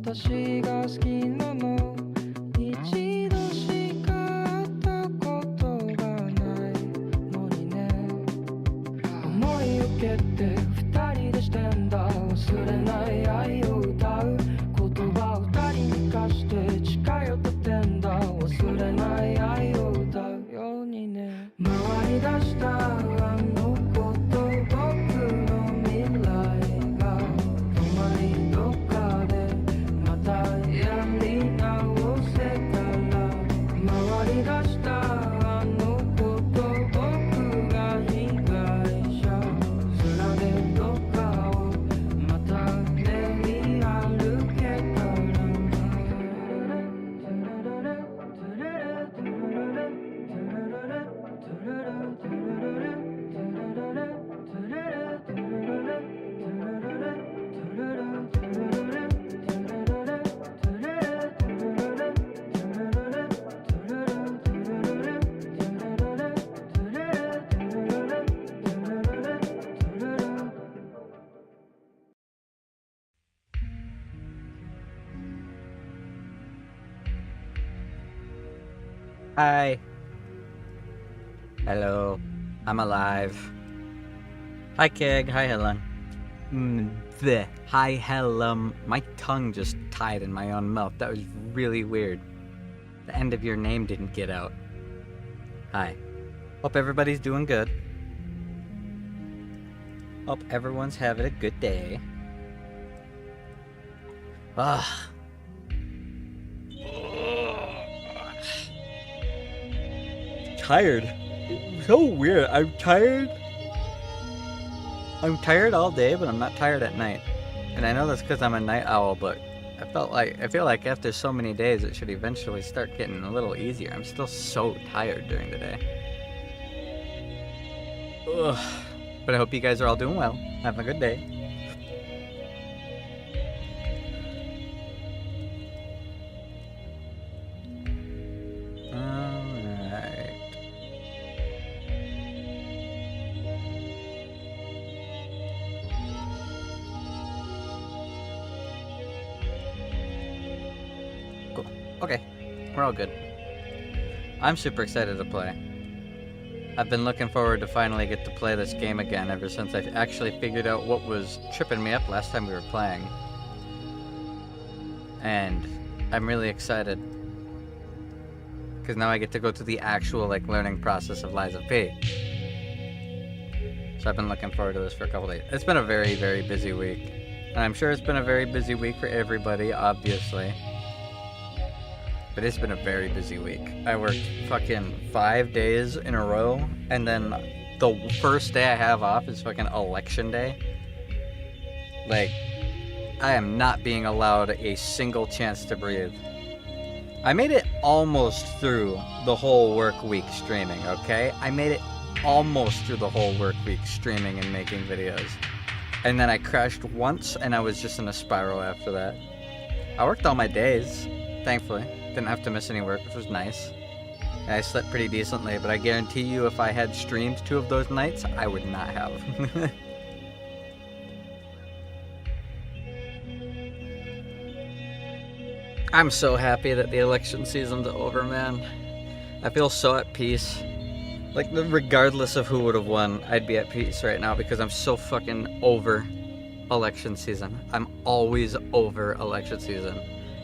私が好きなの一度しか会ったことがないのにね思い受けて二人でしてんだ忘れない愛を歌う言葉を二人に貸して近寄っててんだ忘れない愛を歌うようにね回り出したあのこと僕の未来が止まりどっかでまたやり直せたら回り出したあのこと僕が被害者空でどっかをまた練り歩けたらHi. Hello. I'm alive. Hi, Keg. Hi, Helen. Hi, Helen. My tongue just tied in my own mouth. That was really weird. The end of your name didn't get out. Hi. Hope everybody's doing good. Hope everyone's having a good day. Ah. Tired. So weird. I'm tired all day, but I'm not tired at night. And I know that's because I'm a night owl, but I feel like after so many days it should eventually start getting a little easier. I'm still so tired during the day. Ugh. But I hope you guys are all doing well. Having a good day. Okay, we're all good. I'm super excited to play. I've been looking forward to finally get to play this game again ever since I actually figured out what was tripping me up last time we were playing. And I'm really excited. Because now I get to go through the actual learning process of Lies of P. So I've been looking forward to this for a couple days. It's been a very, very busy week. And I'm sure it's been a very busy week for everybody, obviously. But it's been a very busy week. I worked fucking 5 days in a row, and then the first day I have off is fucking election day. I am not being allowed a single chance to breathe. I made it almost through the whole work week streaming, okay? I made it almost through the whole work week streaming and making videos. And then I crashed once, and I was just in a spiral after that. I worked all my days, thankfully. Didn't have to miss any work, which was nice. And I slept pretty decently, but I guarantee you if I had streamed 2 of those nights, I would not have. I'm so happy that the election season's over, man. I feel so at peace. Regardless of who would have won, I'd be at peace right now because I'm so fucking over election season. I'm always over election season.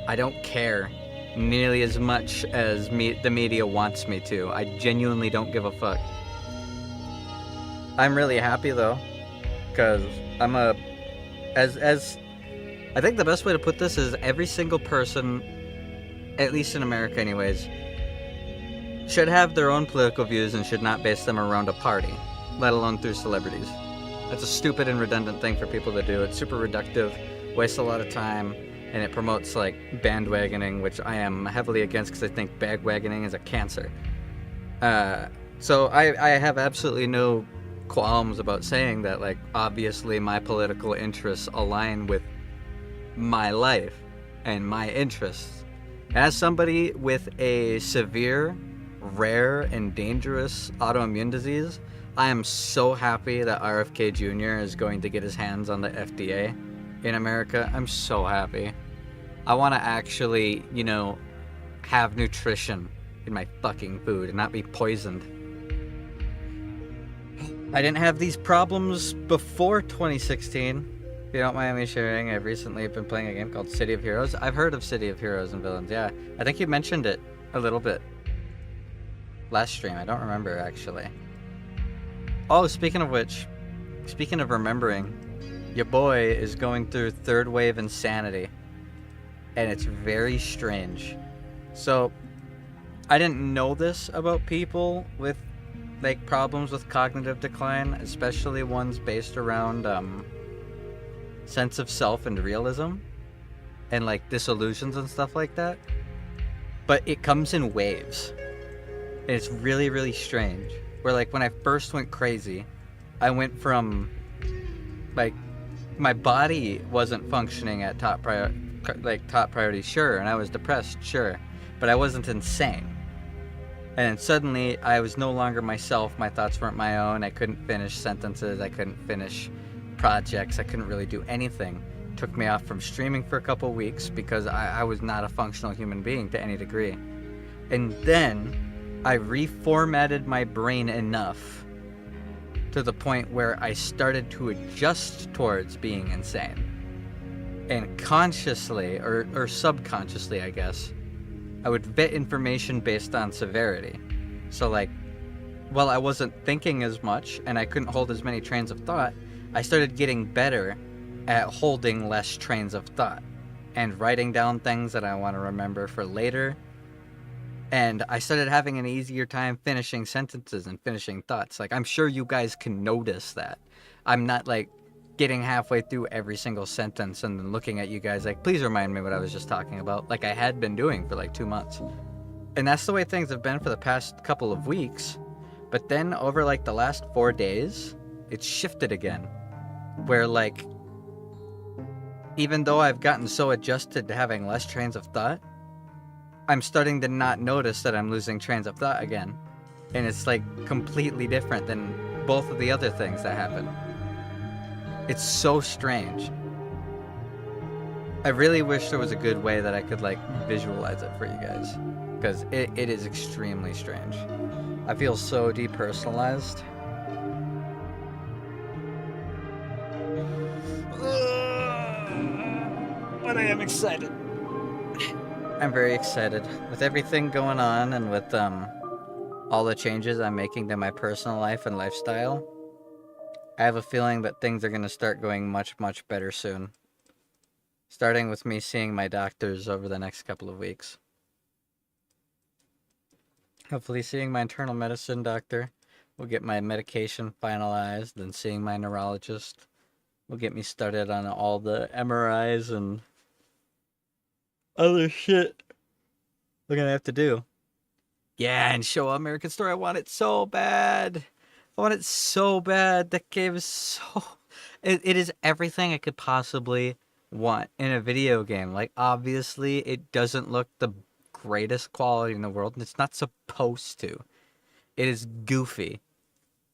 I don't care nearly as much as the media wants me to. I genuinely don't give a fuck. I'm really happy though, because I'm I think the best way to put this is every single person, at least in America anyways, should have their own political views and should not base them around a party, let alone through celebrities. That's a stupid and redundant thing for people to do. It's super reductive, wastes a lot of time, and it promotes bandwagoning, which I am heavily against because I think bandwagoning is a cancer. So I have absolutely no qualms about saying that obviously my political interests align with my life and my interests. As somebody with a severe, rare, and dangerous autoimmune disease, I am so happy that RFK Jr. is going to get his hands on the FDA in America. I'm so happy. I want to actually, have nutrition in my fucking food and not be poisoned. I didn't have these problems before 2016. If you don't mind me sharing, I've recently been playing a game called City of Heroes. I've heard of City of Heroes and Villains, yeah. I think you mentioned it a little bit last stream. I don't remember, actually. Oh, speaking of which, speaking of remembering, your boy is going through third wave insanity. And it's very strange. So, I didn't know this about people with, like, problems with cognitive decline, especially ones based around, sense of self and realism. And, like, disillusions and stuff like that. But it comes in waves. And it's really, really strange. Where, like, when I first went crazy, I went from, like, my body wasn't functioning at top priority, sure, and I was depressed, sure, but I wasn't insane. And suddenly, I was no longer myself. My thoughts weren't my own. I couldn't finish sentences. I couldn't finish projects. I couldn't really do anything. It took me off from streaming for a couple weeks because I was not a functional human being to any degree. And then I reformatted my brain enough to the point where I started to adjust towards being insane. And consciously, or subconsciously, I guess, I would vet information based on severity. So, like, while I wasn't thinking as much and I couldn't hold as many trains of thought, I started getting better at holding less trains of thought and writing down things that I want to remember for later. And I started having an easier time finishing sentences and finishing thoughts. Like, I'm sure you guys can notice that. I'm not, like, getting halfway through every single sentence and then looking at you guys like, please remind me what I was just talking about, like I had been doing for like 2 months. And that's the way things have been for the past couple of weeks. But then over like the last 4 days, it's shifted again. Where, like, even though I've gotten so adjusted to having less trains of thought, I'm starting to not notice that I'm losing trains of thought again. And it's like completely different than both of the other things that happen. It's so strange. I really wish there was a good way that I could, like, visualize it for you guys. Because it is extremely strange. I feel so depersonalized. But I am excited. I'm very excited. With everything going on and with all the changes I'm making to my personal life and lifestyle, I have a feeling that things are going to start going much, much better soon. Starting with me seeing my doctors over the next couple of weeks. Hopefully seeing my internal medicine doctor will get my medication finalized, and seeing my neurologist will get me started on all the MRIs and other shit we're going to have to do. Yeah, and show American Story. I want it so bad. I want it so bad. That game is so... It is everything I could possibly want in a video game. Like, obviously, it doesn't look the greatest quality in the world, and it's not supposed to. It is goofy.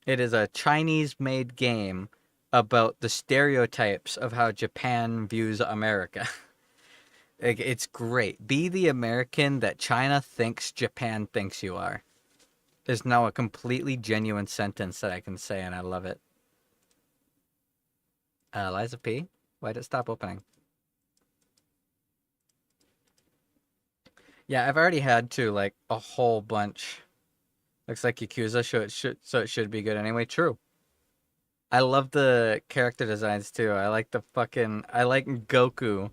It is a Chinese-made game about the stereotypes of how Japan views America. It's great. Be the American that China thinks Japan thinks you are. Is now a completely genuine sentence that I can say, and I love it. Liza P? Why did it stop opening? Yeah, I've already had to, like, a whole bunch. Looks like Yakuza, so it should be good anyway. True. I love the character designs, too. I like Goku,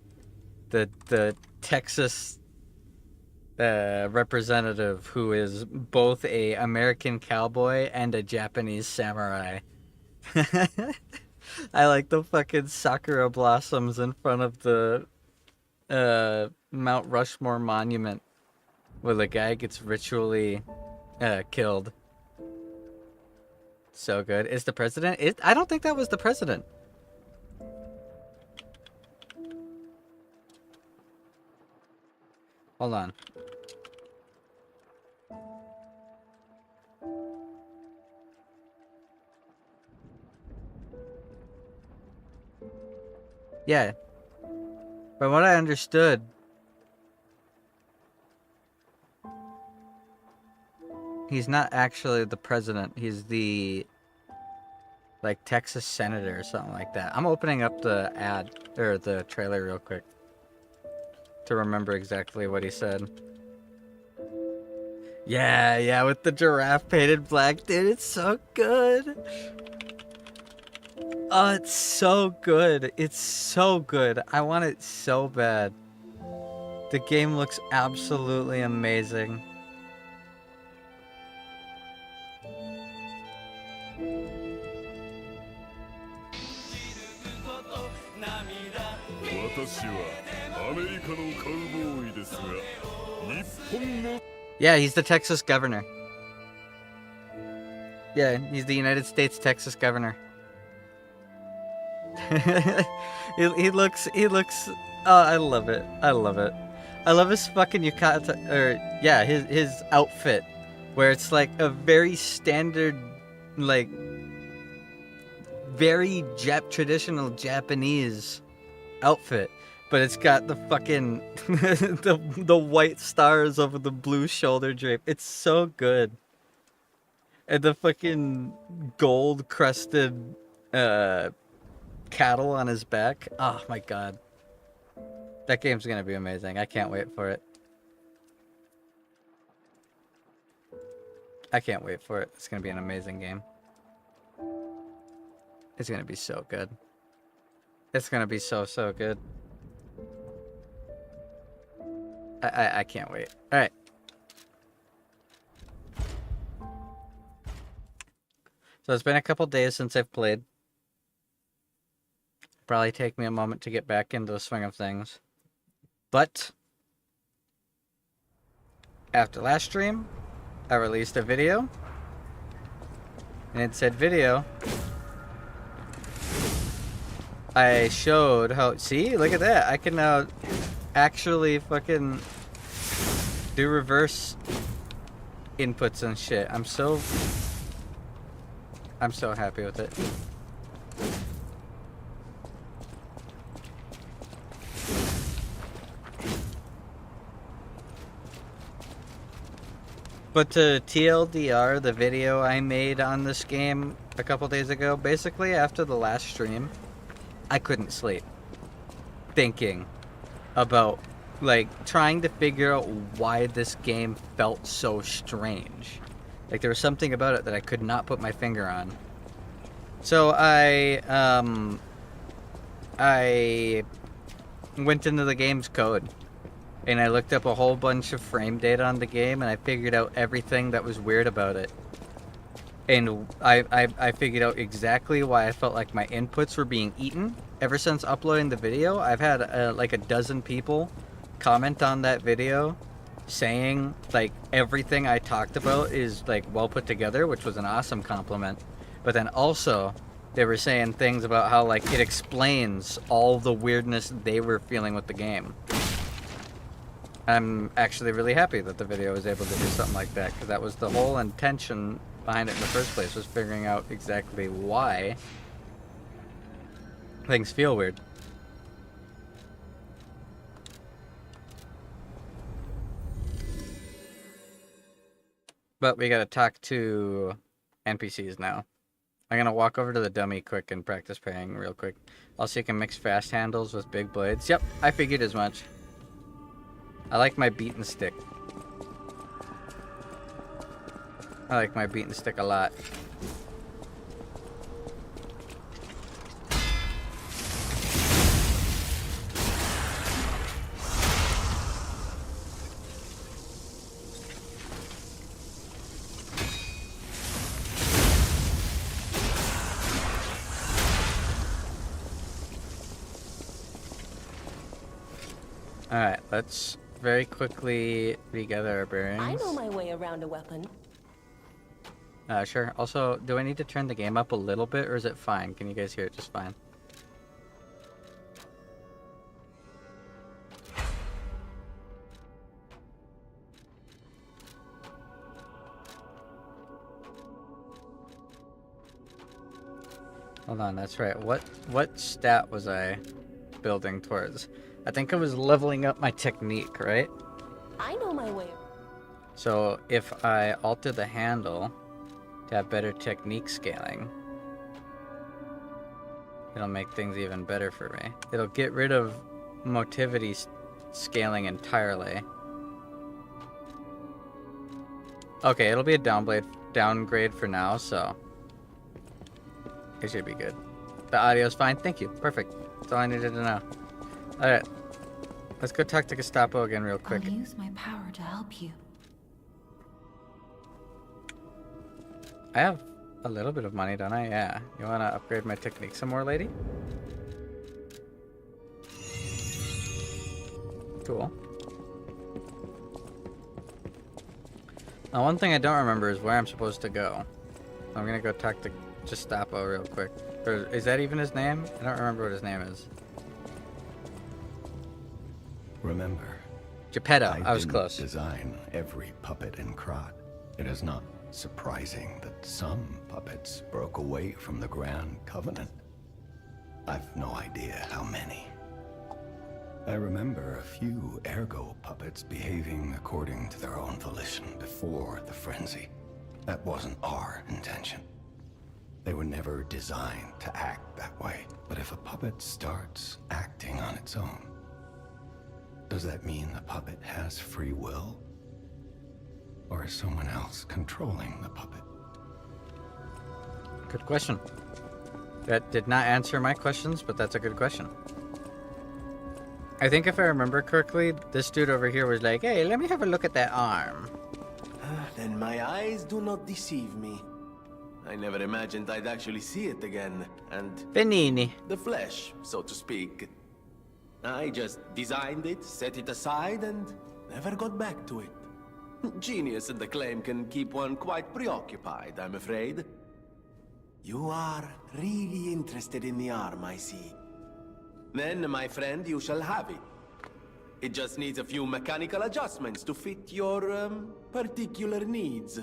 the Texas representative who is both a American cowboy and a Japanese samurai. I like the fucking sakura blossoms in front of the Mount Rushmore monument where the guy gets ritually killed. So good. Is the president? I don't think that was the president. Hold on. Yeah. From what I understood, He's not actually the president. He's the, like, Texas senator or something like that. I'm opening up the ad, or the trailer real quick to remember exactly what he said. Yeah, with the giraffe painted black, dude, it's so good. Oh, it's so good. It's so good. I want it so bad. The game looks absolutely amazing. Yeah, he's the Texas governor. Yeah, he's the United States Texas governor. he looks, oh, I love it. I love it. I love his fucking yukata, or, yeah, his outfit, where it's like a very standard, like, very traditional Japanese outfit, but it's got the fucking, the white stars over the blue shoulder drape. It's so good. And the fucking gold crusted, cattle on his back. Oh my god. That game's gonna be amazing. I can't wait for it. I can't wait for it. It's gonna be an amazing game. It's gonna be so good. It's gonna be so good. I can't wait. Alright. So it's been a couple days since I've played. Probably take me a moment to get back into the swing of things. But after last stream, I released a video. And in said video, I showed how, see, look at that. I can now actually fucking do reverse inputs and shit. I'm so happy with it. But to TLDR, the video I made on this game a couple days ago, basically after the last stream, I couldn't sleep. Thinking about, like, trying to figure out why this game felt so strange. Like, there was something about it that I could not put my finger on. So I went into the game's code. And I looked up a whole bunch of frame data on the game, and I figured out everything that was weird about it. And I figured out exactly why I felt like my inputs were being eaten. Ever since uploading the video, I've had like a dozen people comment on that video saying like everything I talked about is like well put together, which was an awesome compliment. But then also they were saying things about how like it explains all the weirdness they were feeling with the game. I'm actually really happy that the video was able to do something like that, because that was the whole intention behind it in the first place, was figuring out exactly why things feel weird. But we gotta talk to NPCs now. I'm gonna walk over to the dummy quick and practice praying real quick. Also, you can mix fast handles with big blades. Yep, I figured as much. I like my beaten stick. I like my beaten stick a lot. Alright, let's very quickly regather our bearings. I know my way around a weapon. Sure. Also, do I need to turn the game up a little bit, or is it fine? Can you guys hear it just fine? Hold on, that's right. What stat was I building towards? I think I was leveling up my technique, right? I know my way. So if I alter the handle to have better technique scaling, it'll make things even better for me. It'll get rid of motivity scaling entirely. Okay, it'll be a downgrade for now, so it should be good. The audio's fine. Thank you. Perfect. That's all I needed to know. Alright. Let's go talk to Gestapo again real quick. I'll use my power to help you. I have a little bit of money, don't I? Yeah. You want to upgrade my technique some more, lady? Cool. Now, one thing I don't remember is where I'm supposed to go. I'm gonna go talk to Gestapo real quick. Or is that even his name? I don't remember what his name is. Remember, Geppetto. I was didn't close. design every puppet in Krat. It is not surprising that some puppets broke away from the Grand Covenant. I've no idea how many. I remember a few ergo puppets behaving according to their own volition before the frenzy. That wasn't our intention. They were never designed to act that way. But if a puppet starts acting on its own, does that mean the puppet has free will? Or is someone else controlling the puppet? Good question. That did not answer my questions, but that's a good question. I think if I remember correctly, this dude over here was like, hey, let me have a look at that arm. Then my eyes do not deceive me. I never imagined I'd actually see it again, and Benini. the flesh, so to speak. I just designed it, set it aside, and never got back to it. Genius and acclaim can keep one quite preoccupied, I'm afraid. You are really interested in the arm, I see. Then, my friend, you shall have it. It just needs a few mechanical adjustments to fit your, particular needs.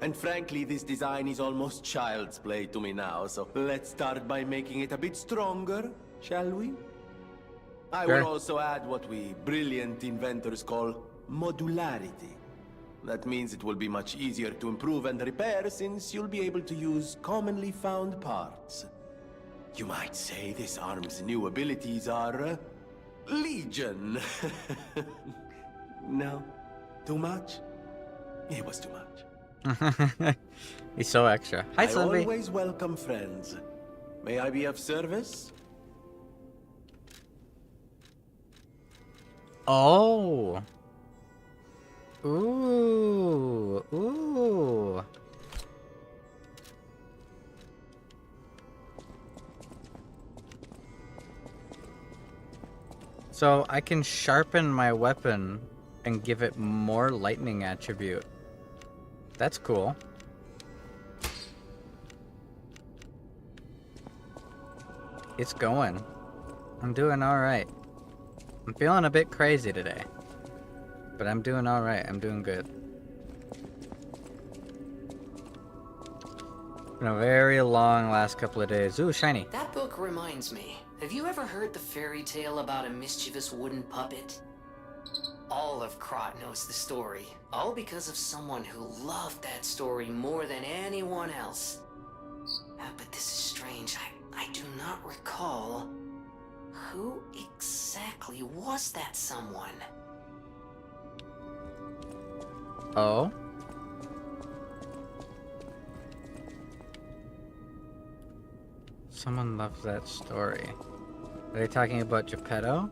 And frankly, this design is almost child's play to me now, so let's start by making it a bit stronger, shall we? I Sure. will also add what we brilliant inventors call modularity. That means it will be much easier to improve and repair since you'll be able to use commonly found parts. You might say this arm's new abilities are, legion. No? Too much? It was too much. He's so extra. Hi, I Slimby. always welcome friends. May I be of service? Oh. Ooh. Ooh. So I can sharpen my weapon and give it more lightning attribute. That's cool. It's going. I'm doing alright. I'm feeling a bit crazy today. But I'm doing alright. I'm doing good. Been a very long last couple of days. Ooh, shiny. That book reminds me. Have you ever heard the fairy tale about a mischievous wooden puppet? All of Krat knows the story, all because of someone who loved that story more than anyone else. But this is strange. I do not recall. Who exactly was that someone? Oh? Someone loves that story. Are they talking about Geppetto?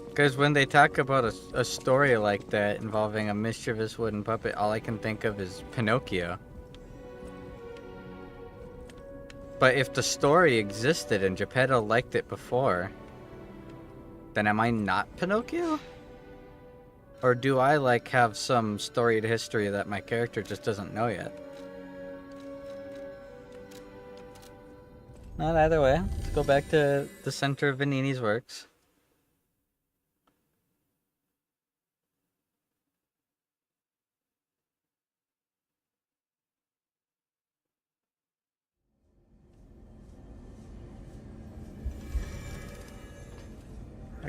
Because when they talk about a story like that involving a mischievous wooden puppet, all I can think of is Pinocchio. But if the story existed and Geppetto liked it before, then am I not Pinocchio? Or do I, like, have some storied history that my character just doesn't know yet? Not either way. Let's go back to the center of Vanini's works.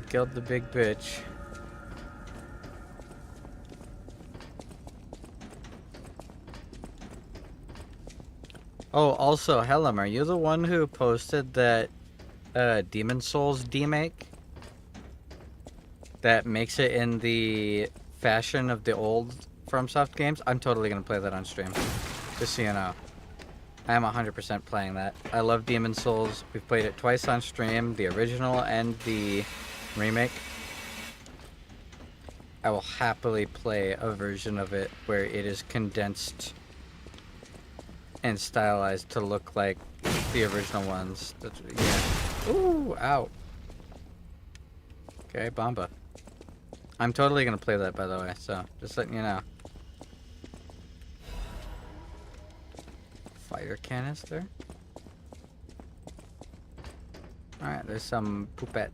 killed the big bitch. Oh, also, Helm, are you the one who posted that Demon Souls demake? That makes it in the fashion of the old FromSoft games? I'm totally gonna play that on stream. Just so you know. I am 100% playing that. I love Demon Souls. We've played it twice on stream, the original and the remake. I will happily play a version of it where it is condensed and stylized to look like the original ones. That's, yeah. Ooh, ow. Okay, Bomba. I'm totally gonna play that, by the way, so just letting you know. Fire canister. Alright, there's some poopette.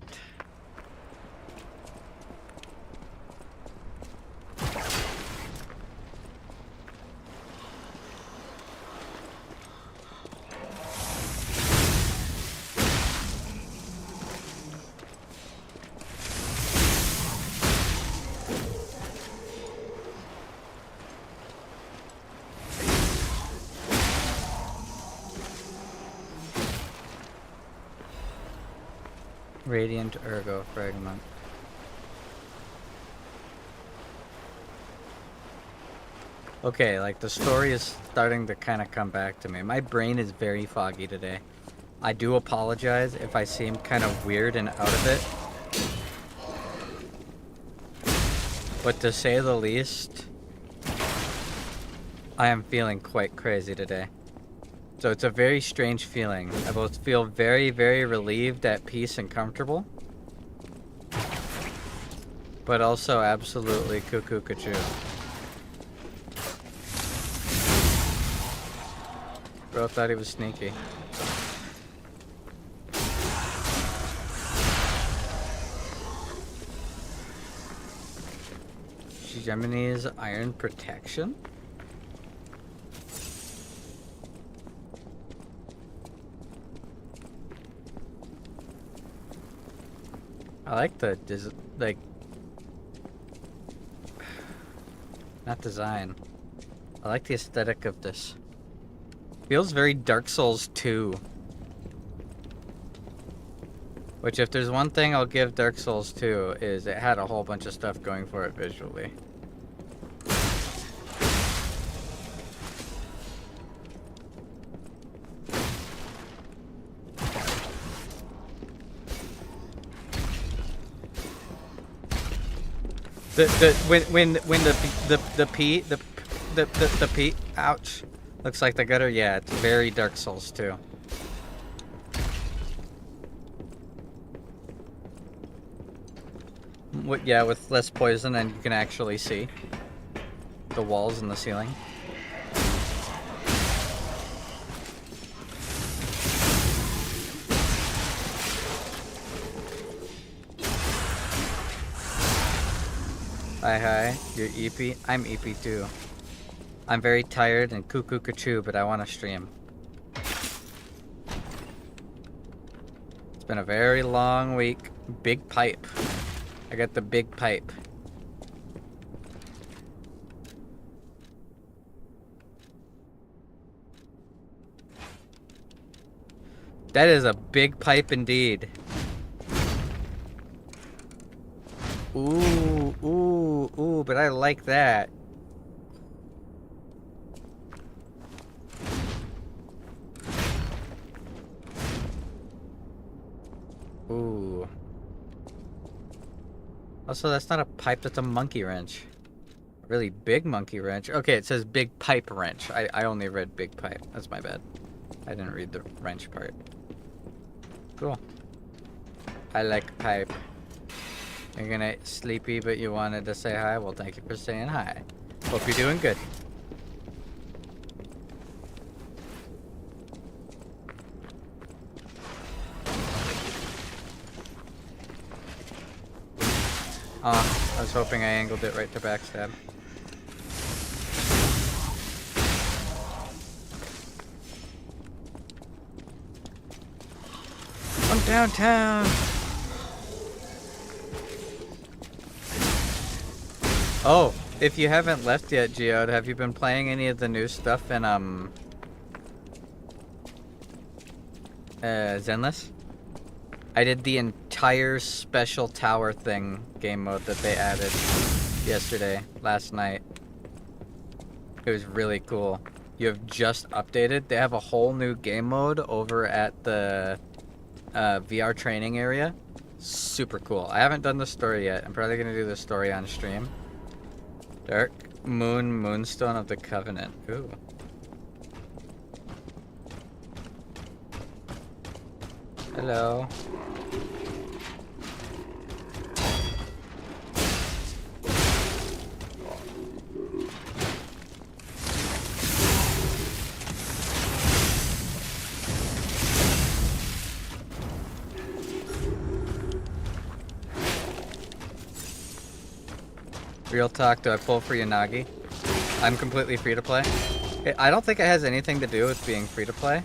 Radiant Ergo Fragment. Okay, like the story is starting to kind of come back to me. My brain is very foggy today. I do apologize if I seem kind of weird and out of it. But to say the least, I am feeling quite crazy today. So it's a very strange feeling. I both feel very, very relieved, at peace, and comfortable. But also absolutely cuckoo cuckoo. Bro thought he was sneaky. Gemini's Iron Protection? I like the not design. I like the aesthetic of this. Feels very Dark Souls 2. Which, if there's one thing I'll give Dark Souls 2, is it had a whole bunch of stuff going for it visually. When the P ouch, looks like the gutter. Yeah, it's very Dark Souls 2. Yeah, with less poison, and you can actually see the walls and the ceiling. Hi, you're EP? I'm EP too. I'm very tired and cuckoo cuckoo, but I want to stream. It's been a very long week. Big pipe. I got the big pipe. That is a big pipe indeed. Ooh, ooh, ooh, but I like that. Ooh. Also, that's not a pipe, that's a monkey wrench. A really big monkey wrench. Okay, it says big pipe wrench. I only read big pipe. That's my bad. I didn't read the wrench part. Cool. I like pipe. You're gonna sleepy, but you wanted to say hi? Well, thank you for saying hi. Hope you're doing good. Oh, I was hoping I angled it right to backstab. I'm downtown. Oh, if you haven't left yet, Geode, have you been playing any of the new stuff in Zenless? I did the entire special tower thing game mode that they added last night. It was really cool. You have just updated. They have a whole new game mode over at the VR training area. Super cool. I haven't done the story yet. I'm probably gonna do the story on stream. Dark Moon Moonstone of the Covenant. Ooh. Hello. Real talk, do I pull for Yanagi? I'm completely free to play. I don't think it has anything to do with being free to play.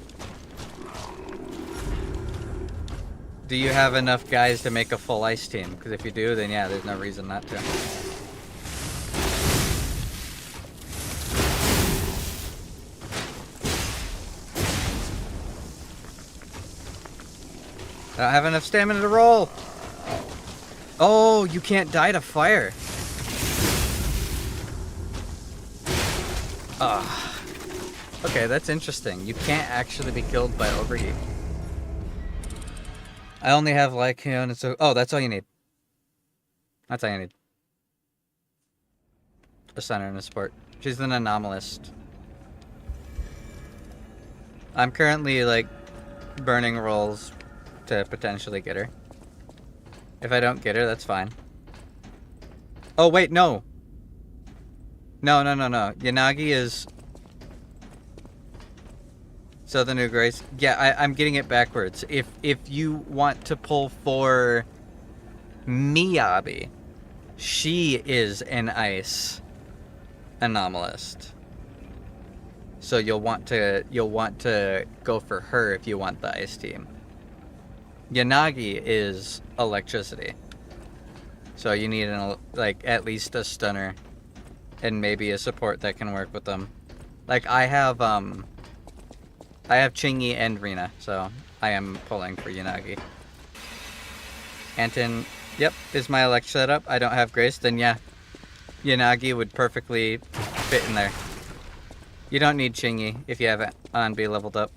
Do you have enough guys to make a full ice team? Because if you do, then yeah, there's no reason not to. I don't have enough stamina to roll. Oh, you can't die to fire. Ah. Okay, that's interesting. You can't actually be killed by overheat. I only have Lycaon and so... Oh, that's all you need. That's all you need. A center and a support. She's an anomalist. I'm currently, like, burning rolls to potentially get her. If I don't get her, that's fine. Oh, wait, no! No. Yanagi is... So the new Grace... Yeah, I'm getting it backwards. If you want to pull for Miyabi, she is an ice anomalist. So you'll want to go for her if you want the ice team. Yanagi is electricity. So you need at least a stunner and maybe a support that can work with them. Like I have Chingy and Rina, so I am pulling for Yanagi. Anton, yep, is my elect setup. I don't have Grace, then yeah. Yanagi would perfectly fit in there. You don't need Chingy if you have it on B leveled up.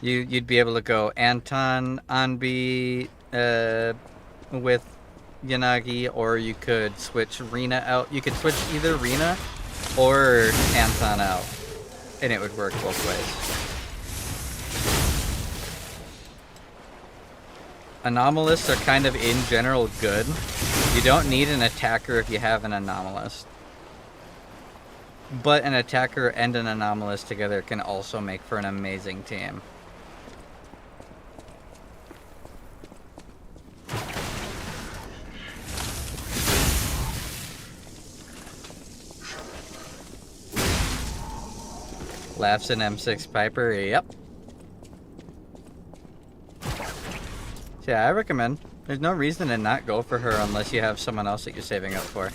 You'd be able to go Anton on B with Yanagi, or you could switch Rina out. You could switch either Rina or Anton out, and it would work both ways. Anomalists are kind of in general good. You don't need an attacker if you have an anomalist. But an attacker and an anomalist together can also make for an amazing team. Laughs in M6 Piper, yep. So yeah, I recommend. There's no reason to not go for her unless you have someone else that you're saving up for.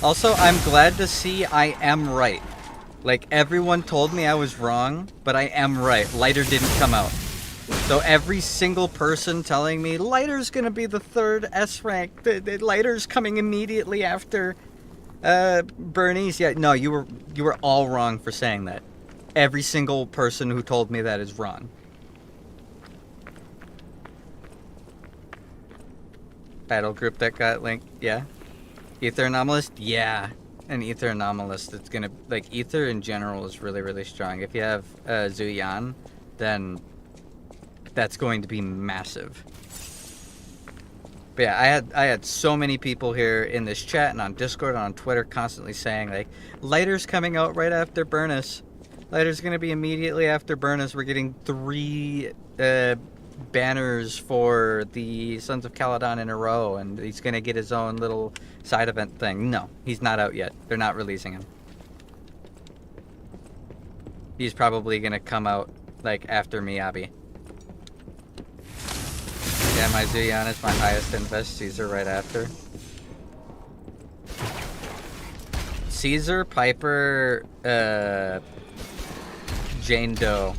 Also, I'm glad to see I am right. Like, everyone told me I was wrong, but I am right. Lighter didn't come out. So every single person telling me, Lighter's gonna be the third S rank, the Lighter's coming immediately after Bernice. Yeah, no, you were all wrong for saying that. Every single person who told me that is wrong. Battle group that got linked, yeah. Ether Anomalist, yeah. An Ether Anomalist, it's gonna, like, Ether in general is really, really strong. If you have Zuyan, then that's going to be massive. But yeah, I had so many people here in this chat and on Discord and on Twitter constantly saying, like, Lighter's coming out right after Burnus. Lighter's gonna be immediately after Burnus. We're getting 3 banners for the Sons of Caledon in a row, and he's gonna get his own little side event thing. No, he's not out yet. They're not releasing him. He's probably gonna come out, like, after Miyabi. Yeah, my Zuyan is my highest invest. Caesar right after. Caesar, Piper, Jane Doe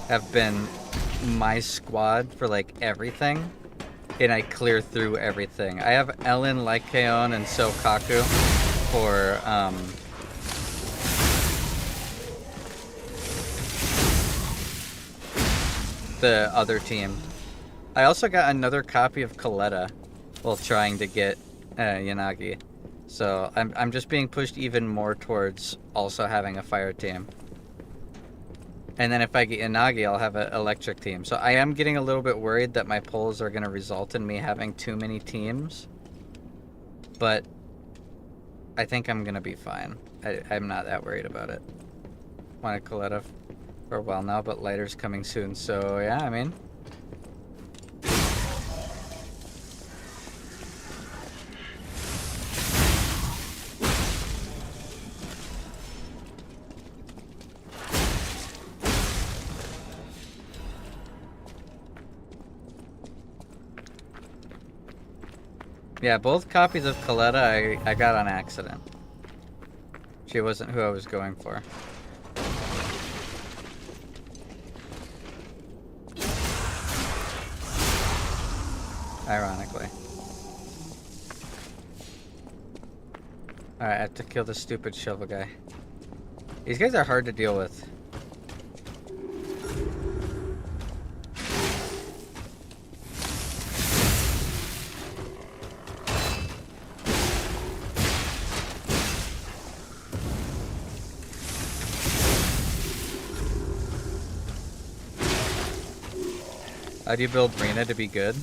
have been my squad for like everything, and I clear through everything. I have Ellen, Lycaon, and Sokaku for the other team. I also got another copy of Coletta while trying to get Yanagi. So I'm just being pushed even more towards also having a fire team. And then if I get Yanagi, I'll have an electric team. So I am getting a little bit worried that my polls are going to result in me having too many teams. But I think I'm going to be fine. I'm not that worried about it. Wanted Coletta for a while now, but lighter's coming soon. So yeah, I mean... Yeah, both copies of Coletta I got on accident. She wasn't who I was going for. Ironically. Alright, I have to kill the stupid shovel guy. These guys are hard to deal with. How do you build Rena to be good?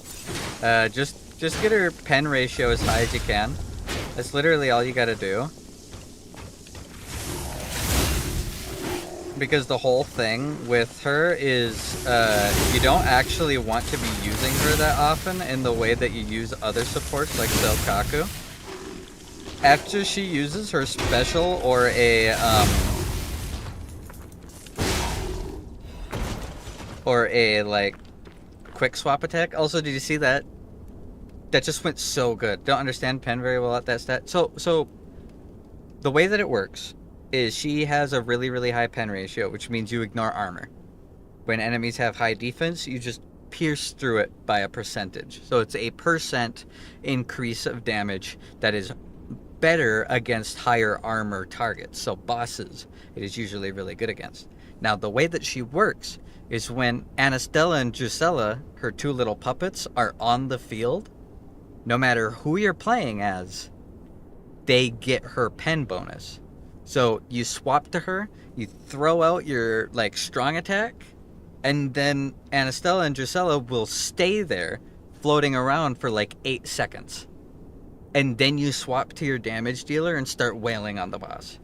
Just get her pen ratio as high as you can. That's literally all you gotta do. Because the whole thing with her is you don't actually want to be using her that often in the way that you use other supports like Selkaku. After she uses her special or a like quick swap attack. Also, did you see that? That just went so good. Don't understand pen very well at that stat. So the way that it works is she has a really, really high pen ratio, which means you ignore armor. When enemies have high defense, you just pierce through it by a percentage. So it's a % increase of damage that is better against higher armor targets. So bosses, it is usually really good against. Now, the way that she works is when Anastella and Drusilla, her two little puppets, are on the field, no matter who you're playing as, they get her pen bonus. So you swap to her, you throw out your like strong attack, and then Anastella and Drusilla will stay there floating around for like 8 seconds. And then you swap to your damage dealer and start wailing on the boss.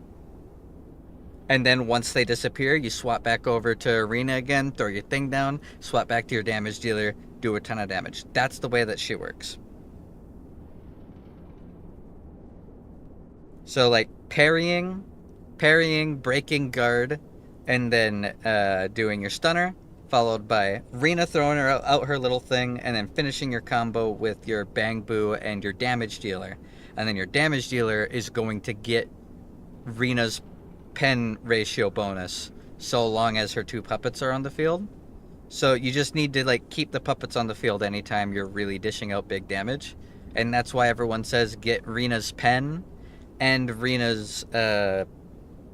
And then once they disappear, you swap back over to Arena again, throw your thing down, swap back to your damage dealer, do a ton of damage. That's the way that she works. So like parrying, breaking guard, and then doing your stunner, followed by Rena throwing her out her little thing, and then finishing your combo with your Bang Boo and your damage dealer. And then your damage dealer is going to get Rena's pen ratio bonus so long as her two puppets are on the field. So you just need to like keep the puppets on the field anytime you're really dishing out big damage. And that's why everyone says get Rena's pen and Rena's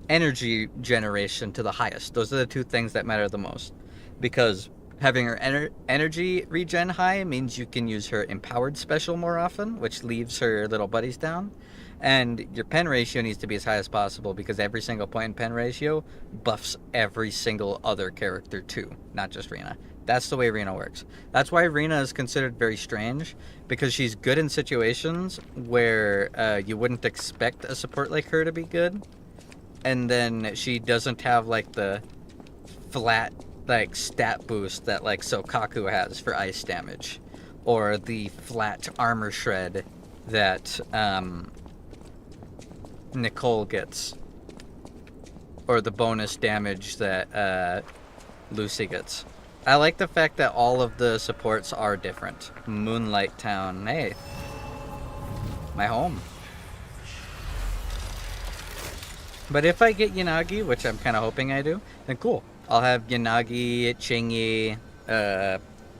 energy generation to the highest. Those are the two things that matter the most. Because having her energy regen high means you can use her empowered special more often, which leaves her little buddies down. And your pen ratio needs to be as high as possible because every single point in pen ratio buffs every single other character too, not just Rena. That's the way Rena works. That's why Rena is considered very strange, because she's good in situations where you wouldn't expect a support like her to be good. And then she doesn't have like the flat like stat boost that like Sokaku has for ice damage, or the flat armor shred that Nicole gets, or the bonus damage that Lucy gets. I like the fact that all of the supports are different. Moonlight Town. Hey. My home. But if I get Yanagi, which I'm kind of hoping I do, then cool. I'll have Yanagi, Chingy,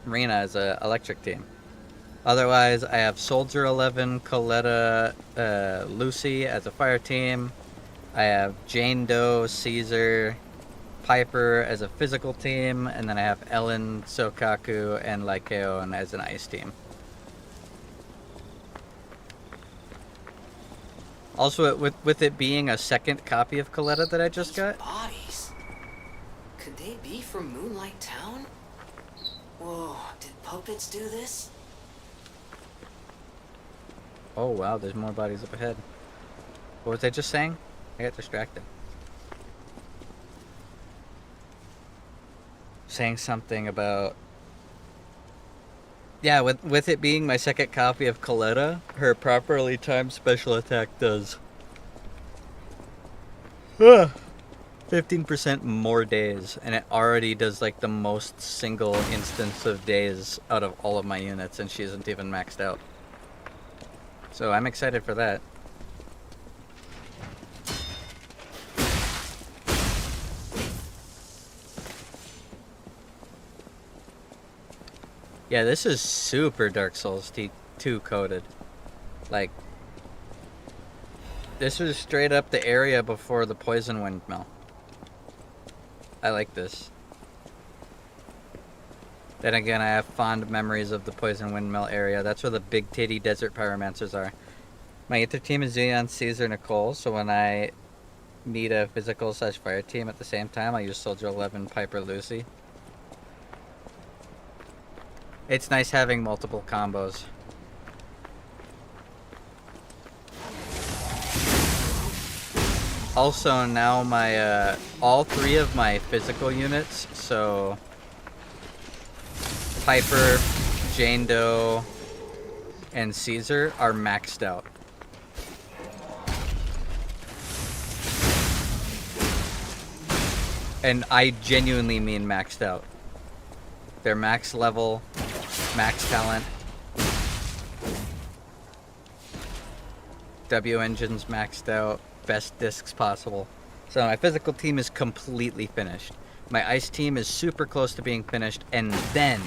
Rina as a electric team. Otherwise, I have Soldier 11, Coletta, Lucy as a fire team. I have Jane Doe, Caesar, Piper as a physical team, and then I have Ellen, Sokaku, and Lycaon as an ice team. Also, with it being a second copy of Coletta that I just got. Bodies. Could they be from Moonlight Town? Whoa, did puppets do this? Oh wow, there's more bodies up ahead. What was I just saying? I got distracted. Saying something about... Yeah, with it being my second copy of Coletta, her properly timed special attack does 15% more days, and it already does like the most single instance of days out of all of my units, and she isn't even maxed out. So I'm excited for that. Yeah, this is super Dark Souls 2 coded. Like, this was straight up the area before the poison windmill. I like this. Then again, I have fond memories of the poison windmill area. That's where the big titty desert pyromancers are. My ether team is Zeon, Caesar, Nicole, so when I need a physical / fire team at the same time, I use Soldier 11, Piper, Lucy. It's nice having multiple combos. Also, now my all three of my physical units, so Piper, Jane Doe, and Caesar, are maxed out. And I genuinely mean maxed out. They're max level, max talent. W engine's maxed out, best discs possible. So my physical team is completely finished. My ice team is super close to being finished, and then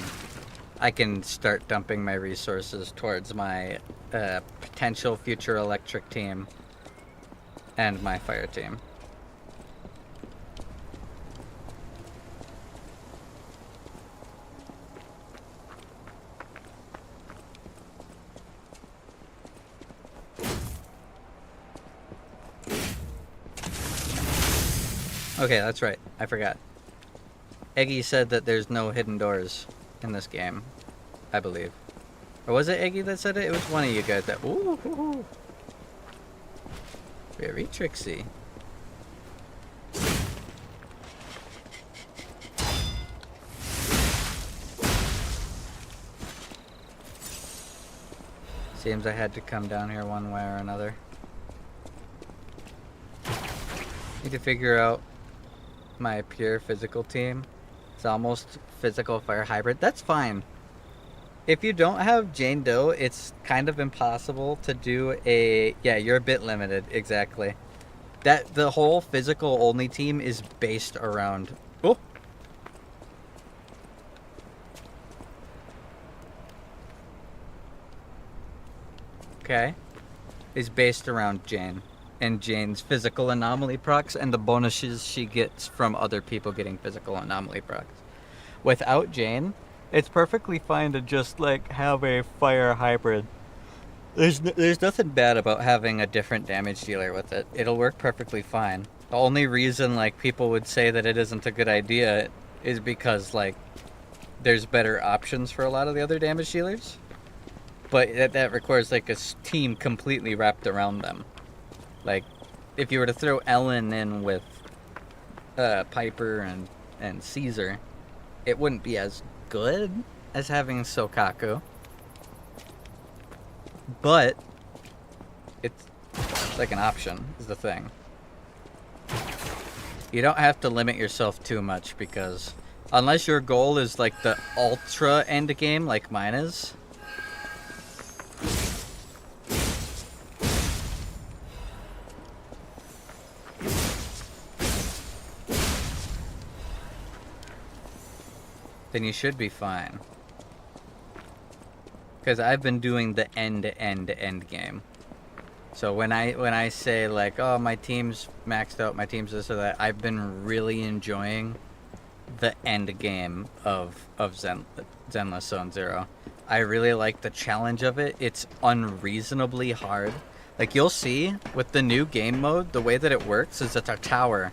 I can start dumping my resources towards my potential future electric team and my fire team. Okay, that's right. I forgot. Eggy said that there's no hidden doors in this game, I believe. Or was it Eggy that said it? It was one of you guys that... Ooh. Very tricksy. Seems I had to come down here one way or another. Need to figure out my pure physical team. It's almost physical fire hybrid. That's fine. If you don't have Jane Doe, it's kind of impossible to do a... Yeah, you're a bit limited, exactly. That the whole physical only team is based around... Oh! Okay. Is based around Jane. And Jane's physical anomaly procs and the bonuses she gets from other people getting physical anomaly procs. Without Jane, it's perfectly fine to just like have a fire hybrid. There's nothing bad about having a different damage dealer with it. It'll work perfectly fine. The only reason like people would say that it isn't a good idea is because like there's better options for a lot of the other damage dealers. But that requires like a team completely wrapped around them. Like, if you were to throw Ellen in with Piper and Caesar, it wouldn't be as good as having Sokaku. But it's like an option, is the thing. You don't have to limit yourself too much because Unless your goal is like the ultra end game, like mine is. Then you should be fine. Because I've been doing the end game. So when I say like, oh, my team's maxed out, my team's this or that, I've been really enjoying the end game of Zenless Zone Zero. I really like the challenge of it. It's unreasonably hard. Like, you'll see with the new game mode, the way that it works is it's a tower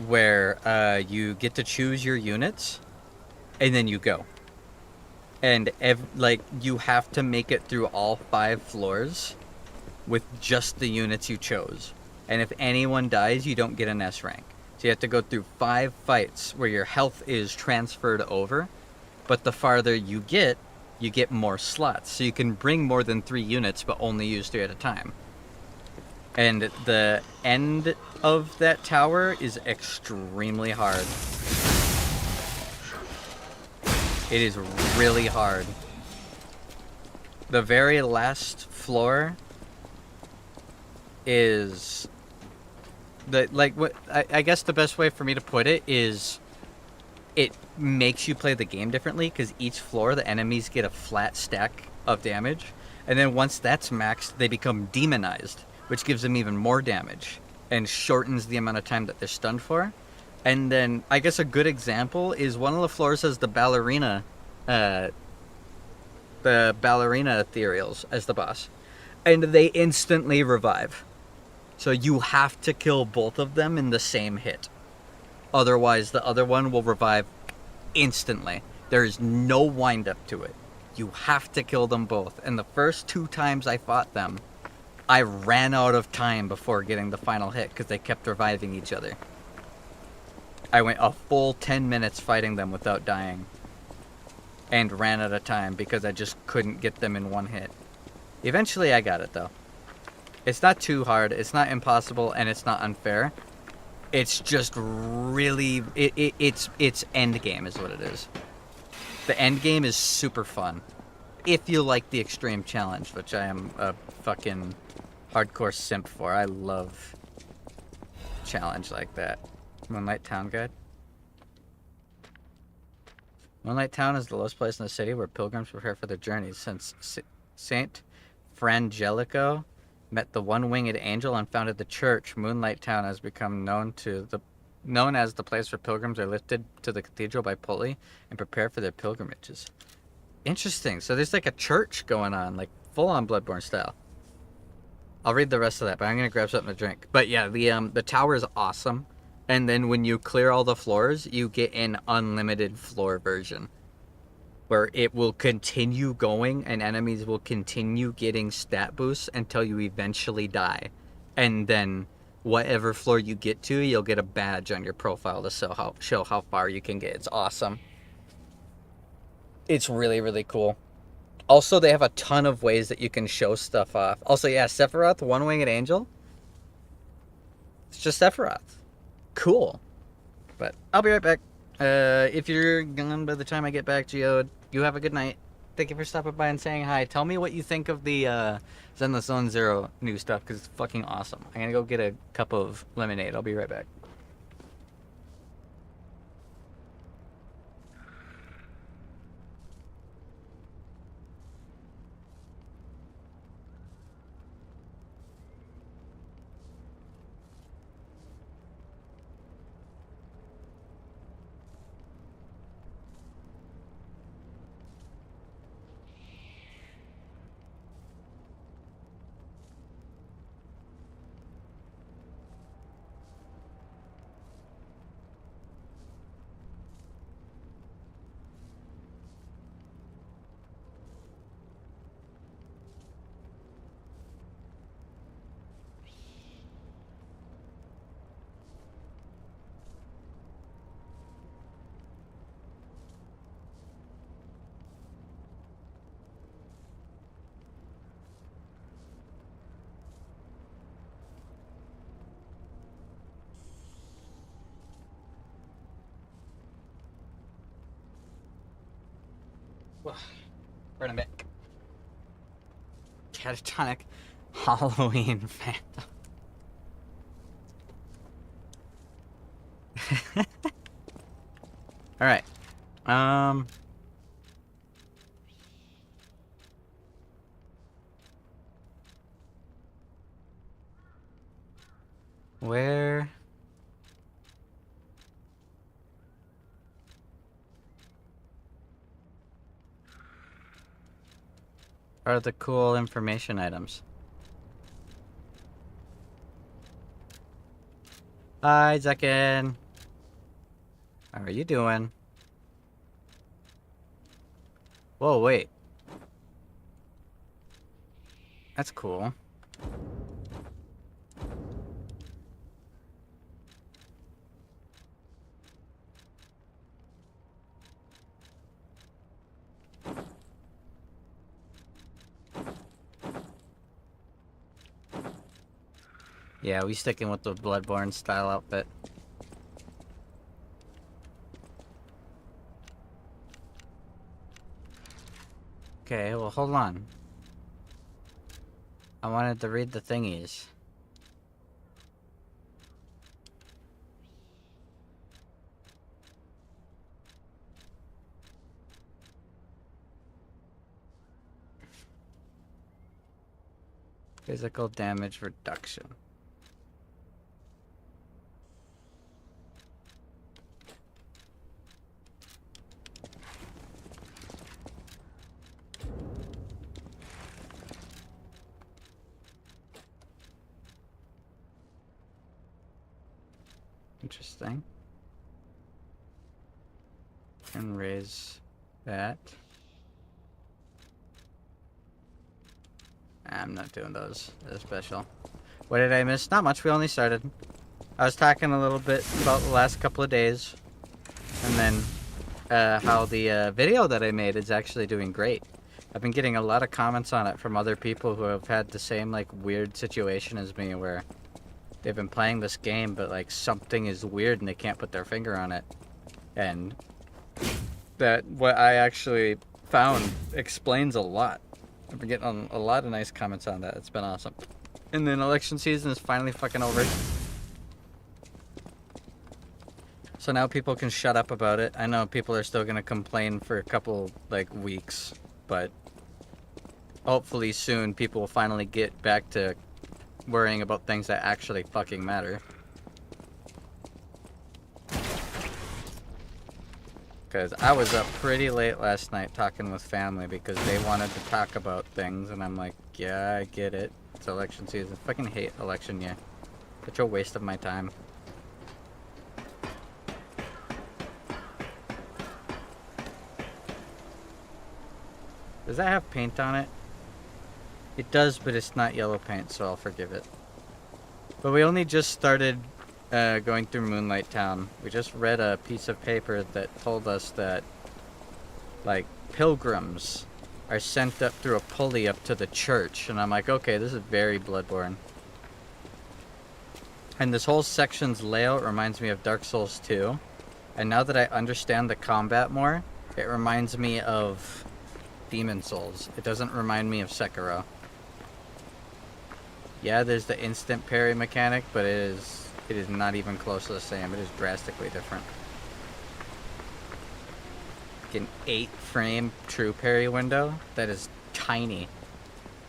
where you get to choose your units and then you go. And like, you have to make it through all 5 floors with just the units you chose. And if anyone dies, you don't get an S rank. So you have to go through 5 fights where your health is transferred over, but the farther you get more slots. So you can bring more than 3 units, but only use 3 at a time. And the end of that tower is extremely hard. It is really hard. The very last floor is I guess the best way for me to put it is it makes you play the game differently, because each floor the enemies get a flat stack of damage, and then once that's maxed they become demonized, which gives them even more damage and shortens the amount of time that they're stunned for. And then I guess a good example is one of the floors has the ballerina ethereals as the boss, and they instantly revive. So you have to kill both of them in the same hit. Otherwise, the other one will revive instantly. There is no wind up to it. You have to kill them both. And the first 2 times I fought them, I ran out of time before getting the final hit because they kept reviving each other. I went a full 10 minutes fighting them without dying. And ran out of time because I just couldn't get them in one hit. Eventually I got it though. It's not too hard, it's not impossible, and it's not unfair. It's just really... It's end game is what it is. The end game is super fun. If you like the extreme challenge, which I am a fucking hardcore simp for. I love challenge like that. Moonlight Town Guide. Moonlight Town is the lowest place in the city where pilgrims prepare for their journeys. Since Saint Frangelico met the one-winged angel and founded the church, Moonlight Town has become known as the place where pilgrims are lifted to the cathedral by pulley and prepare for their pilgrimages. Interesting. So there's like a church going on, like full-on Bloodborne style. I'll read the rest of that, but I'm gonna grab something to drink. But yeah, the tower is awesome. And then when you clear all the floors, you get an unlimited floor version, where it will continue going and enemies will continue getting stat boosts until you eventually die. And then whatever floor you get to, you'll get a badge on your profile to show how far you can get. It's awesome. It's really, really cool. Also, they have a ton of ways that you can show stuff off. Also, yeah, Sephiroth, one-winged angel. It's just Sephiroth. Cool. But I'll be right back. If you're gone by the time I get back, Geode, you have a good night. Thank you for stopping by and saying hi. Tell me what you think of the Zenless Zone Zero new stuff, because it's fucking awesome. I'm gonna go get a cup of lemonade. I'll be right back. Burn a bit. Catatonic Halloween fandom. All right. Where are the cool information items? Hi, Zekin. How are you doing? Whoa, wait. That's cool. Yeah, we sticking with the Bloodborne style outfit. Okay, well, hold on. I wanted to read the thingies. Physical damage reduction. Interesting. And raise that. I'm not doing those. They're special. What did I miss? Not much. We only started. I was talking a little bit about the last couple of days. And then how the video that I made is actually doing great. I've been getting a lot of comments on it from other people who have had the same like weird situation as me where they've been playing this game but like something is weird and they can't put their finger on it. And that what I actually found explains a lot. I've been getting a lot of nice comments on that. It's been awesome. And then election season is finally fucking over. So now people can shut up about it. I know people are still gonna complain for a couple like weeks, but hopefully soon people will finally get back to worrying about things that actually fucking matter. Because I was up pretty late last night talking with family because they wanted to talk about things, and I'm like, yeah, I get it. It's election season. I fucking hate election year. Such a waste of my time. Does that have paint on it? It does, but it's not yellow paint, so I'll forgive it. But we only just started going through Moonlight Town. We just read a piece of paper that told us that, like, pilgrims are sent up through a pulley up to the church. And I'm like, okay, this is very Bloodborne. And this whole section's layout reminds me of Dark Souls 2. And now that I understand the combat more, it reminds me of Demon Souls. It doesn't remind me of Sekiro. Yeah, there's the instant parry mechanic, but it is not even close to the same. It is drastically different. Like an 8-frame true parry window, that is tiny.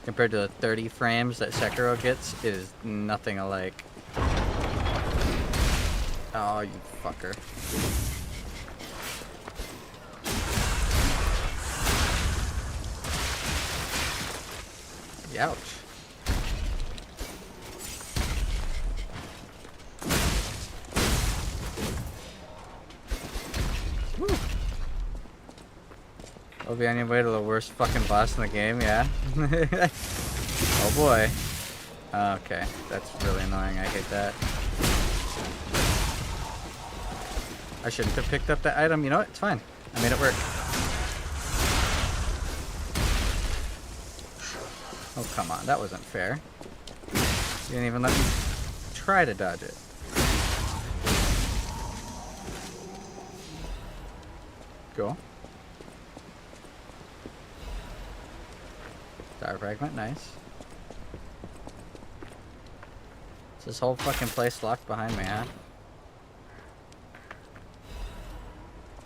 Compared to the 30 frames that Sekiro gets, it is nothing alike. Oh, you fucker. Ouch. Woo. I'll be on your way to the worst fucking boss in the game, yeah? Oh boy. Okay, that's really annoying. I hate that. I shouldn't have picked up that item. You know what? It's fine. I made it work. Oh, come on. That wasn't fair. You didn't even let me try to dodge it. Go. Star fragment, nice. Is this whole fucking place locked behind me, huh?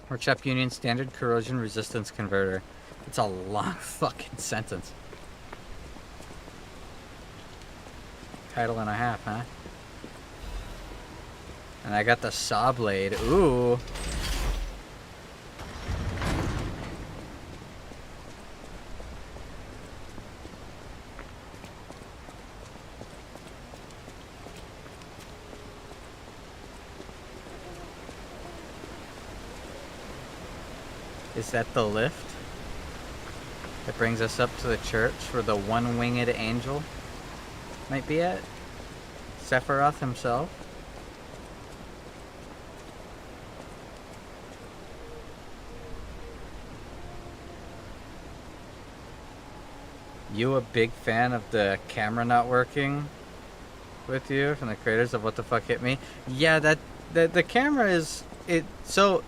Workshop Union Standard Corrosion Resistance Converter. It's a long fucking sentence. Title and a half, huh? And I got the saw blade. Ooh. Is that the lift that brings us up to the church where the one-winged angel might be at? Sephiroth himself? You a big fan of the camera not working with you from the creators of What the Fuck Hit Me? Yeah, the camera is it. So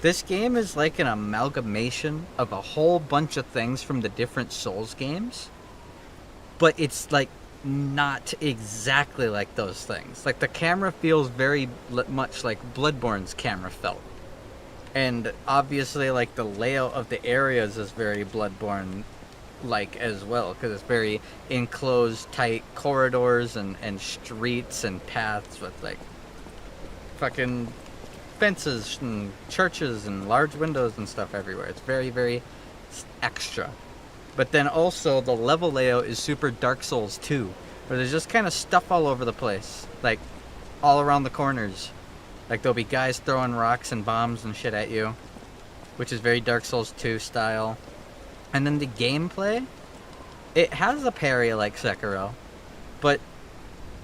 this game is like an amalgamation of a whole bunch of things from the different Souls games, but it's like not exactly like those things. Like the camera feels very much like Bloodborne's camera felt, and obviously like the layout of the areas is very Bloodborne like as well, because it's very enclosed tight corridors and streets and paths with like fucking fences and churches and large windows and stuff everywhere. It's very, very extra. But then also the level layout is super Dark Souls 2, where there's just kind of stuff all over the place, like all around the corners. Like there'll be guys throwing rocks and bombs and shit at you, which is very Dark Souls 2 style. And then the gameplay, it has a parry like Sekiro, but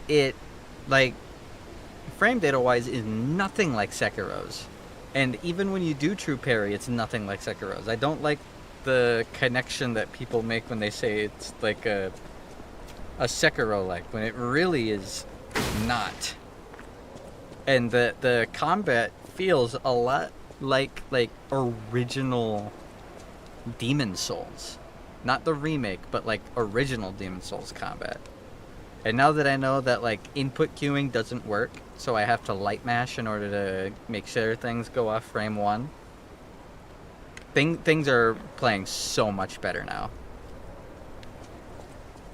it, like, frame data wise is nothing like Sekiro's. And even when you do true parry, it's nothing like Sekiro's. I don't like the connection that people make when they say it's like a Sekiro-like, when it really is not. And the combat feels a lot like original Demon Souls. Not the remake, but like original Demon Souls combat. And now that I know that like input queuing doesn't work, so I have to light mash in order to make sure things go off frame 1, things are playing so much better now.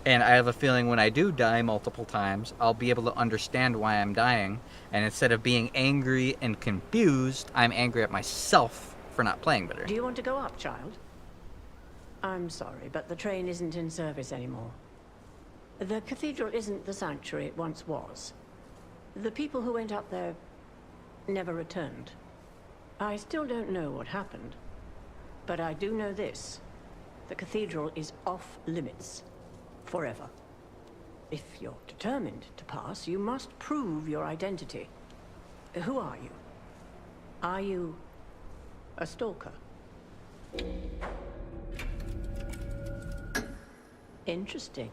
And I have a feeling when I do die multiple times, I'll be able to understand why I'm dying, and instead of being angry and confused, I'm angry at myself for not playing better. Do you want to go up, child? I'm sorry, but the train isn't in service anymore. The cathedral isn't the sanctuary it once was. The people who went up there never returned. I still don't know what happened, but I do know this. The cathedral is off limits. Forever. If you're determined to pass, you must prove your identity. Who are you? Are you a stalker? Interesting.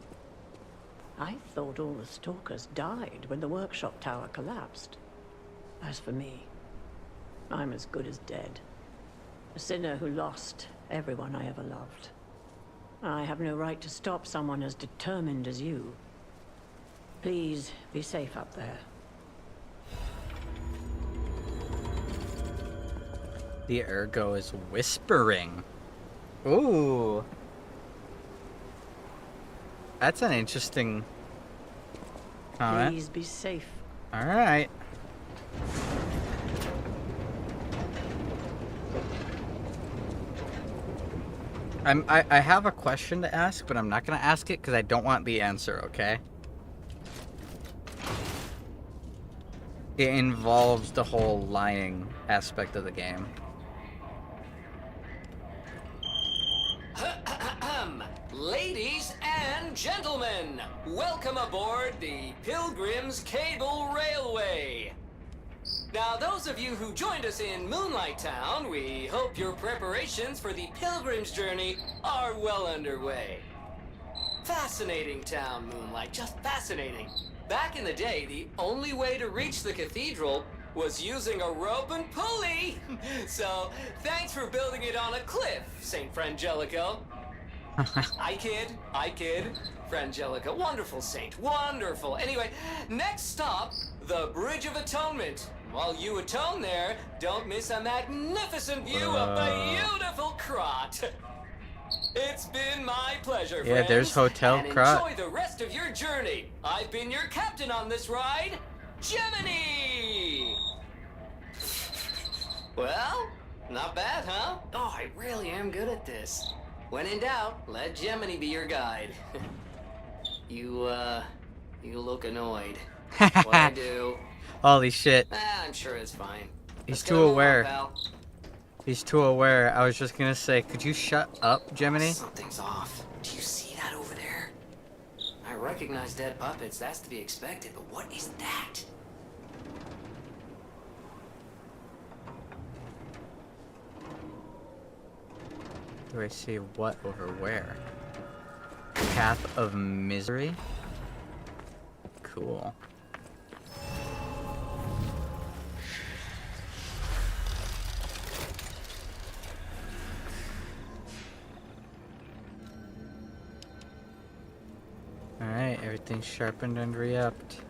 I thought all the stalkers died when the workshop tower collapsed. As for me, I'm as good as dead. A sinner who lost everyone I ever loved. I have no right to stop someone as determined as you. Please be safe up there. The ergo is whispering. Ooh. That's an interesting comment. Please be safe. All right. I have a question to ask, but I'm not going to ask it because I don't want the answer, okay? It involves the whole lying aspect of the game. Ladies and gentlemen, welcome aboard the Pilgrim's Cable Railway. Now, those of you who joined us in Moonlight Town, we hope your preparations for the Pilgrim's journey are well underway. Fascinating town, Moonlight, just fascinating. Back in the day, the only way to reach the cathedral was using a rope and pulley. So, thanks for building it on a cliff, St. Frangelico. I kid. Frangelica, wonderful saint, wonderful. Anyway, next stop, the Bridge of Atonement. While you atone there, don't miss a magnificent view of the beautiful Krot. It's been my pleasure, Yeah, friends. there's Hotel and Krot. enjoy the rest of your journey. I've been your captain on this ride, Gemini! Well, not bad, huh? Oh, I really am good at this. When in doubt, let Gemini be your guide. You look annoyed. What I do? Holy shit. I'm sure it's fine. He's Let's too get a move on, aware. pal. He's too aware. I was just gonna say, could you shut up, Gemini? Something's off. Do you see that over there? I recognize dead puppets. That's to be expected. But what is that? Do I see what over where? Path of Misery? Cool. Alright, everything's sharpened and re-upped.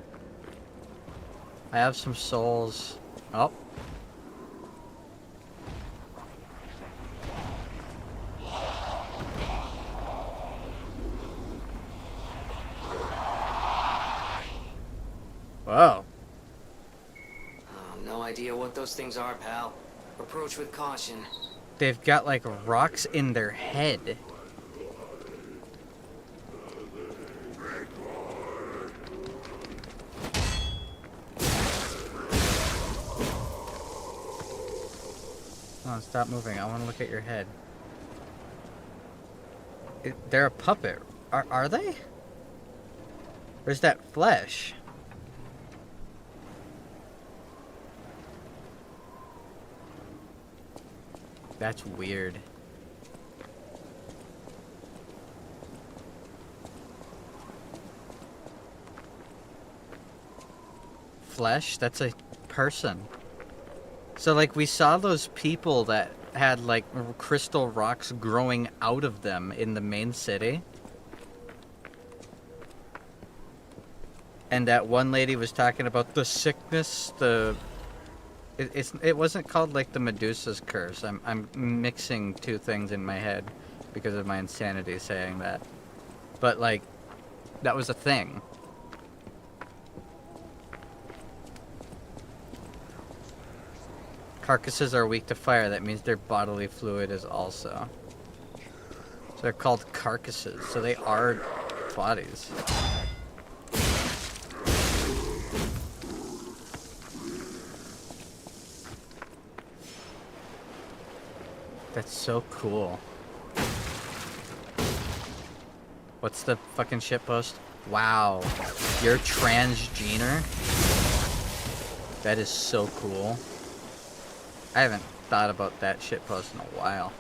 I have some souls. Oh. Whoa. No idea what those things are, pal. Approach with caution. They've got like rocks in their head. Come on, stop moving. I want to look at your head. They're a puppet. Are they? Where's that flesh? That's weird. Flesh? That's a person. So, like, we saw those people that had, like, crystal rocks growing out of them in the main city. And that one lady was talking about the sickness, it wasn't called like the Medusa's curse. I'm mixing two things in my head because of my insanity saying that. But like that was a thing. Carcasses are weak to fire. That means their bodily fluid is also. So they're called carcasses. So they are bodies. That's so cool. What's the fucking shitpost? Wow. You're transgener? That is so cool. I haven't thought about that shitpost in a while.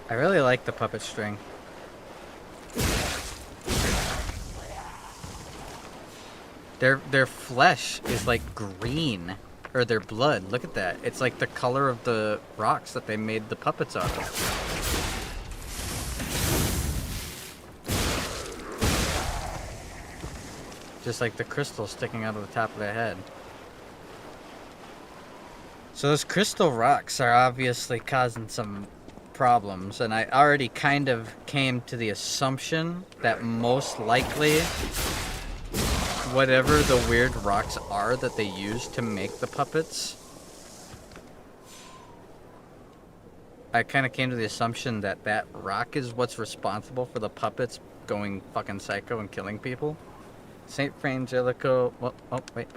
I really like the puppet string. Their flesh is like green, or their blood. Look at that. It's like the color of the rocks that they made the puppets out of. Just like the crystal sticking out of the top of their head. So those crystal rocks are obviously causing some problems, and I already kind of came to the assumption that most likely whatever the weird rocks are that they use to make the puppets, I kind of came to the assumption that that rock is what's responsible for the puppets going fucking psycho and killing people. Saint Frangelico, oh wait.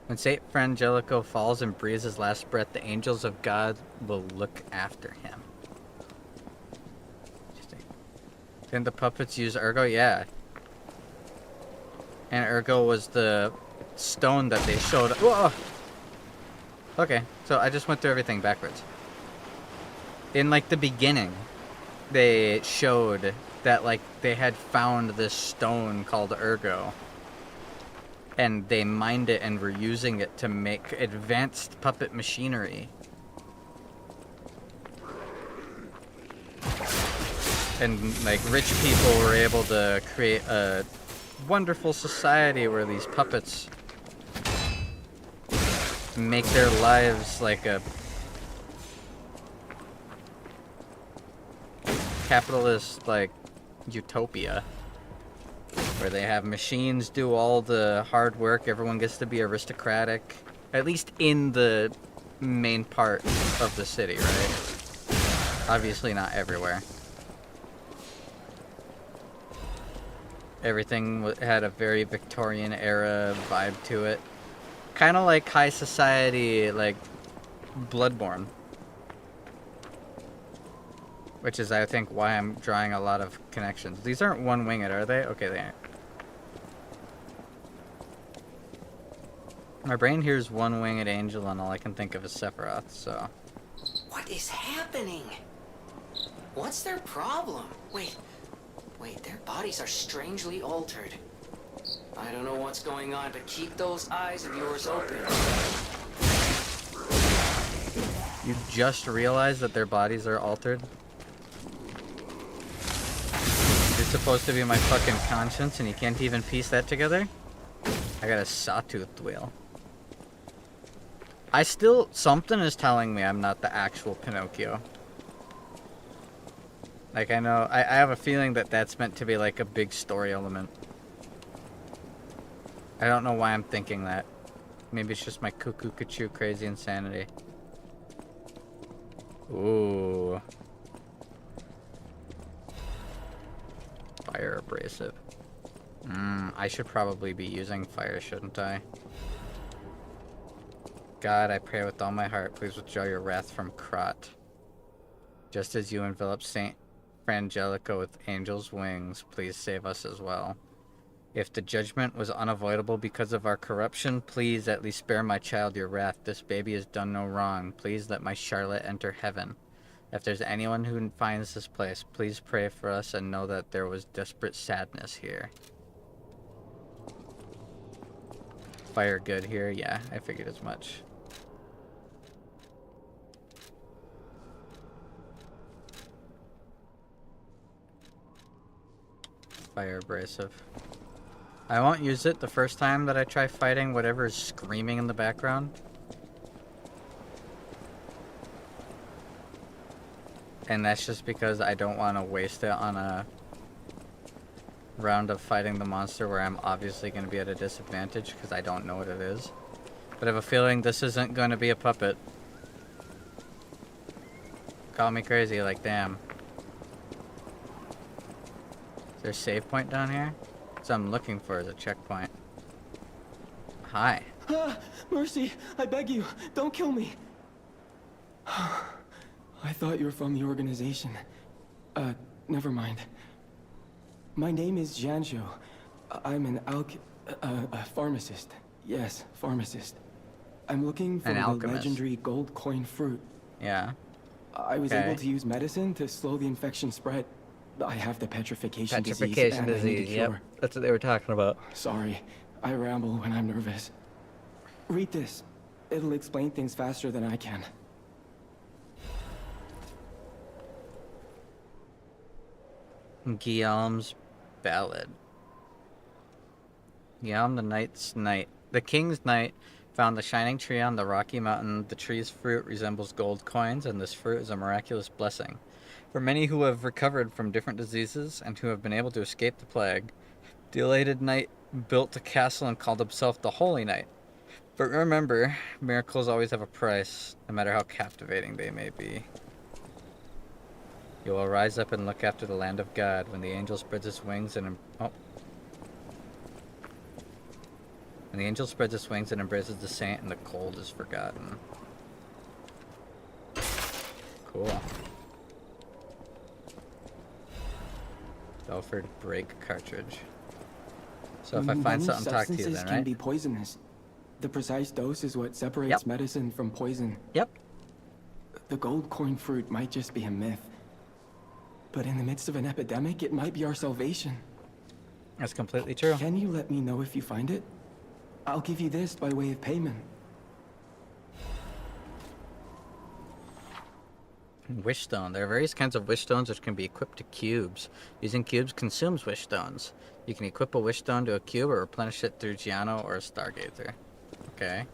When Saint Frangelico falls and breathes his last breath, the angels of God will look after him. Interesting. Didn't the puppets use Ergo? Yeah. And Ergo was the stone that they showed. Whoa! Okay, so I just went through everything backwards. In, like, the beginning, they showed that, like, they had found this stone called Ergo. And they mined it and were using it to make advanced puppet machinery. And, like, rich people were able to create a wonderful society where these puppets make their lives like a capitalist, like, utopia. Where they have machines do all the hard work, everyone gets to be aristocratic. At least in the main part of the city, right? Obviously not everywhere. Everything had a very Victorian era vibe to it. Kind of like high society, like Bloodborne. Which is, I think, why I'm drawing a lot of connections. These aren't one-winged, are they? Okay, they aren't. My brain hears one-winged angel and all I can think of is Sephiroth, so... What is happening? What's their problem? Wait, their bodies are strangely altered. I don't know what's going on, but keep those eyes of yours open. You just realized that their bodies are altered? You're supposed to be my fucking conscience and you can't even piece that together? I got a sawtoothed wheel. Something is telling me I'm not the actual Pinocchio. Like, I know, I have a feeling that that's meant to be like a big story element. I don't know why I'm thinking that. Maybe it's just my cuckoo crazy insanity. Ooh. Fire abrasive. I should probably be using fire, shouldn't I? God, I pray with all my heart, please withdraw your wrath from Krot. Just as you envelop Saint Frangelico with angel's wings, please save us as well. If the judgment was unavoidable because of our corruption, please at least spare my child your wrath. This baby has done no wrong. Please let my Charlotte enter heaven. If there's anyone who finds this place, please pray for us and know that there was desperate sadness here. Fire good here? Yeah, I figured as much. Fire abrasive. I won't use it the first time that I try fighting whatever is screaming in the background. And that's just because I don't want to waste it on a round of fighting the monster where I'm obviously going to be at a disadvantage because I don't know what it is. But I have a feeling this isn't going to be a puppet. Call me crazy, like, damn. Is there a save point down here? That's what I'm looking for is a checkpoint. Hi. Mercy, I beg you, don't kill me. I thought you were from the organization. Never mind. My name is Janjo. I'm an a pharmacist. Yes, pharmacist. I'm looking for the legendary gold coin fruit. Yeah. I was able to use medicine to slow the infection spread. I have the petrification disease. Petrification disease, yep. That's what they were talking about. Sorry, I ramble when I'm nervous. Read this. It'll explain things faster than I can. Guillaume's Ballad. Guillaume the King's Knight found the shining tree on the rocky mountain. The tree's fruit resembles gold coins, and this fruit is a miraculous blessing. For many who have recovered from different diseases and who have been able to escape the plague, the elated knight built a castle and called himself the Holy Knight. But remember, miracles always have a price, no matter how captivating they may be. You will rise up and look after the land of God when the angel spreads its wings and... When the angel spreads its wings and embraces the saint and the cold is forgotten. Cool. Belford brake cartridge. So if I find something, talk to you then, right? Can be poisonous. The precise dose is what separates Yep. medicine from poison. Yep. The gold coin fruit might just be a myth. But in the midst of an epidemic, it might be our salvation. That's completely true. Can you let me know if you find it? I'll give you this by way of payment. Wish stone. There are various kinds of wish stones which can be equipped to cubes. Using cubes consumes wish stones. You can equip a wish stone to a cube or replenish it through Giano or a Stargazer. Okay.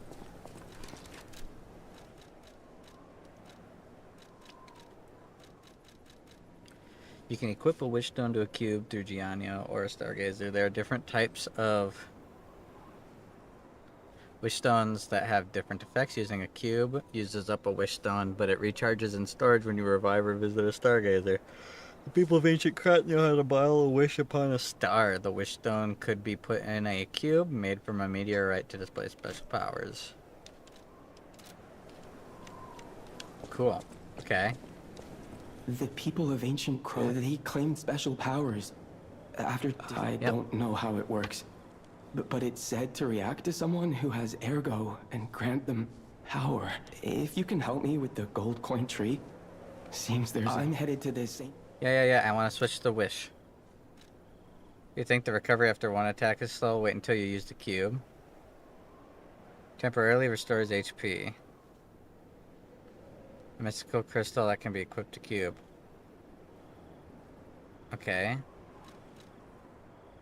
You can equip a wish stone to a cube through Giano or a Stargazer. There are different types of wish stones that have different effects. Using a cube uses up a wish stone, but it recharges in storage when you revive or visit a Stargazer. The people of ancient Krat knew how to bile a wish upon a star. The wish stone could be put in a cube made from a meteorite to display special powers. Cool. Okay. The people of ancient Crow, they claimed special powers. After I don't know how it works. But it's said to react to someone who has ergo and grant them power. If you can help me with the gold coin tree, seems I'm headed to this same... Yeah. I want to switch the wish. You think the recovery after one attack is slow? Wait until you use the cube. Temporarily restores HP. A mystical crystal that can be equipped to cube. Okay.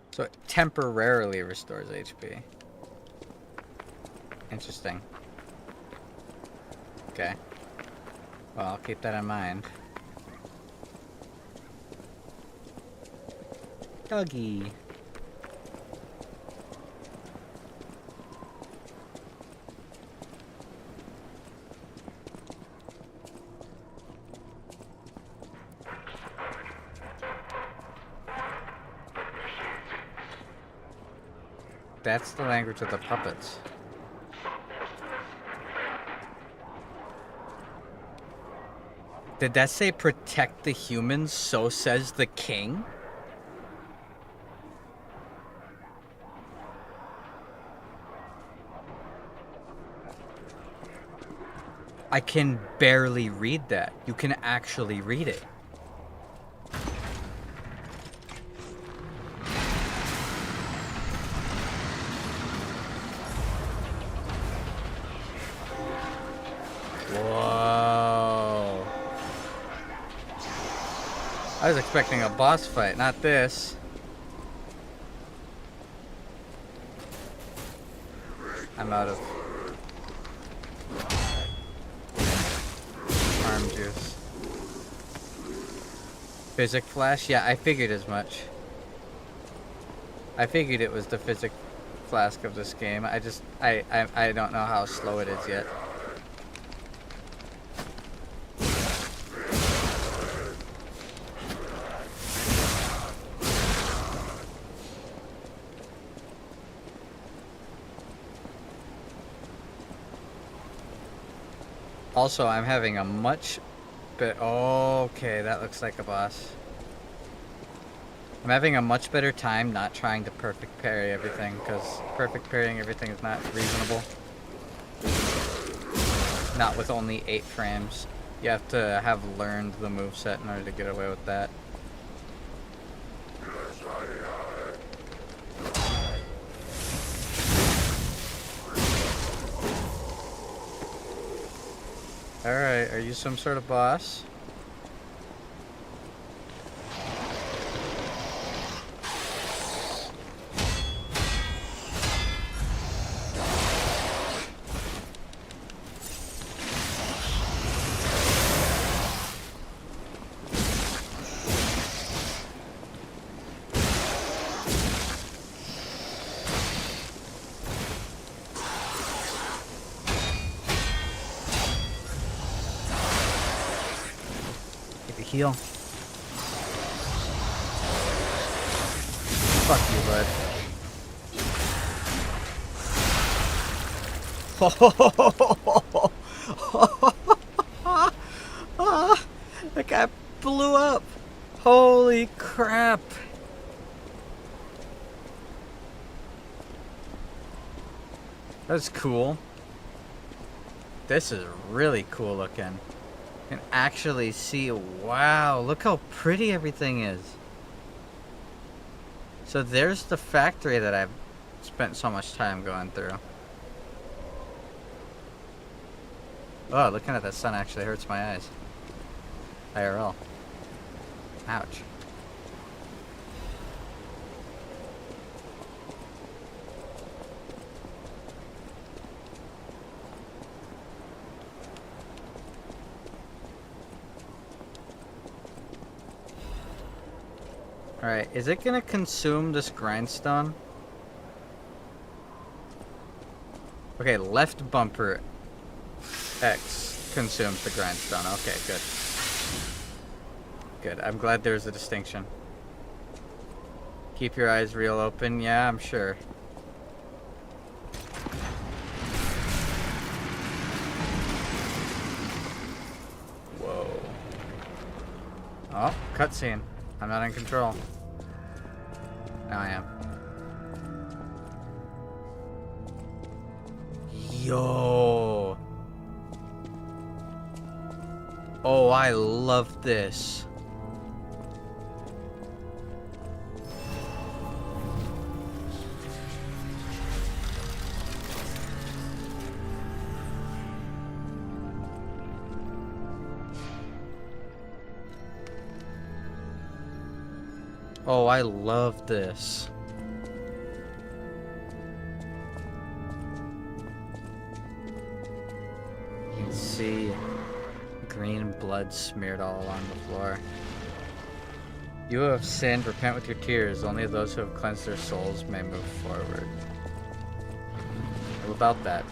So it temporarily restores HP. Interesting. Okay. Well, I'll keep that in mind. Doggy. That's the language of the puppets. Did that say protect the humans, so says the king? I can barely read that. You can actually read it. Whoa. I was expecting a boss fight, not this. I'm out of arm juice. Physic flash? Yeah, I figured as much. I figured it was the physic flask of this game. I don't know how slow it is yet. Also, I'm having a much bit. Okay, that looks like a boss. I'm having a much better time not trying to perfect parry everything, because perfect parrying everything is not reasonable. Not with only 8 frames. You have to have learned the moveset in order to get away with that. Alright, are you some sort of boss? Heal. Fuck you, bud. That guy blew up. Holy crap. That's cool. This is really cool looking. You can actually see, wow, look how pretty everything is. So there's the factory that I've spent so much time going through. Oh, looking at the sun actually hurts my eyes. IRL. Ouch. Alright, is it gonna consume this grindstone? Okay, left bumper X consumes the grindstone. Okay, good. Good, I'm glad there's a distinction. Keep your eyes real open, yeah, I'm sure. Whoa. Oh, cutscene. I'm not in control. Now I am. Yo. Oh, I love this. Oh, I love this. You can see green blood smeared all along the floor. You who have sinned, repent with your tears. Only those who have cleansed their souls may move forward. What about that?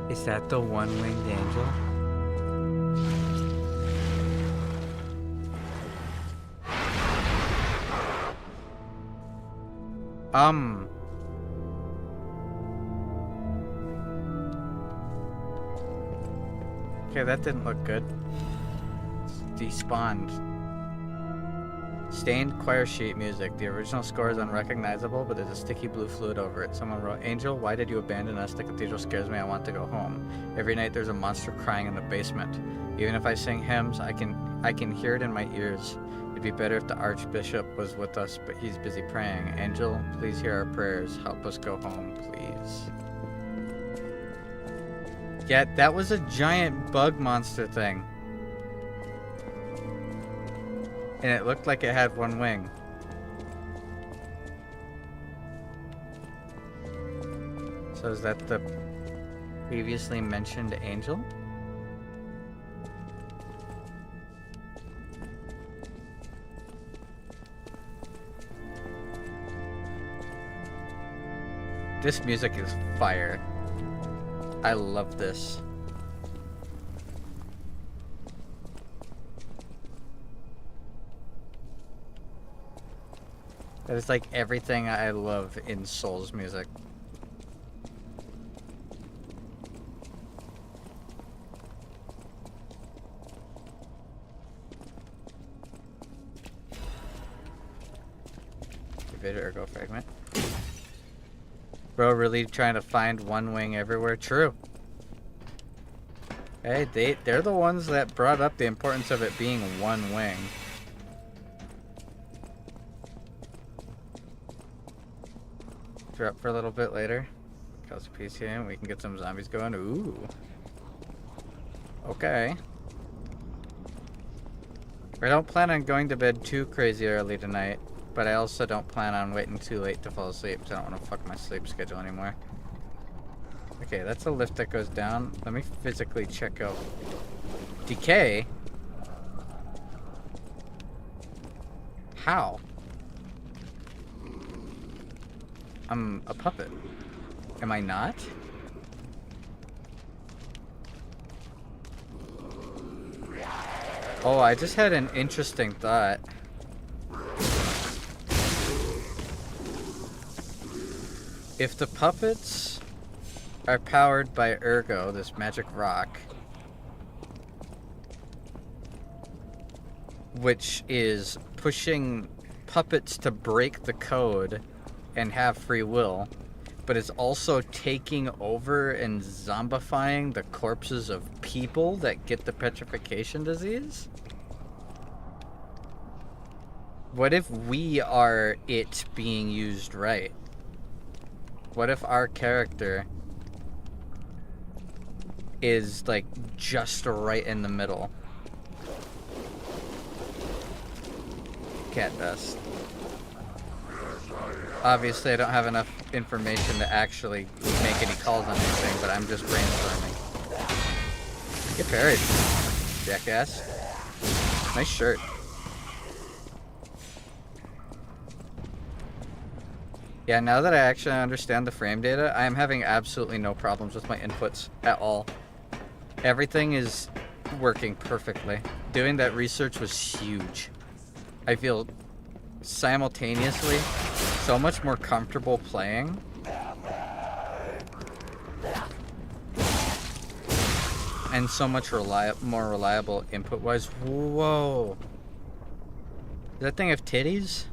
Is that the one-winged angel? Okay, that didn't look good. It's despawned. Stained choir sheet music. The original score is unrecognizable, but there's a sticky blue fluid over it. Someone wrote, "Angel, why did you abandon us? The cathedral scares me. I want to go home. Every night there's a monster crying in the basement. Even if I sing hymns, I can hear it in my ears. It'd be better if the Archbishop was with us, but he's busy praying. Angel, please hear our prayers. Help us go home, please." Yeah, that was a giant bug monster thing. And it looked like it had one wing. So is that the previously mentioned angel? This music is fire. I love this. That is like everything I love in Souls music. Activate ergo fragment. Bro, really trying to find one wing everywhere? True. Hey, they're the ones that brought up the importance of it being one wing. Drop for a little bit later. Cause a piece here and we can get some zombies going. Ooh. Okay. I don't plan on going to bed too crazy early tonight, but I also don't plan on waiting too late to fall asleep, so I don't want to fuck my sleep schedule anymore. Okay, that's a lift that goes down. Let me physically check out decay. How? I'm a puppet. Am I not? Oh, I just had an interesting thought. If the puppets are powered by Ergo, this magic rock, which is pushing puppets to break the code and have free will, but it's also taking over and zombifying the corpses of people that get the petrification disease? What if we are it being used right? What if our character is like just right in the middle? Cat dust. Obviously, I don't have enough information to actually make any calls on anything, but I'm just brainstorming. Get parried, jackass. Nice shirt. Yeah, now that I actually understand the frame data, I am having absolutely no problems with my inputs at all. Everything is working perfectly. Doing that research was huge. I feel simultaneously so much more comfortable playing. And so much more reliable input-wise. Whoa. Does that thing have titties?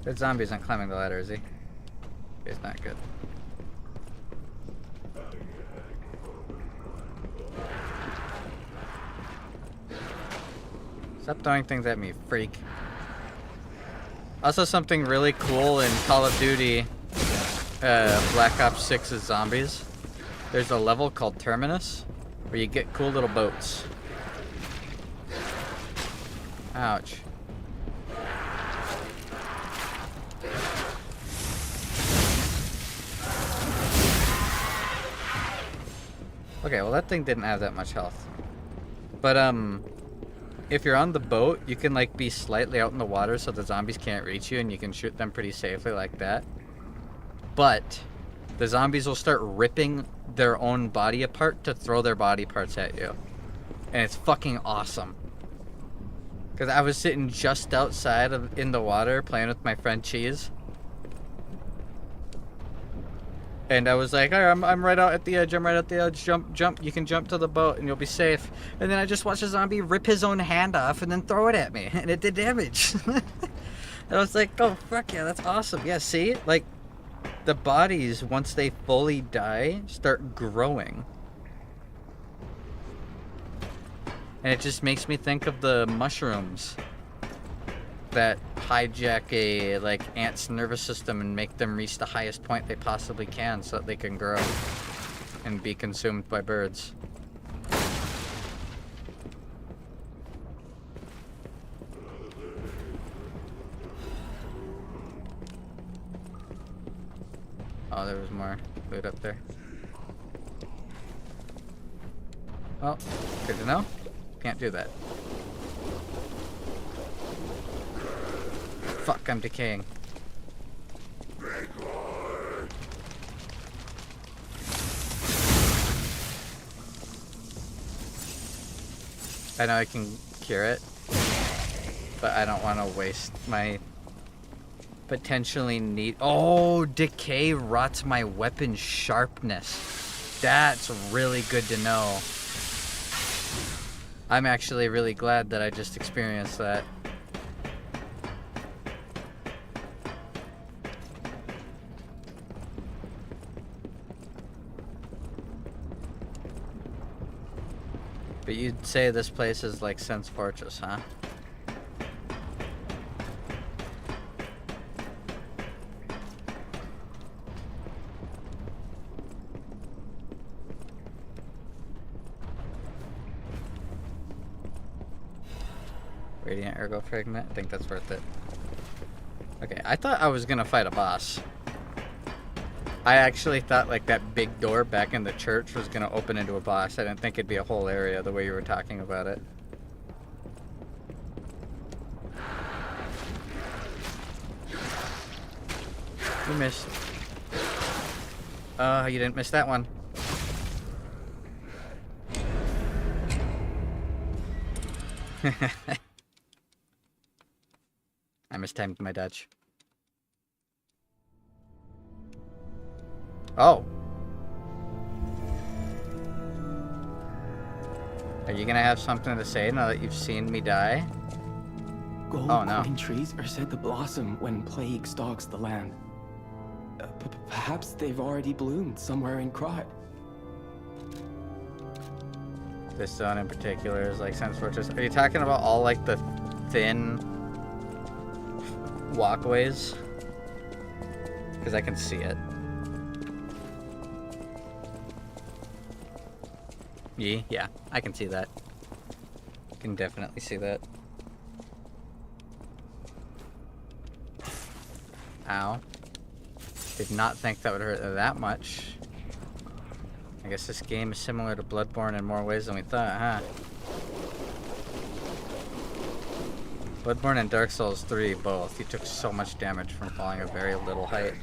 That zombie isn't climbing the ladder, is he? It's not good. Stop throwing things at me, freak. Also, something really cool in Call of Duty Black Ops 6's Zombies. There's a level called Terminus where you get cool little boats. Ouch. Okay, well that thing didn't have that much health. But if you're on the boat, you can like be slightly out in the water so the zombies can't reach you and you can shoot them pretty safely like that. But the zombies will start ripping their own body apart to throw their body parts at you. And it's fucking awesome. Because I was sitting just outside in the water playing with my friend Cheese. And I was like, oh, I'm right out at the edge, I'm right at the edge, jump, you can jump to the boat and you'll be safe. And then I just watched a zombie rip his own hand off and then throw it at me, and it did damage. And I was like, oh, fuck yeah, that's awesome. Yeah, see? Like, the bodies, once they fully die, start growing. And it just makes me think of the mushrooms that hijack a like ant's nervous system and make them reach the highest point they possibly can so that they can grow and be consumed by birds. Oh, there was more loot up there. Well, good to know. Can't do that. Fuck, I'm decaying. I know I can cure it, but I don't want to waste my potentially need. Oh, decay rots my weapon sharpness. That's really good to know. I'm actually really glad that I just experienced that. But you'd say this place is like Sense Fortress, huh? Radiant Ergo Fragment? I think that's worth it. Okay, I thought I was gonna fight a boss. I actually thought like that big door back in the church was gonna open into a boss. I didn't think it'd be a whole area the way you were talking about it. You missed. Oh, you didn't miss that one. I mistimed my dodge. Oh. Are you gonna have something to say now that you've seen me die? Gold Oh, no. pine trees are said to blossom when plague stalks the land. Perhaps they've already bloomed somewhere in Krot. This zone in particular is like Sense Fortress. Are you talking about all like the thin walkways? Because I can see it. Yeah, I can see that. Can definitely see that. Ow. Did not think that would hurt that much. I guess this game is similar to Bloodborne in more ways than we thought, huh? Bloodborne and Dark Souls 3 both. You took so much damage from falling a very little height.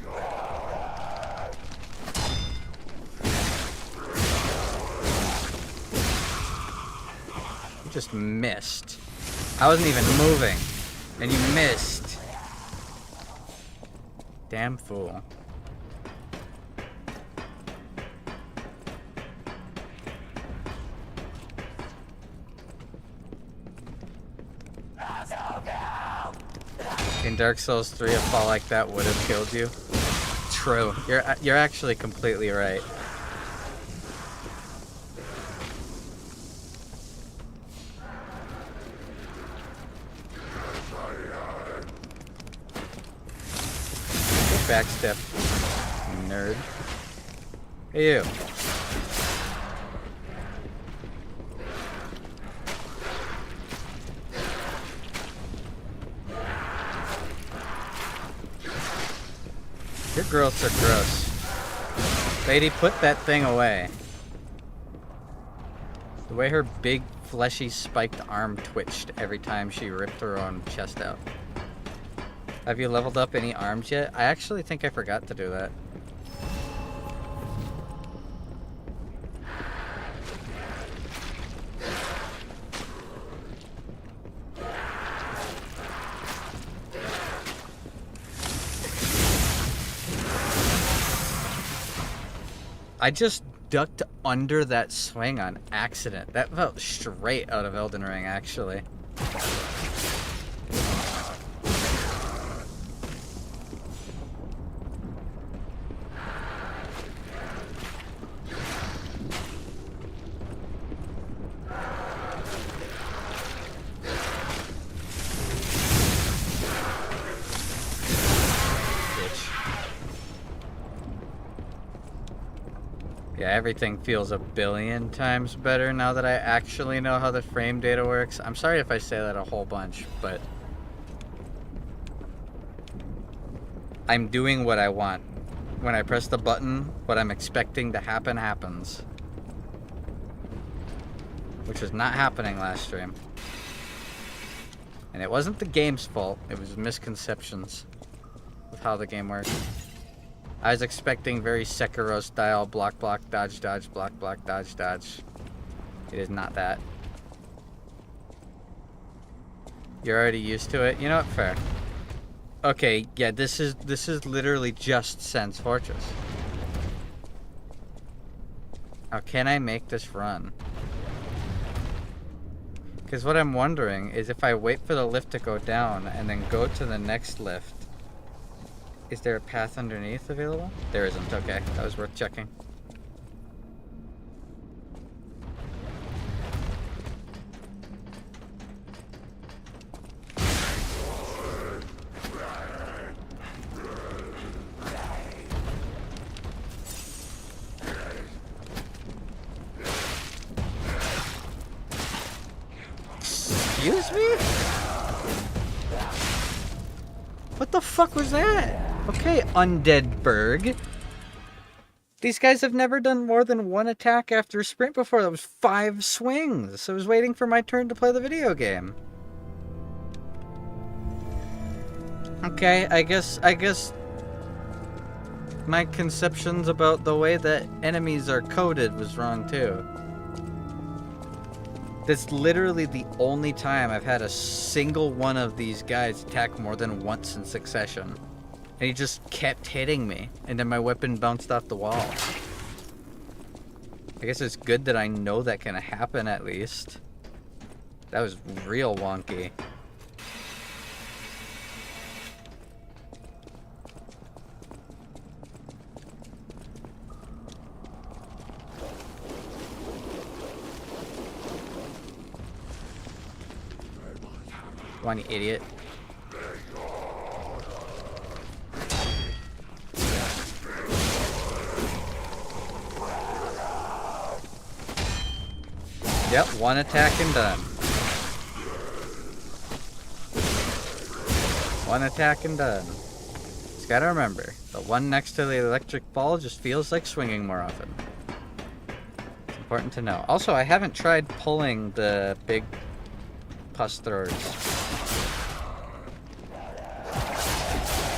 You just missed. I wasn't even moving. And you missed. Damn fool. In Dark Souls 3, a fall like that would have killed you. True. You're actually completely right. Backstep, nerd. Hey, you. Your girls are gross. Lady, put that thing away. The way her big, fleshy, spiked arm twitched every time she ripped her own chest out. Have you leveled up any arms yet? I actually think I forgot to do that. I just ducked under that swing on accident. That felt straight out of Elden Ring, actually. Yeah, everything feels a billion times better now that I actually know how the frame data works. I'm sorry if I say that a whole bunch, but I'm doing what I want. When I press the button, what I'm expecting to happen happens. Which was not happening last stream. And it wasn't the game's fault, it was misconceptions of how the game works. I was expecting very Sekiro style block, block, dodge, dodge, block, block, dodge, dodge. It is not that. You're already used to it? You know what? Fair. Okay, yeah, this is literally just Sense Fortress. How can I make this run? Because what I'm wondering is if I wait for the lift to go down and then go to the next lift, is there a path underneath available? There isn't. Okay, that was worth checking. Excuse me? What the fuck was that? Okay, Undead Berg. These guys have never done more than one attack after a sprint before. That was 5 swings. I was waiting for my turn to play the video game. Okay, I guess my conceptions about the way that enemies are coded was wrong too. That's literally the only time I've had a single one of these guys attack more than once in succession. And he just kept hitting me, and then my weapon bounced off the wall. I guess it's good that I know that can happen at least. That was real wonky. Come on, you idiot. Yep, one attack and done. One attack and done. Just gotta remember, the one next to the electric ball just feels like swinging more often. It's important to know. Also, I haven't tried pulling the big pus throwers.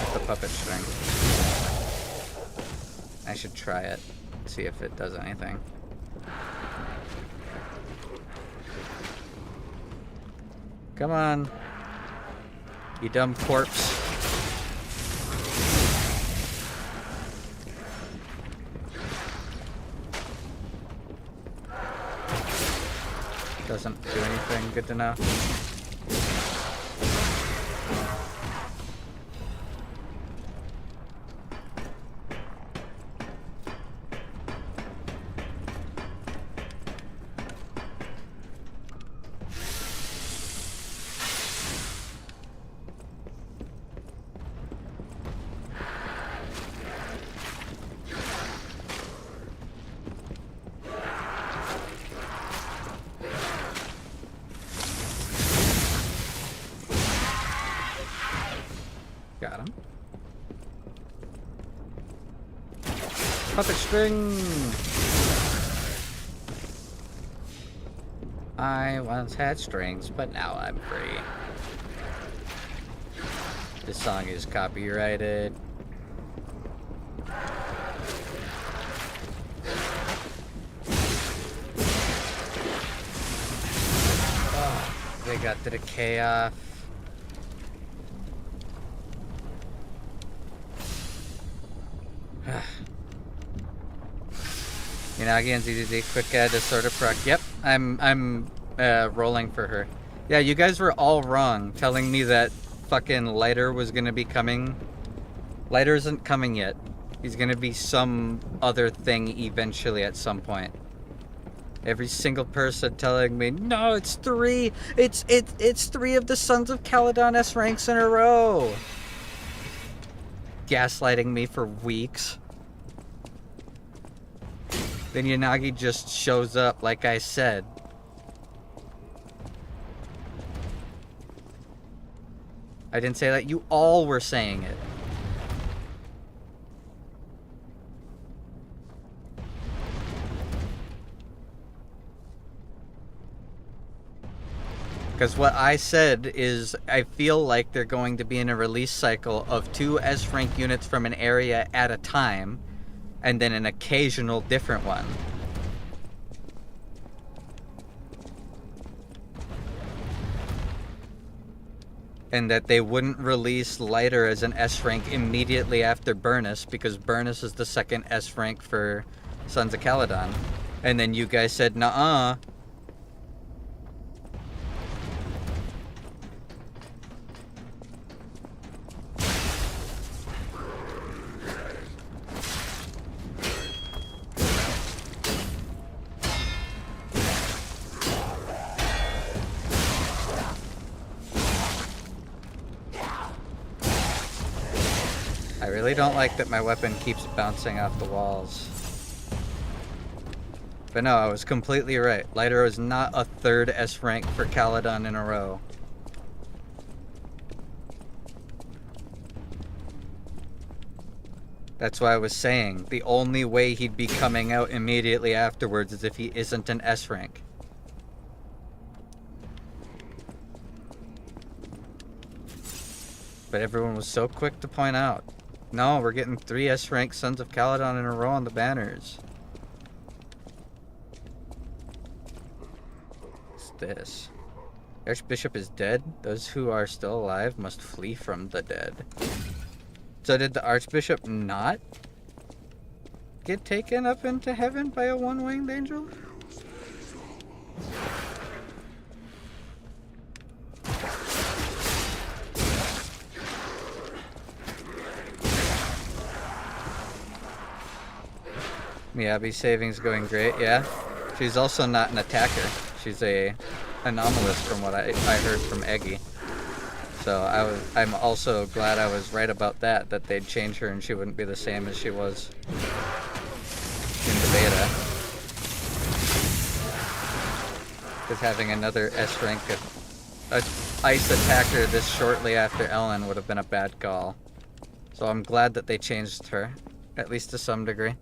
With the puppet string. I should try it, see if it does anything. Come on, you dumb corpse. Doesn't do anything, good to know. Got him. Puppet string! I once had strings, but now I'm free. This song is copyrighted. Oh, they got the decay off. Yanagi and ZZZ, quick add to sort of proc. Yep, I'm rolling for her. Yeah, you guys were all wrong, telling me that fucking Lighter was gonna be coming. Lighter isn't coming yet. He's gonna be some other thing eventually at some point. Every single person telling me, no, it's three. It's three of the Sons of Caledon S ranks in a row. Gaslighting me for weeks. Then Yanagi just shows up, like I said. I didn't say that. You all were saying it. Because what I said is, I feel like they're going to be in a release cycle of 2 S-rank units from an area at a time, and then an occasional different one. And that they wouldn't release Lighter as an S-rank immediately after Burnus, because Burnus is the second S-rank for Sons of Caledon. And then you guys said, nuh-uh. I really don't like that my weapon keeps bouncing off the walls. But no, I was completely right. Lighter is not a third S rank for Caledon in a row. That's why I was saying, the only way he'd be coming out immediately afterwards is if he isn't an S rank. But everyone was so quick to point out, no, we're getting 3 S-rank Sons of Caledon in a row on the banners. What's this? Archbishop is dead. Those who are still alive must flee from the dead. So did the Archbishop not? get taken up into heaven by a one-winged angel? Miyabi saving's going great, yeah. She's also not an attacker. She's a anomalous from what I heard from Eggy. So I'm also glad I was right about that they'd change her and she wouldn't be the same as she was in the beta. Because having another S rank ice attacker this shortly after Ellen would have been a bad call. So I'm glad that they changed her, at least to some degree.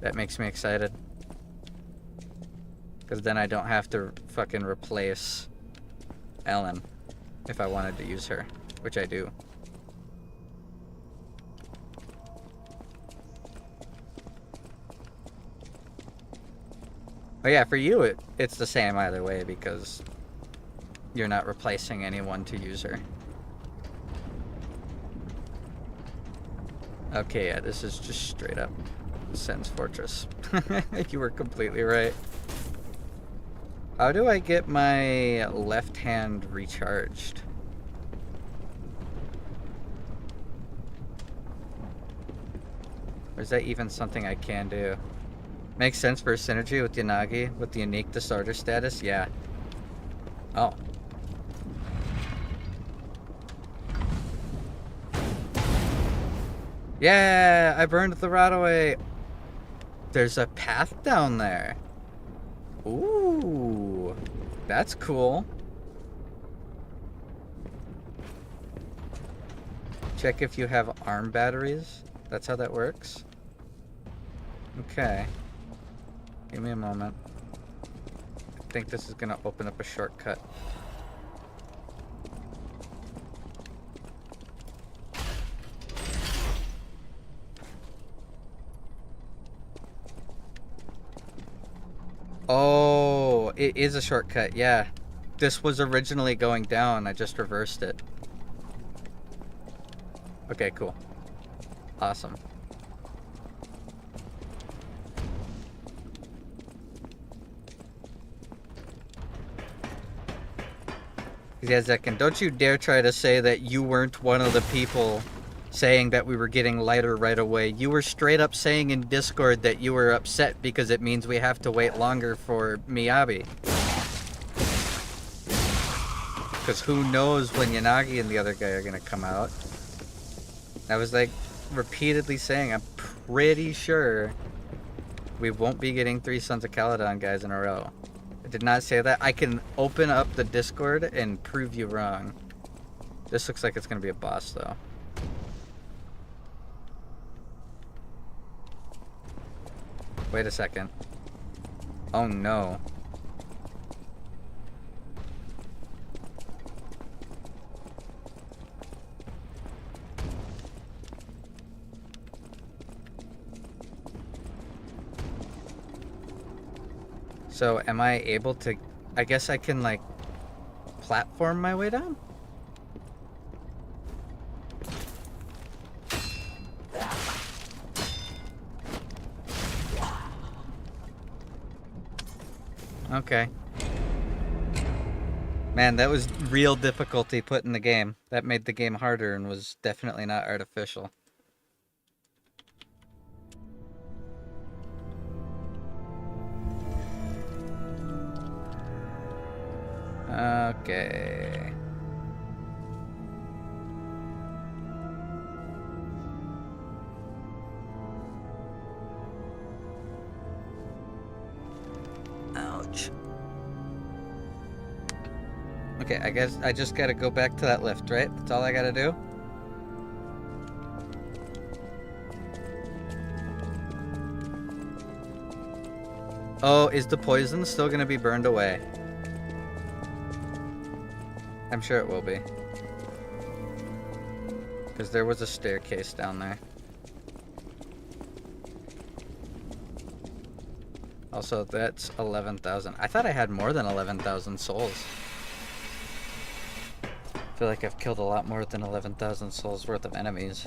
That makes me excited. Because then I don't have to fucking replace Ellen if I wanted to use her, which I do. But yeah, for you, it's the same either way because you're not replacing anyone to use her. Okay, yeah, this is just straight up Sen's Fortress. You were completely right. How do I get my left hand recharged? Or is that even something I can do? Makes sense for synergy with Yanagi with the unique disorder status? Yeah. Oh. Yeah, I burned the rod away. There's a path down there. Ooh, that's cool. Check if you have arm batteries. That's how that works. Okay. Give me a moment. I think this is gonna open up a shortcut. Oh, it is a shortcut, yeah. This was originally going down, I just reversed it. Okay, cool. Awesome. Yeah, Zekin, don't you dare try to say that you weren't one of the people saying that we were getting lighter right away. You were straight up saying in Discord that you were upset because it means we have to wait longer for Miyabi. Because who knows when Yanagi and the other guy are going to come out. I was like repeatedly saying I'm pretty sure we won't be getting 3 Sons of Caledon guys in a row. I did not say that. I can open up the Discord and prove you wrong. This looks like it's going to be a boss though. Wait a second. Oh no. So am I able to, I guess I can like platform my way down? Okay. Man, that was real difficulty put in the game. That made the game harder and was definitely not artificial. Okay. Ouch. Okay, I guess I just gotta go back to that lift, right? That's all I gotta do? Oh, is the poison still gonna be burned away? I'm sure it will be. Because there was a staircase down there. Also, that's 11,000. I thought I had more than 11,000 souls. I feel like I've killed a lot more than 11,000 souls worth of enemies.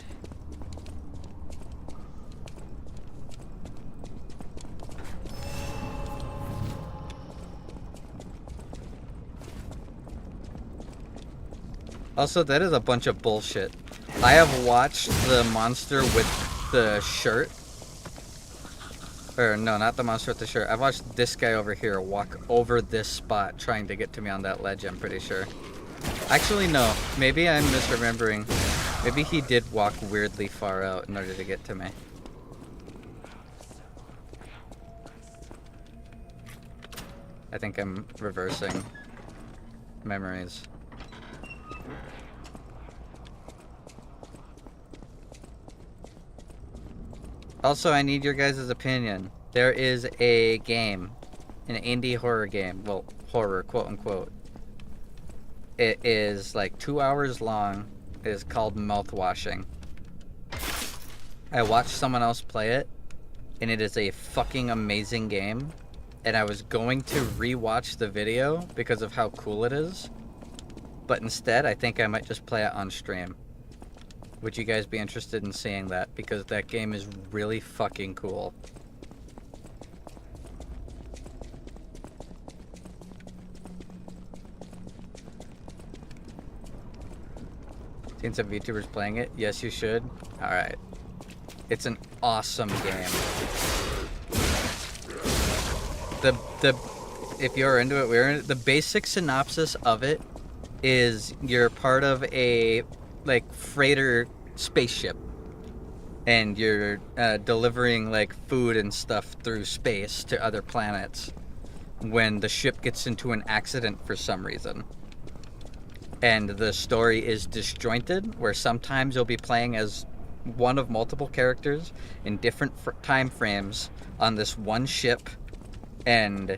Also, that is a bunch of bullshit. I have watched the monster with the shirt. Or, no, not the monster with the shirt. I've watched this guy over here walk over this spot trying to get to me on that ledge, I'm pretty sure. Actually, no. Maybe I'm misremembering. Maybe he did walk weirdly far out in order to get to me. I think I'm reversing memories. Also, I need your guys' opinion. There is a game, an indie horror game. Well, horror, quote unquote. It is like 2 hours long. It is called Mouthwashing. I watched someone else play it, and it is a fucking amazing game. And I was going to rewatch the video because of how cool it is. But instead, I think I might just play it on stream. Would you guys be interested in seeing that? Because that game is really fucking cool. Seen some VTubers playing it? Yes, you should. Alright. It's an awesome game. If you're into it, we're in it. The basic synopsis of it is you're part of a like freighter spaceship, and you're delivering like food and stuff through space to other planets when the ship gets into an accident for some reason. And the story is disjointed, where sometimes you'll be playing as one of multiple characters in different time frames on this one ship, and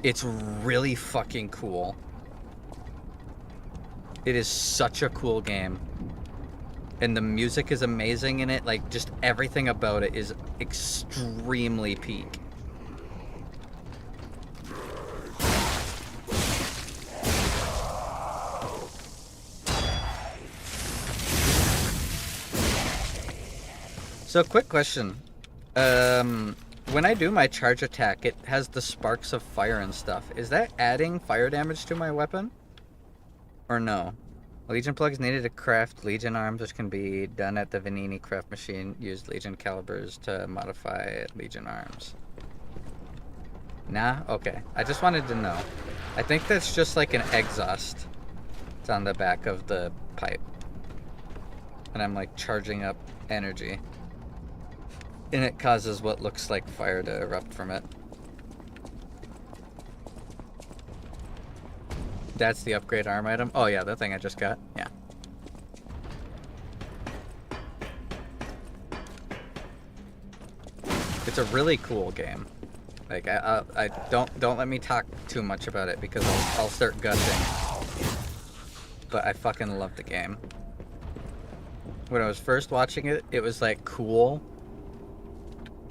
it's really fucking cool. It is such a cool game. And the music is amazing in it. Like, just everything about it is extremely peak. So, quick question. When I do my charge attack, it has the sparks of fire and stuff. Is that adding fire damage to my weapon? Or no? Legion plugs needed to craft Legion arms, which can be done at the Vanini craft machine. Use Legion calibers to modify Legion arms. Nah? Okay. I just wanted to know. I think that's just like an exhaust. It's on the back of the pipe. And I'm like charging up energy. And it causes what looks like fire to erupt from it. That's the upgrade arm item? Oh yeah, that thing I just got. Yeah. It's a really cool game. Like, I don't let me talk too much about it because I'll start gushing. But I fucking love the game. When I was first watching it, it was like cool.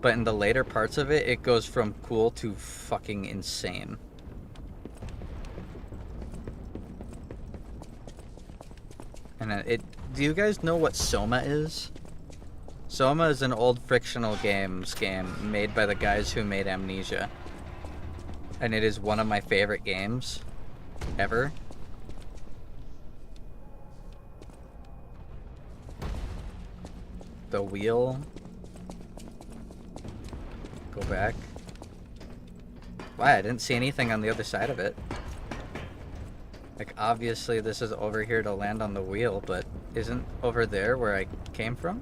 But in the later parts of it, it goes from cool to fucking insane. And do you guys know what Soma is? Soma is an old frictional games game made by the guys who made Amnesia. And it is one of my favorite games ever. The wheel. Go back. Why? I didn't see anything on the other side of it. Like, obviously this is over here to land on the wheel, but isn't over there where I came from?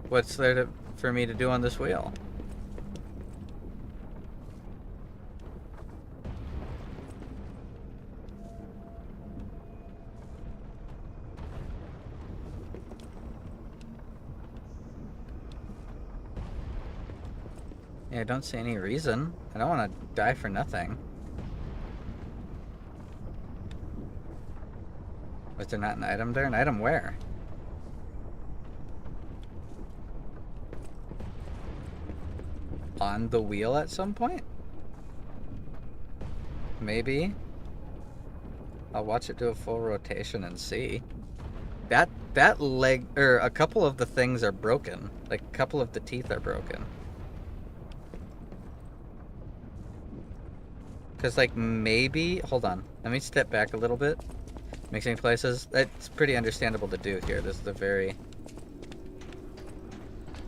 What's there for me to do on this wheel? Yeah, I don't see any reason. I don't want to die for nothing. Was there not an item there? An item where? On the wheel at some point? Maybe. I'll watch it do a full rotation and see. That leg, or a couple of the things are broken. Like, a couple of the teeth are broken. Because, like, maybe... Hold on. Let me step back a little bit. Mixing places. That's pretty understandable to do here. This is a very...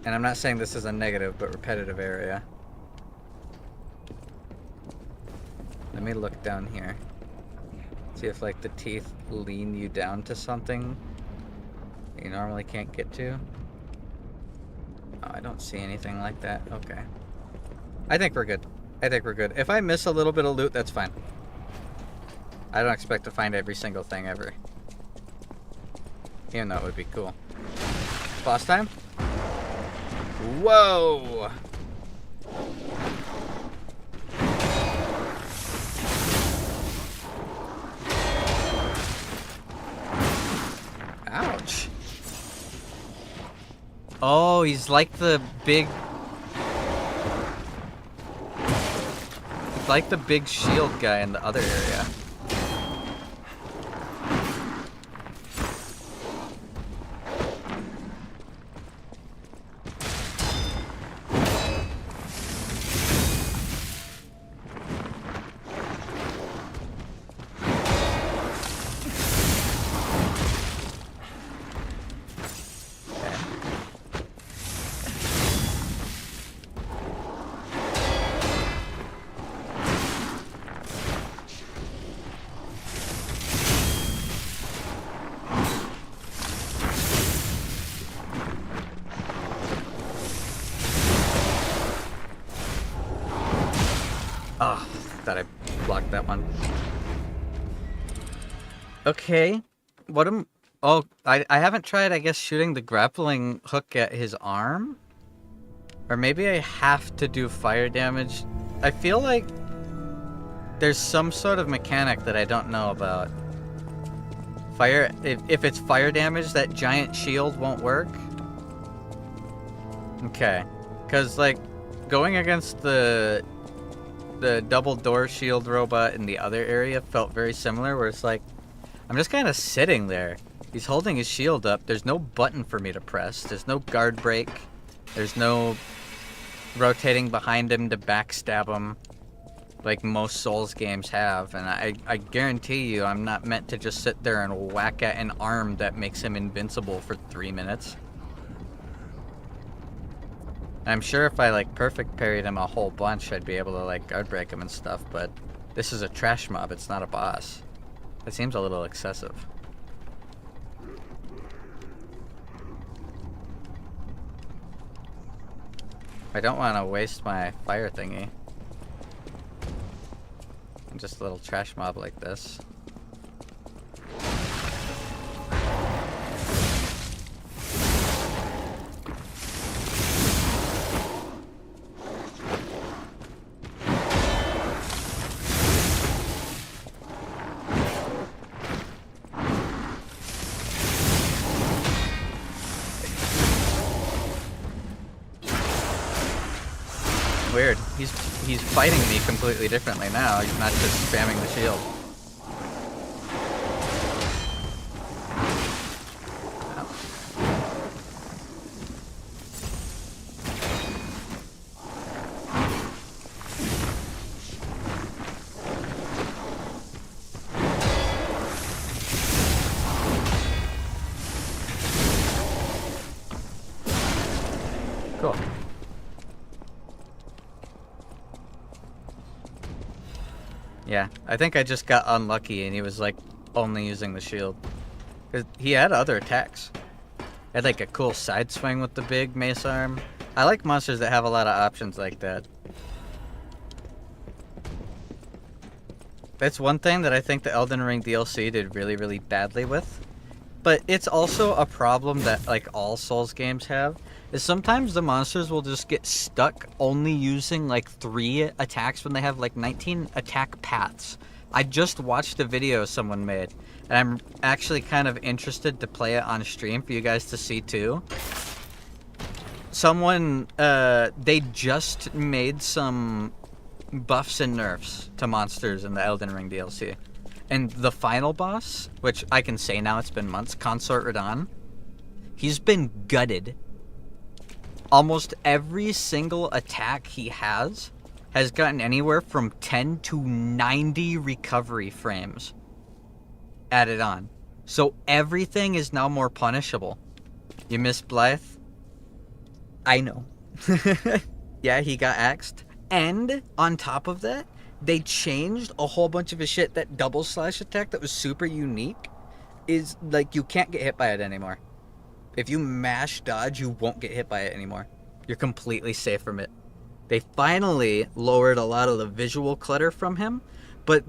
And I'm not saying this is a negative, but repetitive area. Let me look down here. See if, like, the teeth lean you down to something you normally can't get to. Oh, I don't see anything like that. Okay. I think we're good. I think we're good. If I miss a little bit of loot, that's fine. I don't expect to find every single thing ever. Even though it would be cool. Boss time? Whoa! Ouch. Oh, he's like the big... He's like the big shield guy in the other area. Oh, thought I blocked that one. Okay. What am... Oh, I haven't tried, I guess, shooting the grappling hook at his arm? Or maybe I have to do fire damage. I feel like there's some sort of mechanic that I don't know about. Fire... If it's fire damage, that giant shield won't work? Okay. Because, like, going against the double door shield robot in the other area felt very similar, where it's like, I'm just kind of sitting there. He's holding his shield up. There's no button for me to press. There's no guard break. There's no rotating behind him to backstab him like most Souls games have. And I guarantee you I'm not meant to just sit there and whack at an arm that makes him invincible for 3 minutes. I'm sure if I, like, perfect parried him a whole bunch, I'd be able to, like, guard break him and stuff, but this is a trash mob, it's not a boss. That seems a little excessive. I don't want to waste my fire thingy. Just a little trash mob like this. Weird. He's fighting me completely differently now. He's not just spamming the shield. Cool. Yeah, I think I just got unlucky and he was like only using the shield. 'Cause he had other attacks. Had like a cool side swing with the big mace arm. I like monsters that have a lot of options like that. That's one thing that I think the Elden Ring DLC did really, really badly with. But it's also a problem that like all Souls games have, is sometimes the monsters will just get stuck only using like 3 attacks when they have like 19 attack paths. I just watched a video someone made, and I'm actually kind of interested to play it on stream for you guys to see too. Someone, they just made some buffs and nerfs to monsters in the Elden Ring DLC. And the final boss, which I can say now, it's been months, Consort Radahn, he's been gutted. Almost every single attack he has has gotten anywhere from 10 to 90 recovery frames added on. So everything is now more punishable. You missed Blythe? I know. Yeah, he got axed. And on top of that, they changed a whole bunch of his shit. That double slash attack that was super unique is like you can't get hit by it anymore. If you mash dodge, you won't get hit by it anymore. You're completely safe from it. They finally lowered a lot of the visual clutter from him, but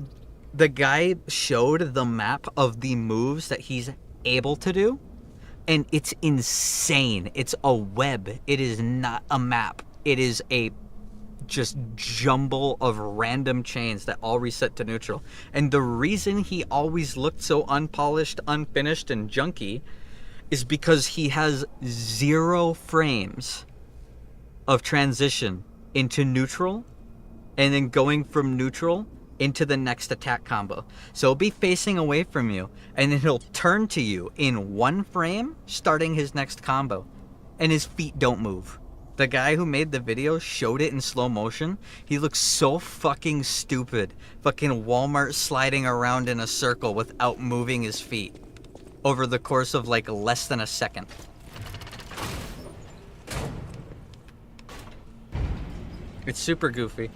the guy showed the map of the moves that he's able to do, and it's insane. It's a web. It is not a map. It is a just jumble of random chains that all reset to neutral. And the reason he always looked so unpolished, unfinished, and junky is because he has 0 frames of transition into neutral and then going from neutral into the next attack combo. So he'll be facing away from you and then he'll turn to you in 1 frame, starting his next combo. And his feet don't move. The guy who made the video showed it in slow motion. He looks so fucking stupid. Fucking Walmart sliding around in a circle without moving his feet over the course of like less than a second. It's super goofy.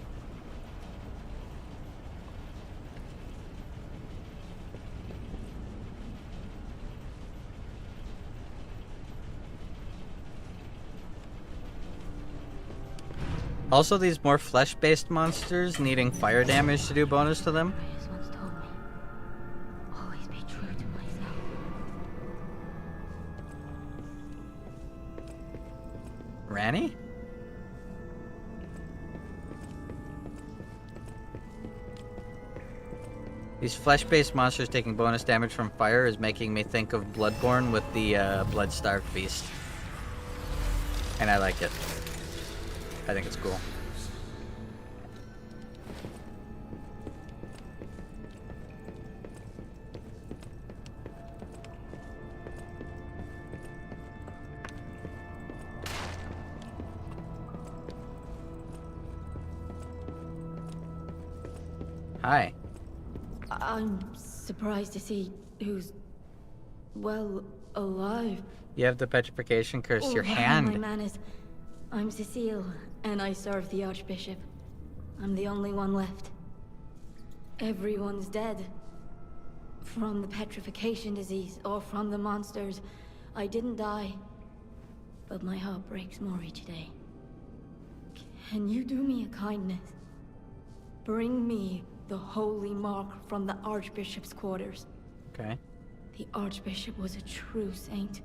Also, these more flesh-based monsters needing fire damage to do bonus to them. Reyes once told me, always be true to myself. Ranny? These flesh-based monsters taking bonus damage from fire is making me think of Bloodborne with the blood-starved beast. And I like it. I think it's cool. Hi. I'm surprised to see who's, well, alive. You have the petrification curse. Oh, Your my hand. manners. I'm Cecile, and I serve the Archbishop. I'm the only one left. Everyone's dead. From the petrification disease, or from the monsters. I didn't die. But my heart breaks more each day. Can you do me a kindness? Bring me the holy mark from the Archbishop's quarters. Okay. The Archbishop was a true saint.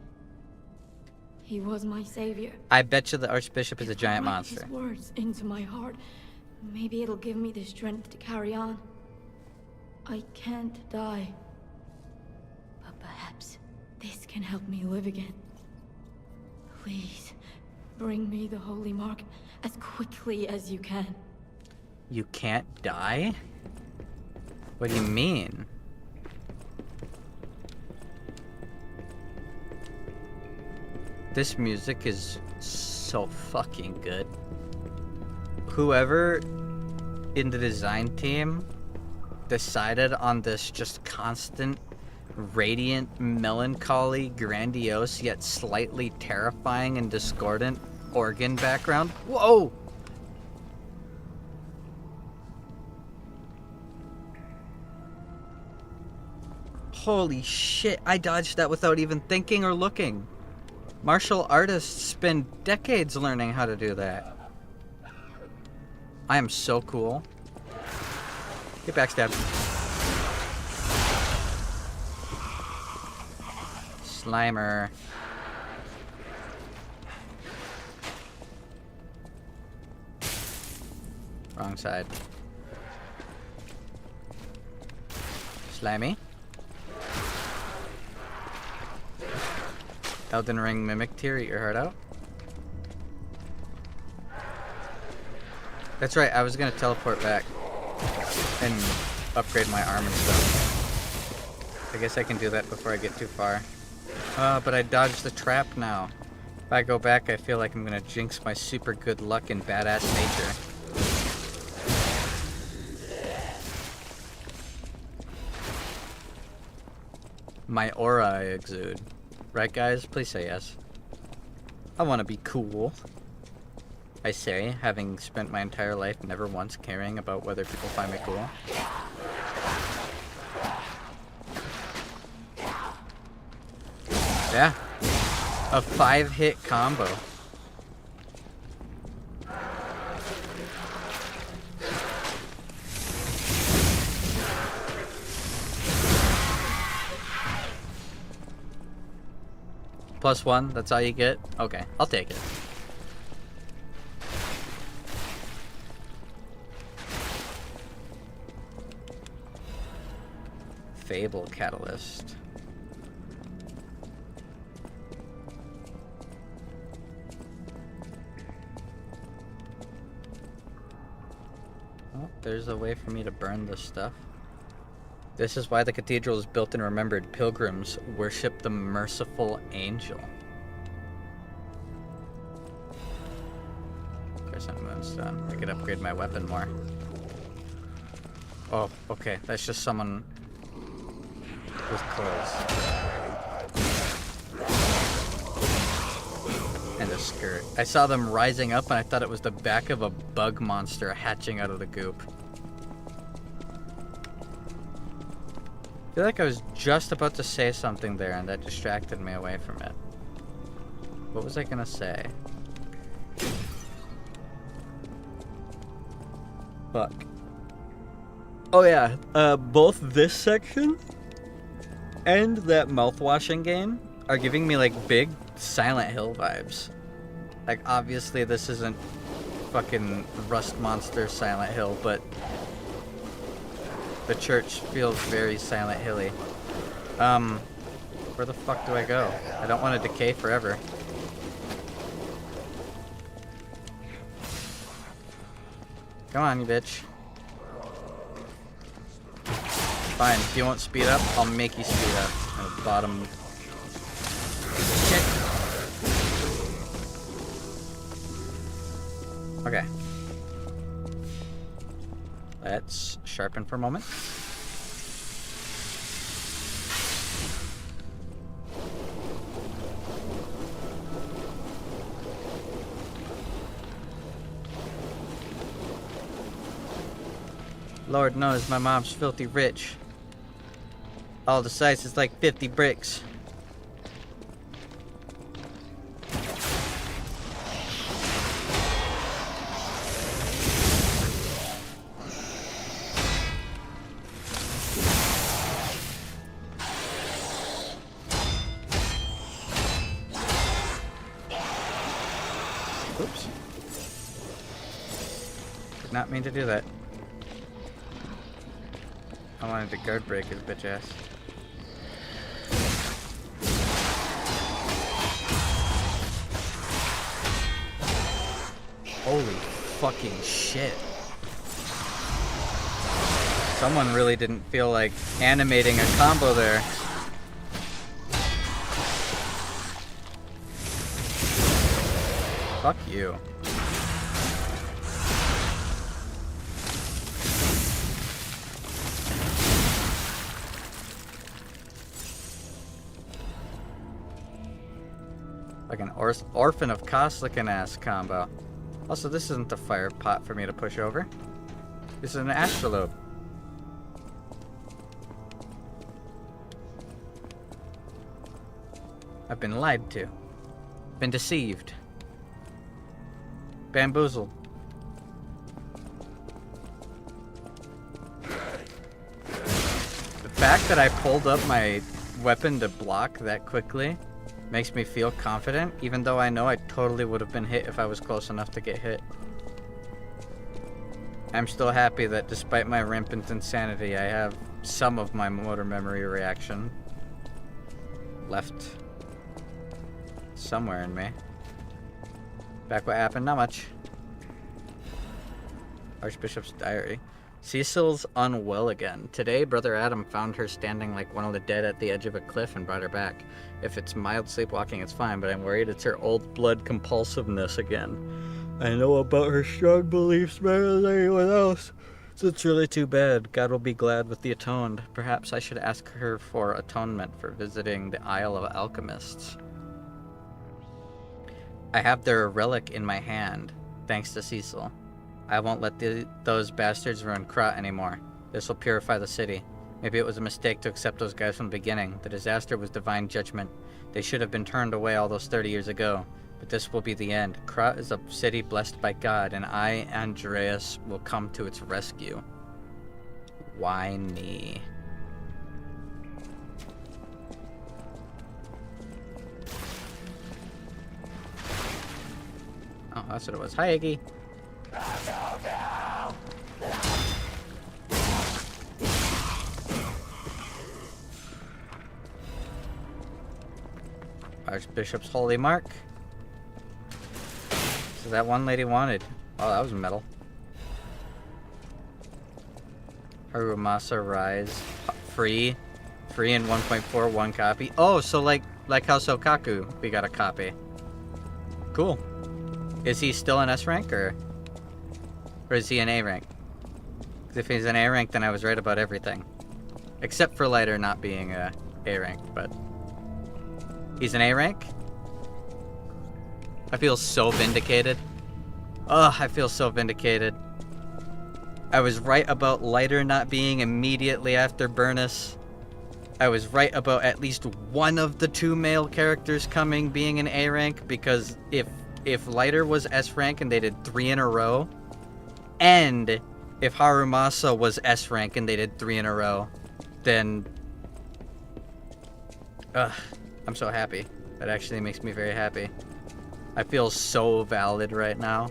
He was my savior. I bet you the Archbishop is a giant Write monster. his words into my heart. Maybe it'll give me the strength to carry on. I can't die. But perhaps this can help me live again. Please, bring me the holy mark as quickly as you can. You can't die? What do you mean? This music is so fucking good. Whoever in the design team decided on this just constant, radiant, melancholy, grandiose, yet slightly terrifying and discordant organ background. Whoa! Holy shit, I dodged that without even thinking or looking. Martial artists spend decades learning how to do that. I am so cool. Get backstabbed. Slimer. Wrong side. Slimy. Elden Ring Mimic Tier, eat your heart out. That's right, I was gonna teleport back and upgrade my arm and stuff. I guess I can do that before I get too far. But I dodged the trap now. If I go back, I feel like I'm gonna jinx my super good luck and badass nature. my aura I exude. Right, guys? Please say yes. I want to be cool. I say, having spent my entire life never once caring about whether people find me cool. Yeah. A 5-hit combo. +1, that's all you get? Okay, I'll take it. Fable Catalyst. Oh, there's a way for me to burn this stuff. This is why the cathedral is built and remembered. Pilgrims worship the merciful angel. Crescent Moonstone. I could upgrade my weapon more. Oh, okay. That's just someone with clothes. And a skirt. I saw them rising up and I thought it was the back of a bug monster hatching out of the goop. I feel like I was just about to say something there and that distracted me away from it. What was I gonna say? Fuck. Oh yeah, both this section and that mouthwashing game are giving me like big Silent Hill vibes. Like obviously this isn't fucking Rust Monster Silent Hill, but the church feels very Silent Hilly. Where the fuck do I go? I don't want to decay forever. Come on, you bitch. Fine, if you won't speed up, I'll make you speed up. Bottom. Shit. Okay. Let's sharpen for a moment. Lord knows my mom's filthy rich. All the size is like 50 bricks. Oops. Did not mean to do that. I wanted to guard break his bitch ass. Holy fucking shit. Someone really didn't feel like animating a combo there. Fuck you. Like an orphan of cost looking ass combo. Also, this isn't the fire pot for me to push over. This is an astrolabe. I've been lied to. Been deceived. Bamboozled. The fact that I pulled up my weapon to block that quickly makes me feel confident, even though I know I totally would have been hit if I was close enough to get hit. I'm still happy that despite my rampant insanity, I have some of my motor memory reaction left somewhere in me. Back what happened? Not much. Archbishop's diary. Cecil's unwell again. Today, Brother Adam found her standing like one of the dead at the edge of a cliff and brought her back. If it's mild sleepwalking, it's fine, but I'm worried it's her old blood compulsiveness again. I know about her strong beliefs better than anyone else. So it's really too bad. God will be glad with the atoned. Perhaps I should ask her for atonement for visiting the Isle of Alchemists. I have their relic in my hand, thanks to Cecil. I won't let those bastards ruin Krat anymore. This will purify the city. Maybe it was a mistake to accept those guys from the beginning. The disaster was divine judgment. They should have been turned away all those 30 years ago. But this will be the end. Krat is a city blessed by God, and I, Andreas, will come to its rescue. Why me? Oh, that's what it was. Hi, Iggy. Archbishop's Holy Mark. So that one lady wanted. Oh, that was metal. Harumasa Rise. Free. Free in 1.4, one copy. Oh, so like how Sokaku, we got a copy. Cool. Is he still an S rank or is he an A rank? Because if he's an A rank, then I was right about everything. Except for Lighter not being a A rank, but he's an A rank? I feel so vindicated. Ugh, I feel so vindicated. I was right about Lighter not being immediately after Burnus. I was right about at least one of the two male characters coming being an A rank, because if Lighter was S rank and they did 3 in a row, and if Harumasa was S rank and they did 3 in a row, then I'm so happy. That actually makes me very happy. I feel so valid right now.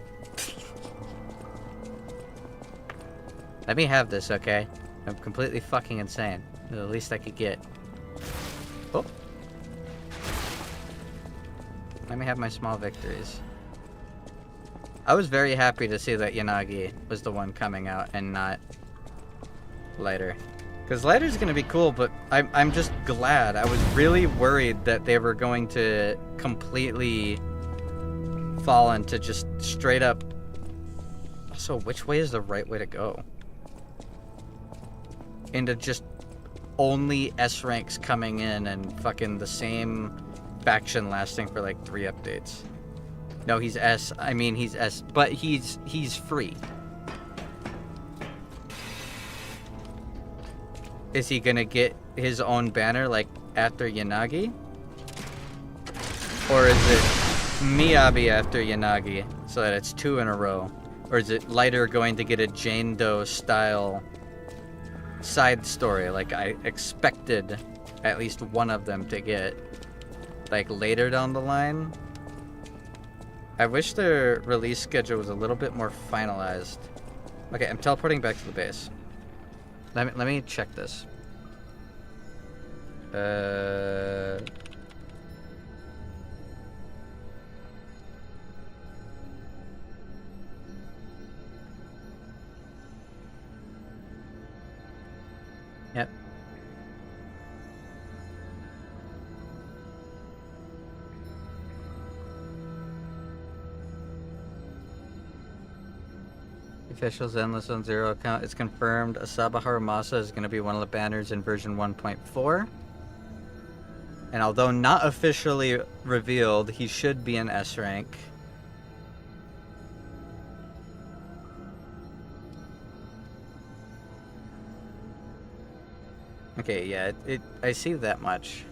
Let me have this, okay? I'm completely fucking insane. The least I could get. Oh. Let me have my small victories. I was very happy to see that Yanagi was the one coming out and not Lighter. Because Lighter's gonna be cool, but I'm just glad. I was really worried that they were going to completely fall into just straight up... So which way is the right way to go? Into just only S ranks coming in and fucking the same faction lasting for like 3 updates. No, he's S. I mean, he's S, but he's free. Is he gonna get his own banner like after Yanagi? Or is it Miyabi after Yanagi so that it's 2 in a row? Or is it Lighter going to get a Jane Doe style side story like I expected at least one of them to get like later down the line? I wish their release schedule was a little bit more finalized. Okay, I'm teleporting back to the base. Let me check this. Yep. Officials Endless on Zero account. It's confirmed Asaba Harumasa is going to be one of the banners in version 1.4. And although not officially revealed, he should be an S rank. Okay, yeah, I see that much.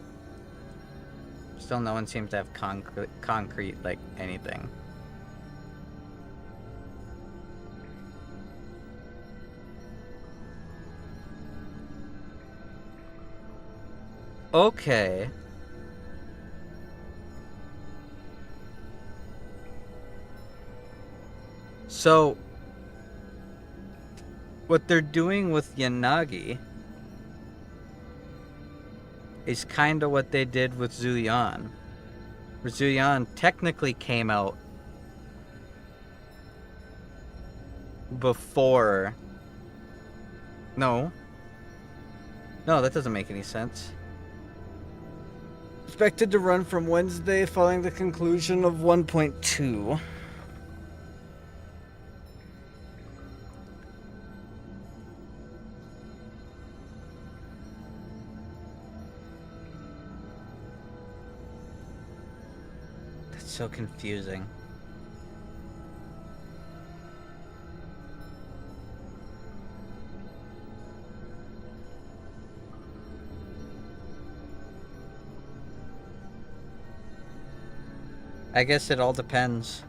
Still no one seems to have concrete like anything. Okay. So, what they're doing with Yanagi is kind of what they did with Zuyan. Where Zuyan technically came out before... No, that doesn't make any sense. Expected to run from Wednesday following the conclusion of 1.2. so confusing. I guess it all depends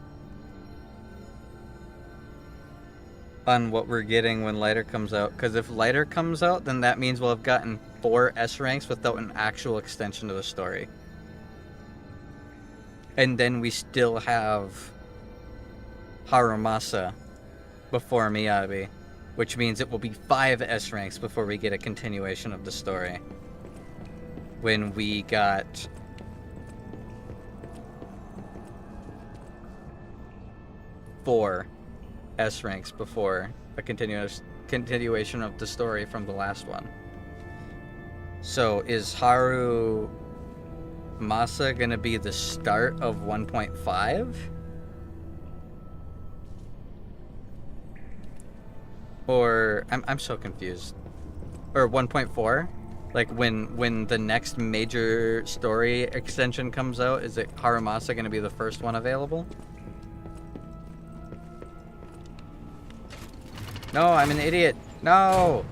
on what we're getting when Lighter comes out. Because if Lighter comes out, then that means we'll have gotten 4 S ranks without an actual extension to the story. And then we still have Harumasa before Miyabi, which means it will be 5 S ranks before we get a continuation of the story. When we got 4 S ranks before a continuation of the story from the last one. So is Haru Masa gonna be the start of 1.5? Or I'm so confused. Or 1.4? Like when the next major story extension comes out, is it Harumasa gonna be the first one available? No, I'm an idiot. No!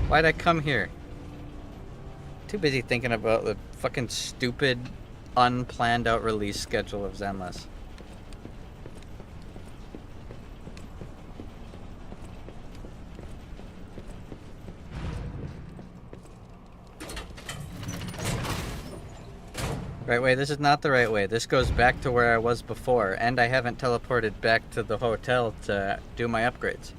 Why'd I come here? Too busy thinking about the fucking stupid, unplanned out release schedule of Zenless. Right way, this is not the right way. This goes back to where I was before, and I haven't teleported back to the hotel to do my upgrades.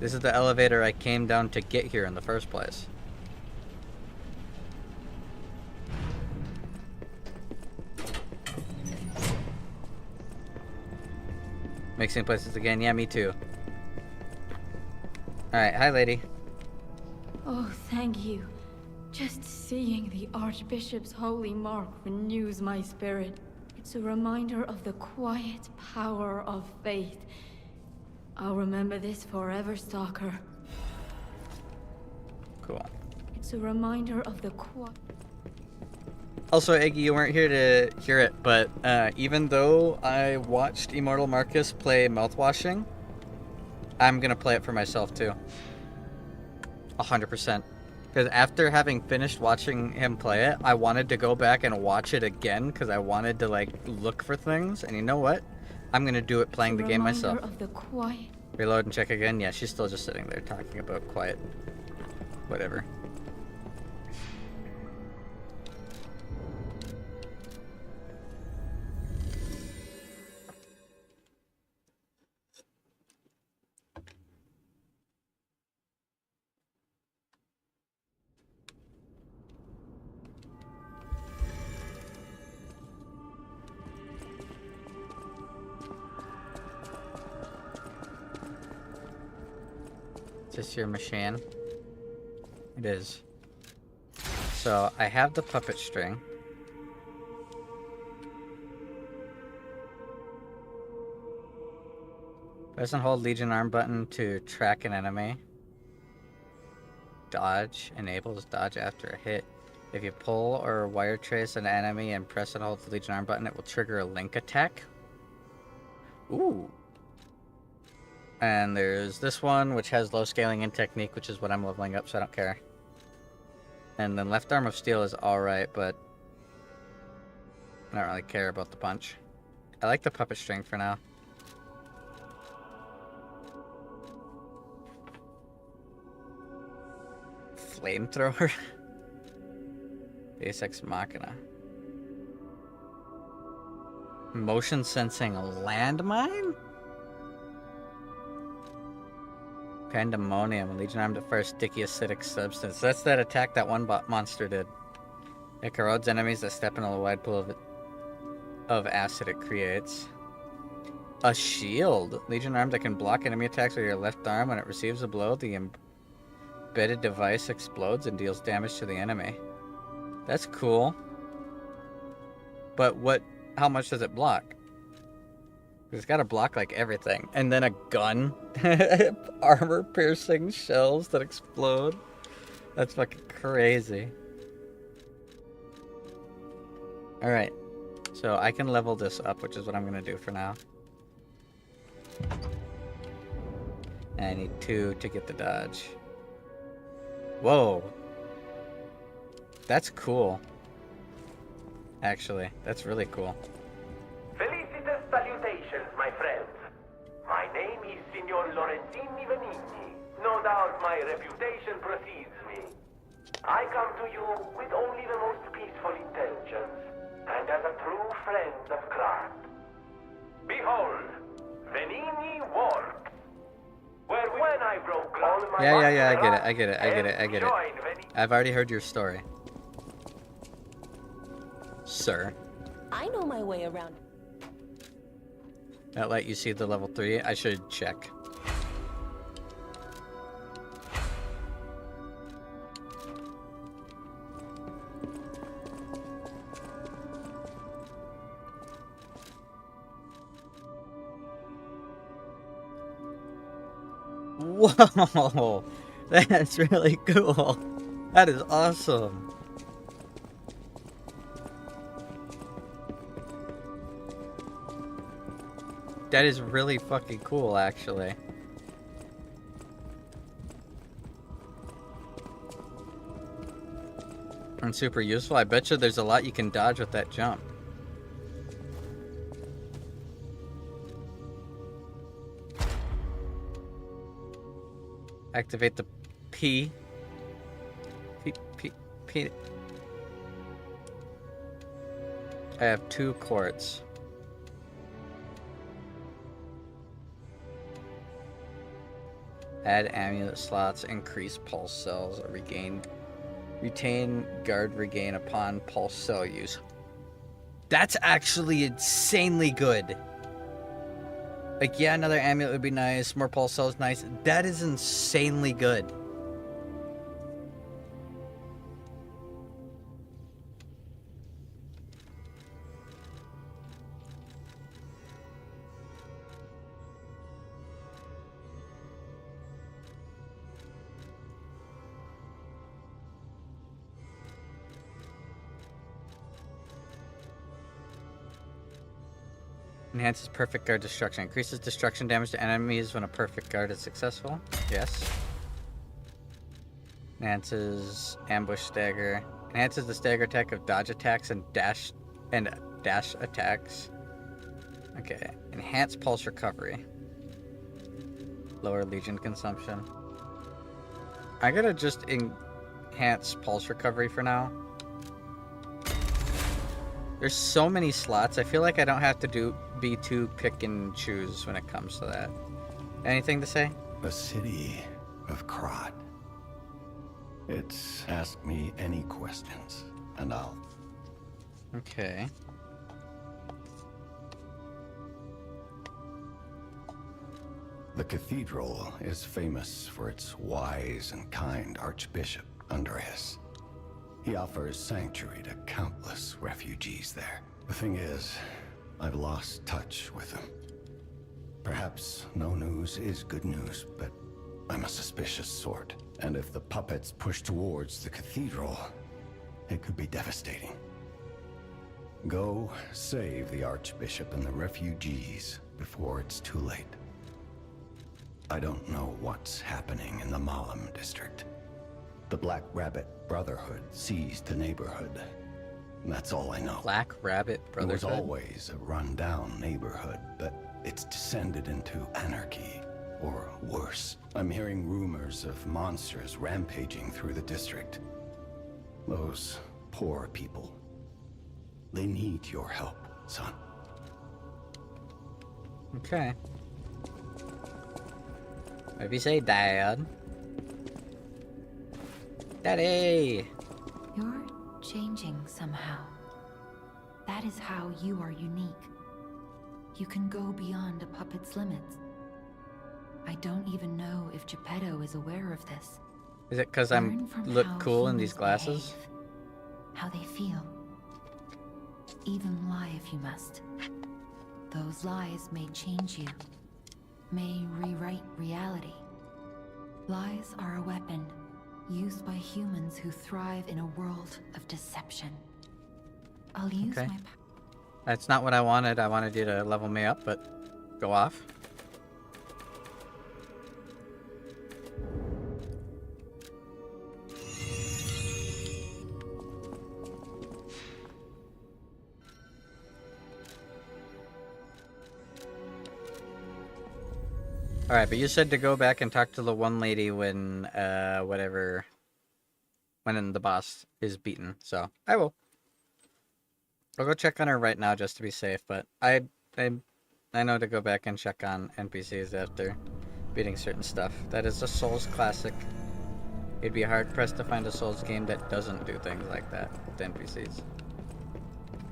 This is the elevator I came down to get here in the first place. Mixing places again, yeah, me too. Alright, hi lady. Oh, thank you. Just seeing the Archbishop's holy mark renews my spirit. It's a reminder of the quiet power of faith. I'll remember this forever, Stalker. Cool. It's a reminder of the quiet... Also, Iggy, you weren't here to hear it, but even though I watched Immortal Marcus play Mouthwashing, I'm gonna play it for myself too. 100%. Because after having finished watching him play it, I wanted to go back and watch it again because I wanted to like look for things. And you know what? I'm gonna do it playing the game myself. Of the quiet. Reload and check again. Yeah, she's still just sitting there talking about quiet. Whatever. Is this your machine? It is. So I have the puppet string. Press and hold Legion arm button to track an enemy. Dodge enables dodge after a hit. If you pull or wire trace an enemy and press and hold the Legion arm button, it will trigger a link attack. Ooh. And there's this one, which has low scaling and technique, which is what I'm leveling up, so I don't care. And then left arm of steel is alright, but I don't really care about the punch. I like the puppet string for now. Flamethrower? Deus Ex Machina. Motion sensing landmine? Pandemonium, Legion armed at first, sticky acidic substance. That's that attack that one monster did. It corrodes enemies that step into the wide pool of acid it creates. A shield. Legion armed that can block enemy attacks with your left arm. When it receives a blow, the embedded device explodes and deals damage to the enemy. That's cool. But how much does it block? It's got to block like everything. And then a gun. Armor piercing shells that explode. That's fucking crazy. Alright. So I can level this up, which is what I'm gonna do for now. And I need 2 to get the dodge. Whoa. That's cool. Actually, that's really cool. Felicitous salutations, my friends. My name is Signor Lorenzini Venigni. No doubt my reputation precedes me. I come to you with only the most peaceful intentions, and as a true friend of craft. Behold, Venigni works. Where when I broke all my Yeah, I get it. I've already heard your story. Sir. I know my way around. That let you see the level 3? I should check. Whoa! That's really cool. That is awesome. That is really fucking cool, actually. And super useful. I bet you there's a lot you can dodge with that jump. Activate the P. P. I have 2 quartz. Add amulet slots, increase pulse cells, retain guard regain upon pulse cell use. That's actually insanely good. Like, yeah, another amulet would be nice, more pulse cells nice. That is insanely good. Enhances perfect guard destruction. Increases destruction damage to enemies when a perfect guard is successful. Yes. Enhances ambush stagger. Enhances the stagger attack of dodge attacks and dash attacks. Okay. Enhance pulse recovery. Lower legion consumption. I gotta just enhance pulse recovery for now. There's so many slots. I feel like I don't have to be too pick and choose when it comes to that. Anything to say? The city of Krat. It's ask me any questions, and I'll... Okay. The cathedral is famous for its wise and kind Archbishop, Andreas. He offers sanctuary to countless refugees there. The thing is, I've lost touch with him. Perhaps no news is good news, but I'm a suspicious sort. And if the puppets push towards the cathedral, it could be devastating. Go save the Archbishop and the refugees before it's too late. I don't know what's happening in the Malum district. The Black Rabbit Brotherhood seized the neighborhood. That's all I know. Black Rabbit Brotherhood? It was always a run-down neighborhood, but it's descended into anarchy, or worse. I'm hearing rumors of monsters rampaging through the district. Those poor people. They need your help, son. Okay. Maybe say Dad. Daddy! You're changing somehow. That is how you are unique. You can go beyond a puppet's limits. I don't even know if Geppetto is aware of this. Is it because I'm look cool in these glasses? Behave, how they feel. Even lie if you must. Those lies may change you, may rewrite reality. Lies are a weapon used by humans who thrive in a world of deception. I'll use Okay. my power. That's not what I wanted. I wanted you to level me up, but go off. Alright, but you said to go back and talk to the one lady when, whatever, when the boss is beaten, so I will. I'll go check on her right now just to be safe, but I know to go back and check on NPCs after beating certain stuff. That is a Souls classic. It'd be hard-pressed to find a Souls game that doesn't do things like that with NPCs.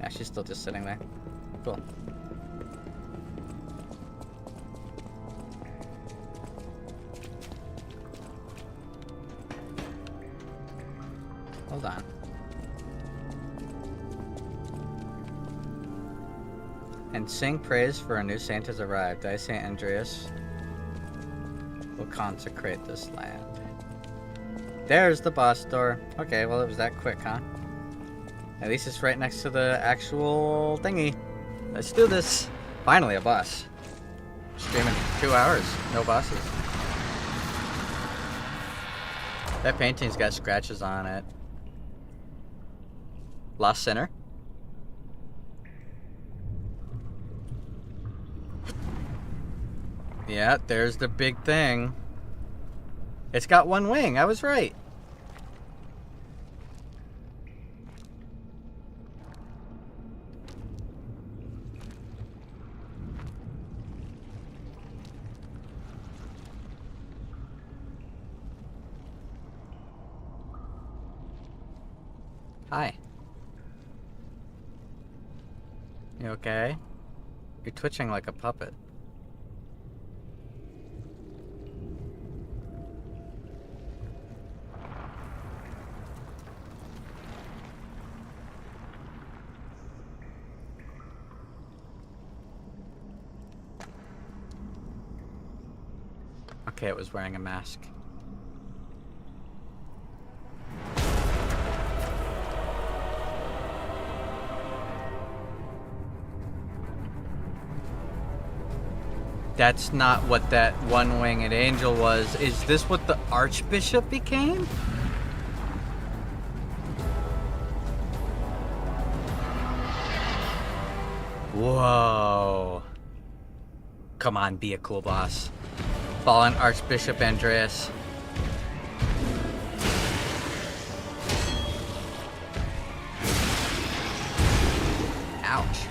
Yeah, she's still just sitting there. Cool. Hold on. And sing praise for a new saint has arrived. I, Saint Andreas, will consecrate this land. There's the boss door. Okay, well it was that quick, huh? At least it's right next to the actual thingy. Let's do this. Finally a boss. Streaming 2 hours. No bosses. That painting's got scratches on it. Lost Sinner? Yeah, there's the big thing. It's got one wing. I was right. Hi. You okay? You're twitching like a puppet. Okay, it was wearing a mask. That's not what that one-winged angel was. Is this what the Archbishop became? Whoa. Come on, be a cool boss. Fallen Archbishop Andreas. Ouch.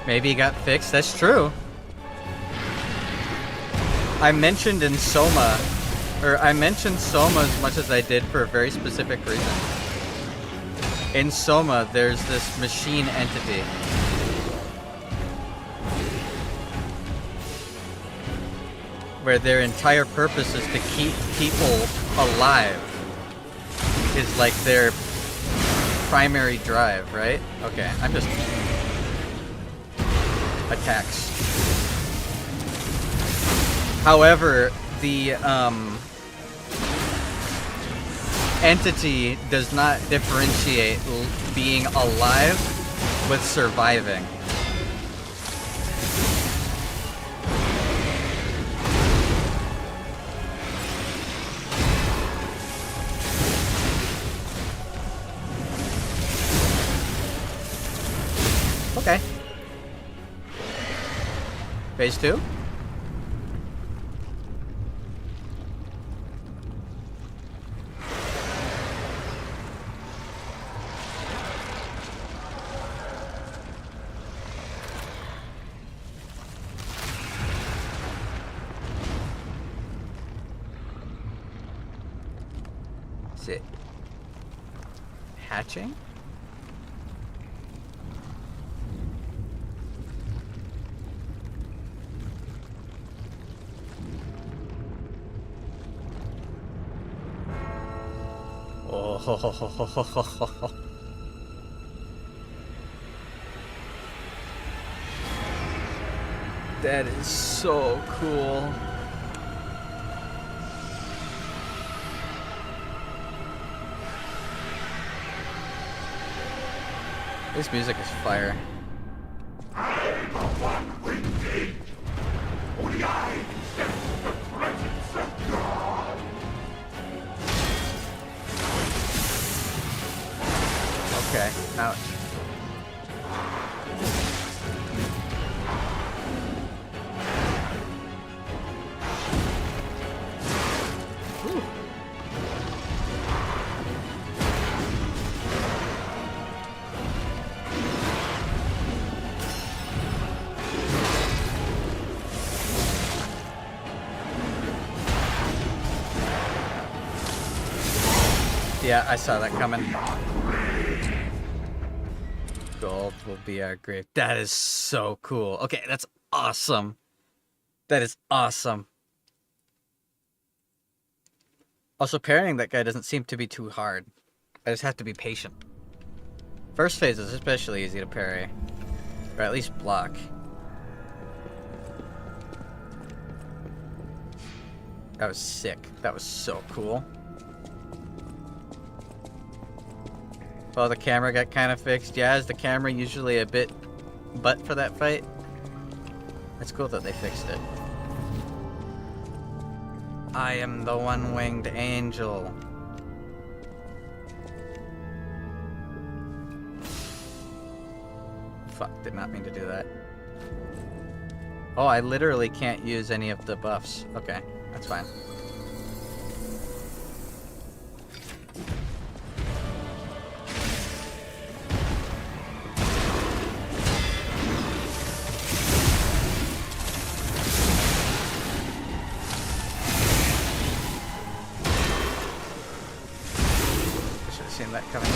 Maybe it got fixed. That's true. I mentioned Soma as much as I did for a very specific reason. In Soma, there's this machine entity. Where their entire purpose is to keep people alive. Is like their primary drive, right? Okay, I'm just... attacks. However, the entity does not differentiate being alive with surviving. Okay. Phase 2? Is it hatching? Oh. That is so cool. This music is fire. Okay, ouch. Whew. Yeah, I saw that coming. Gold will be our grave. That is so cool. Okay, that's awesome. That is awesome. Also, parrying that guy doesn't seem to be too hard. I just have to be patient. First phase is especially easy to parry. Or at least block. That was sick. That was so cool. Well, the camera got kind of fixed. Yeah, is the camera usually a bit butt for that fight? It's cool that they fixed it. I am the one-winged angel. Fuck, did not mean to do that. Oh, I literally can't use any of the buffs. Okay, that's fine. Seen that coming.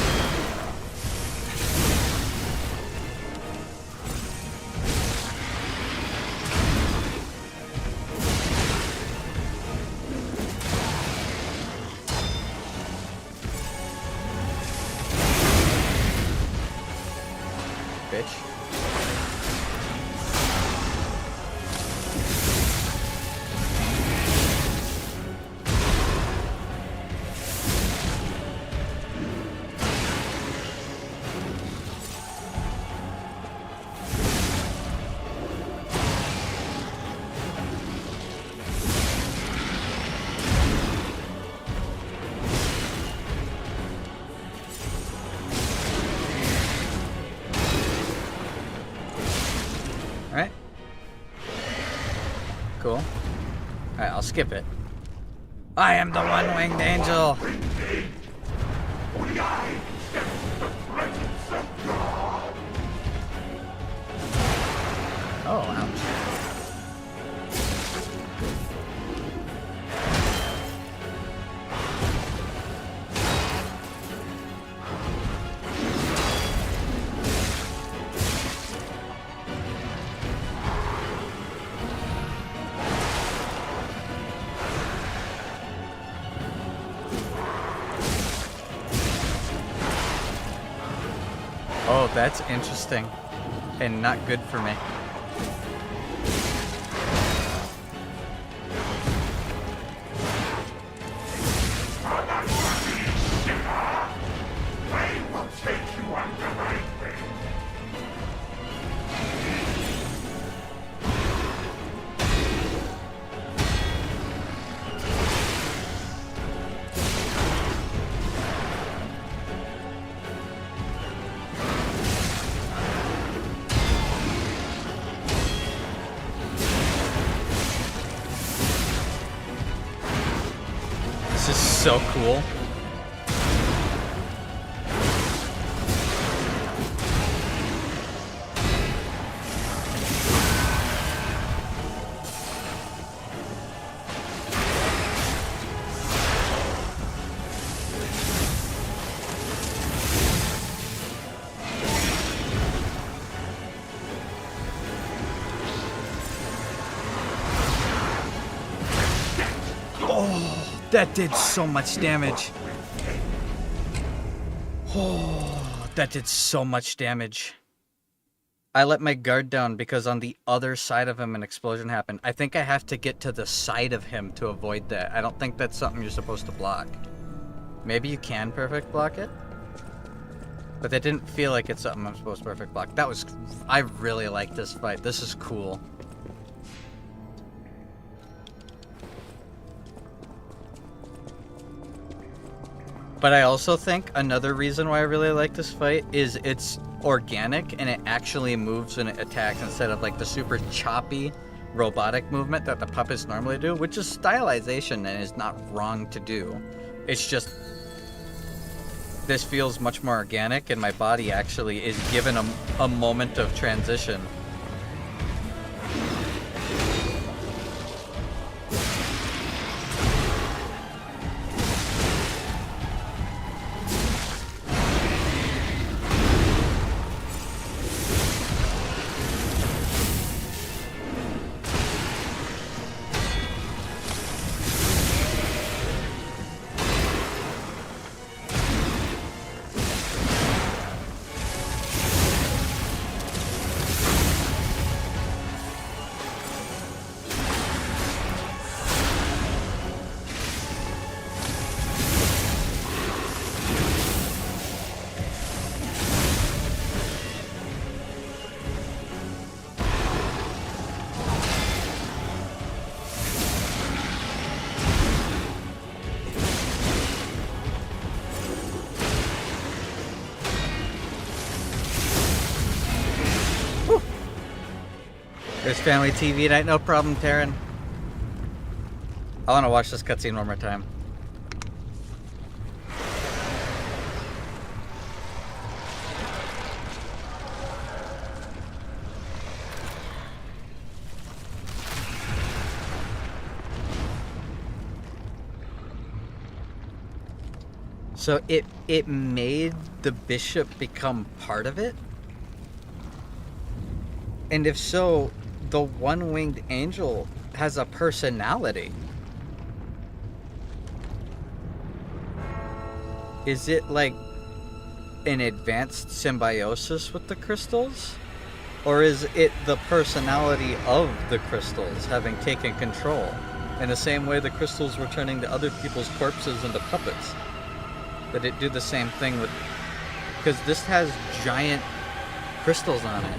Bitch. Alright. Cool. Alright, I'll skip it. I am the one-winged angel! Oh, ouch. Oh, that's interesting. And not good for me. This is so cool. Oh, that did so much damage. Oh, that did so much damage. I let my guard down because on the other side of him an explosion happened. I think I have to get to the side of him to avoid that. I don't think that's something you're supposed to block. Maybe you can perfect block it? But that didn't feel like it's something I'm supposed to perfect block. That was... I really like this fight. This is cool. But I also think another reason why I really like this fight is it's organic and it actually moves when it attacks instead of like the super choppy robotic movement that the puppets normally do, which is stylization and is not wrong to do. It's just this feels much more organic and my body actually is given a moment of transition. There's family TV night, no problem, Taryn. I want to watch this cutscene one more time. So it made the bishop become part of it? And if so, the one-winged angel has a personality. Is it like an advanced symbiosis with the crystals? Or is it the personality of the crystals having taken control? In the same way the crystals were turning to other people's corpses into puppets. Did it do the same thing with... Because this has giant crystals on it.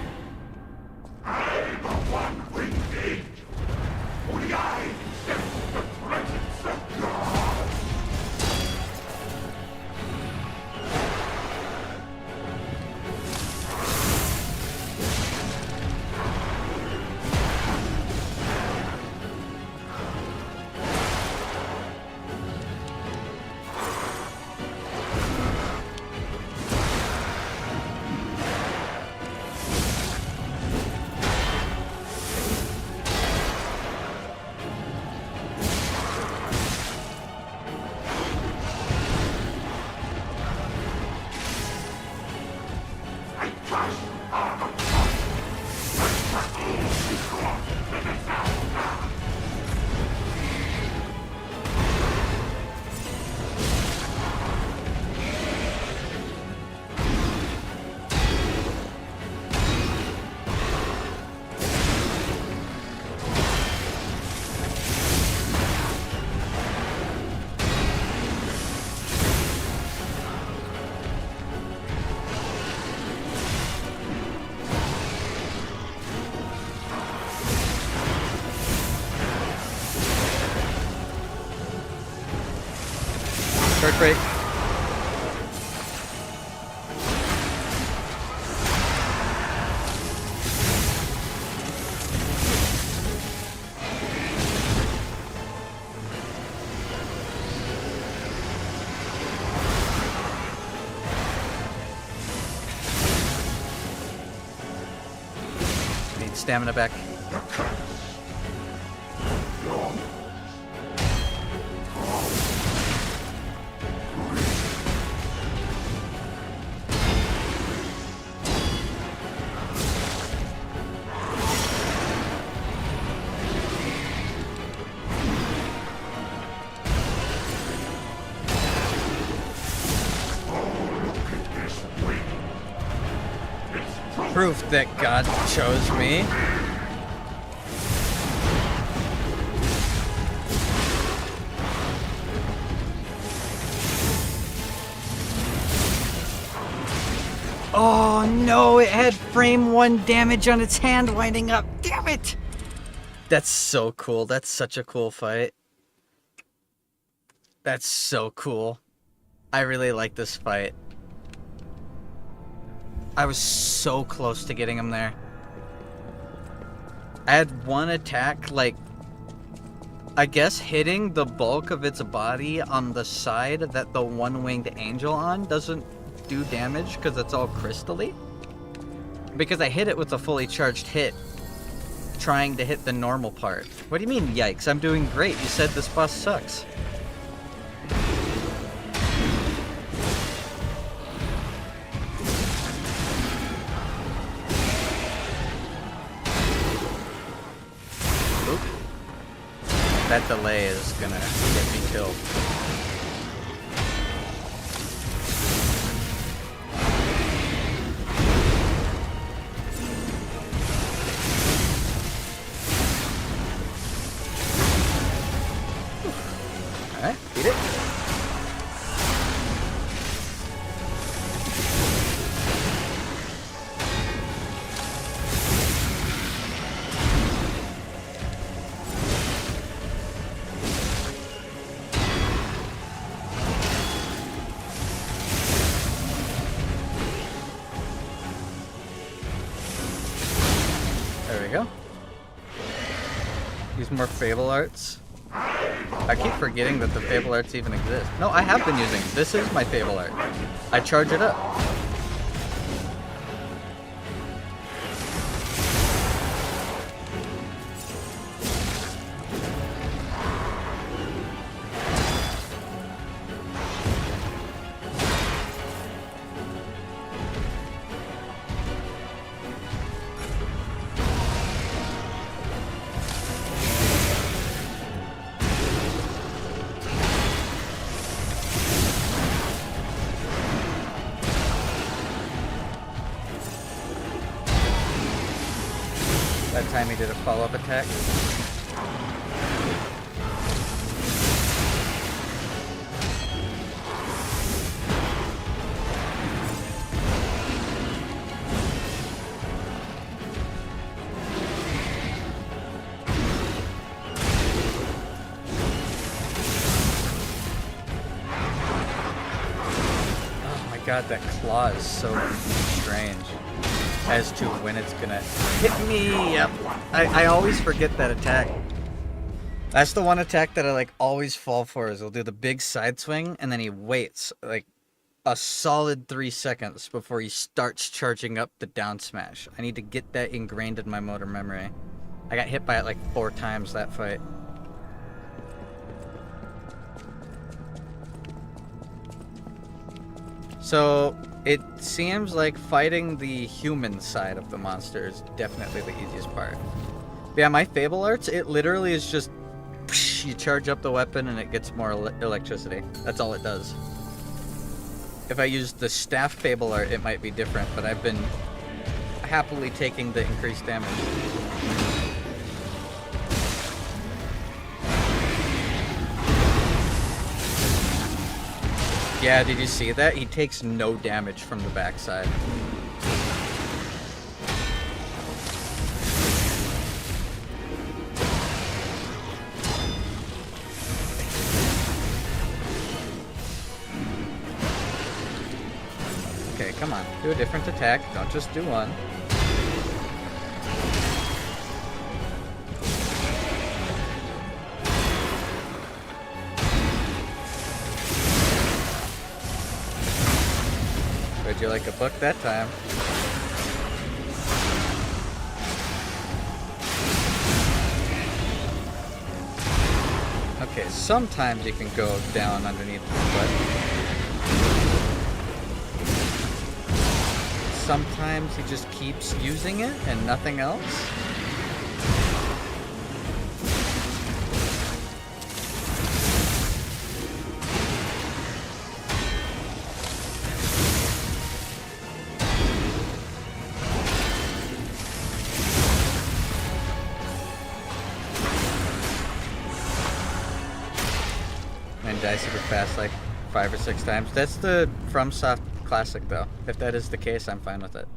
Short break. Need stamina back. proof that God chose me. Oh no, it had frame 1 damage on its hand winding up. Damn it! That's so cool. That's such a cool fight. That's so cool. I really like this fight. I was so close to getting him there. I had one attack, like, I guess hitting the bulk of its body on the side that the one-winged angel on doesn't do damage because it's all crystally. Because I hit it with a fully charged hit, trying to hit the normal part. What do you mean, yikes? I'm doing great. You said this boss sucks. Oop. That delay is gonna get me killed. Alright, beat it. There we go. Use more Fable Arts. I keep forgetting that the Fable Arts even exist. No, I have been using it. This is my Fable Art. I charge it up. That time he did a follow-up attack. Oh my god, that claw is so strange as to when it's gonna hit me. Yep. I always forget that attack. That's the one attack that I like always fall for, is he'll do the big side swing and then he waits like a solid 3 seconds before he starts charging up the down smash. I need to get that ingrained in my motor memory. I got hit by it like 4 times that fight. So it seems like fighting the human side of the monster is definitely the easiest part. But yeah, my Fable Arts, it literally is just you charge up the weapon and it gets more electricity. That's all it does. If I used the staff Fable Art, it might be different, but I've been happily taking the increased damage. Yeah, did you see that? He takes no damage from the backside. Okay, come on. Do a different attack. Don't just do one. Read you like a book that time. Okay, sometimes you can go down underneath the foot. Sometimes he just keeps using it and nothing else. and die super fast like 5 or 6 times. That's the FromSoft classic though. If that is the case, I'm fine with it.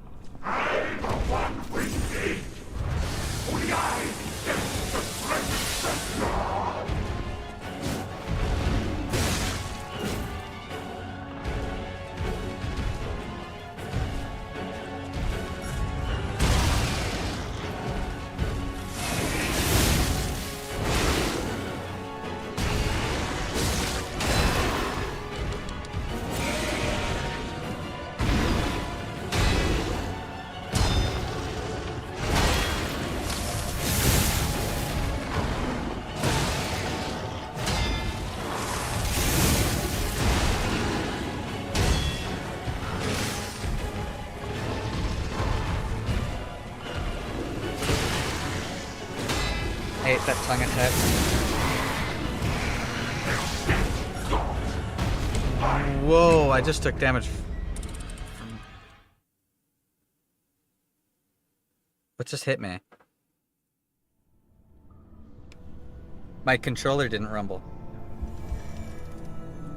I hate that tongue attack. Whoa, I just took damage from... What just hit me? My controller didn't rumble.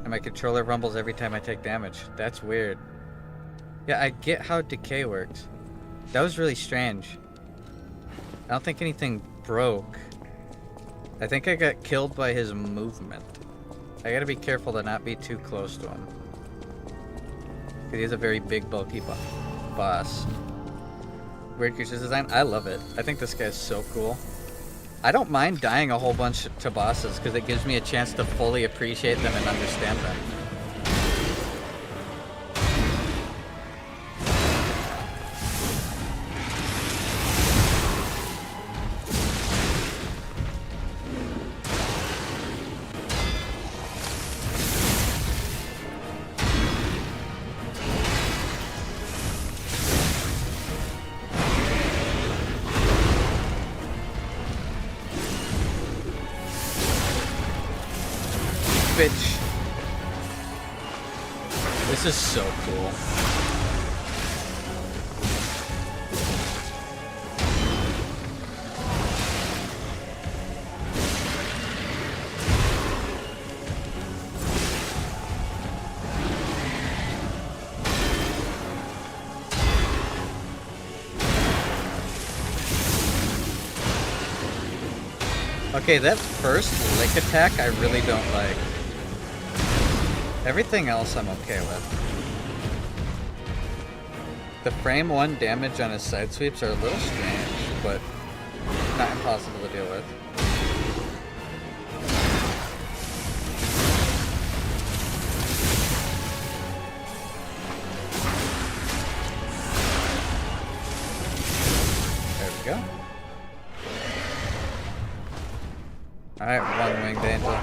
And my controller rumbles every time I take damage. That's weird. Yeah, I get how decay works. That was really strange. I don't think anything broke. I think I got killed by his movement. I gotta be careful to not be too close to him. Because he's a very big, bulky boss. Weird creatures design. I love it. I think this guy's so cool. I don't mind dying a whole bunch to bosses because it gives me a chance to fully appreciate them and understand them. Bitch. This is so cool. Okay, that first lick attack I really don't like. Everything else I'm okay with. The frame 1 damage on his side sweeps are a little strange, but not impossible to deal with. There we go. Alright, one winged angel.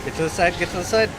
Get to the side, get to the side.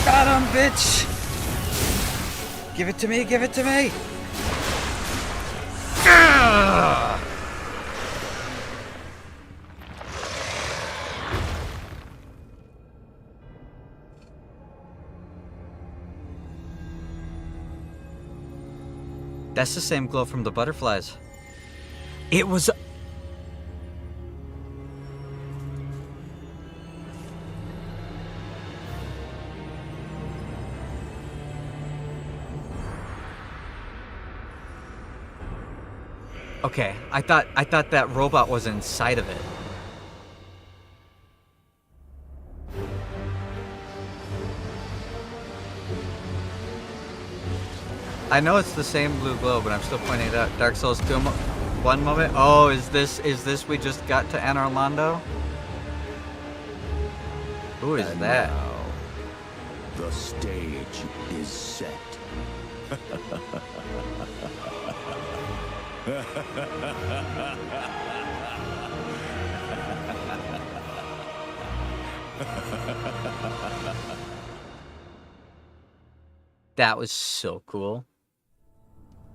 Got him, bitch! Give it to me, give it to me! Ah! That's the same glow from the butterflies. It was... Okay, I thought that robot was inside of it. I know it's the same blue glow, but I'm still pointing it out. Dark Souls 2 one moment. Oh, is this we just got to Anor Londo? Who is that? Now, the stage is set. That was so cool.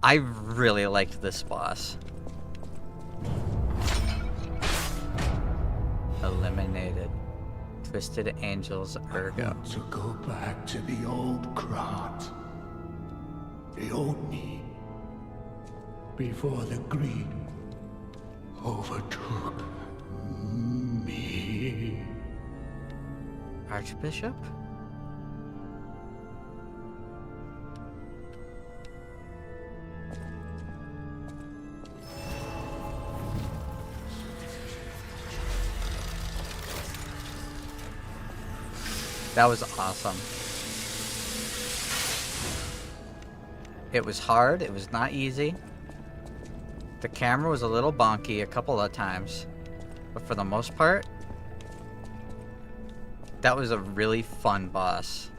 I really liked this boss. Eliminated. Twisted Angel's Ergo. I want to go back to the old Krat. The old me. Before the greed overtook me. Archbishop? That was awesome. It was hard, it was not easy. The camera was a little bonky a couple of times, but for the most part, that was a really fun boss.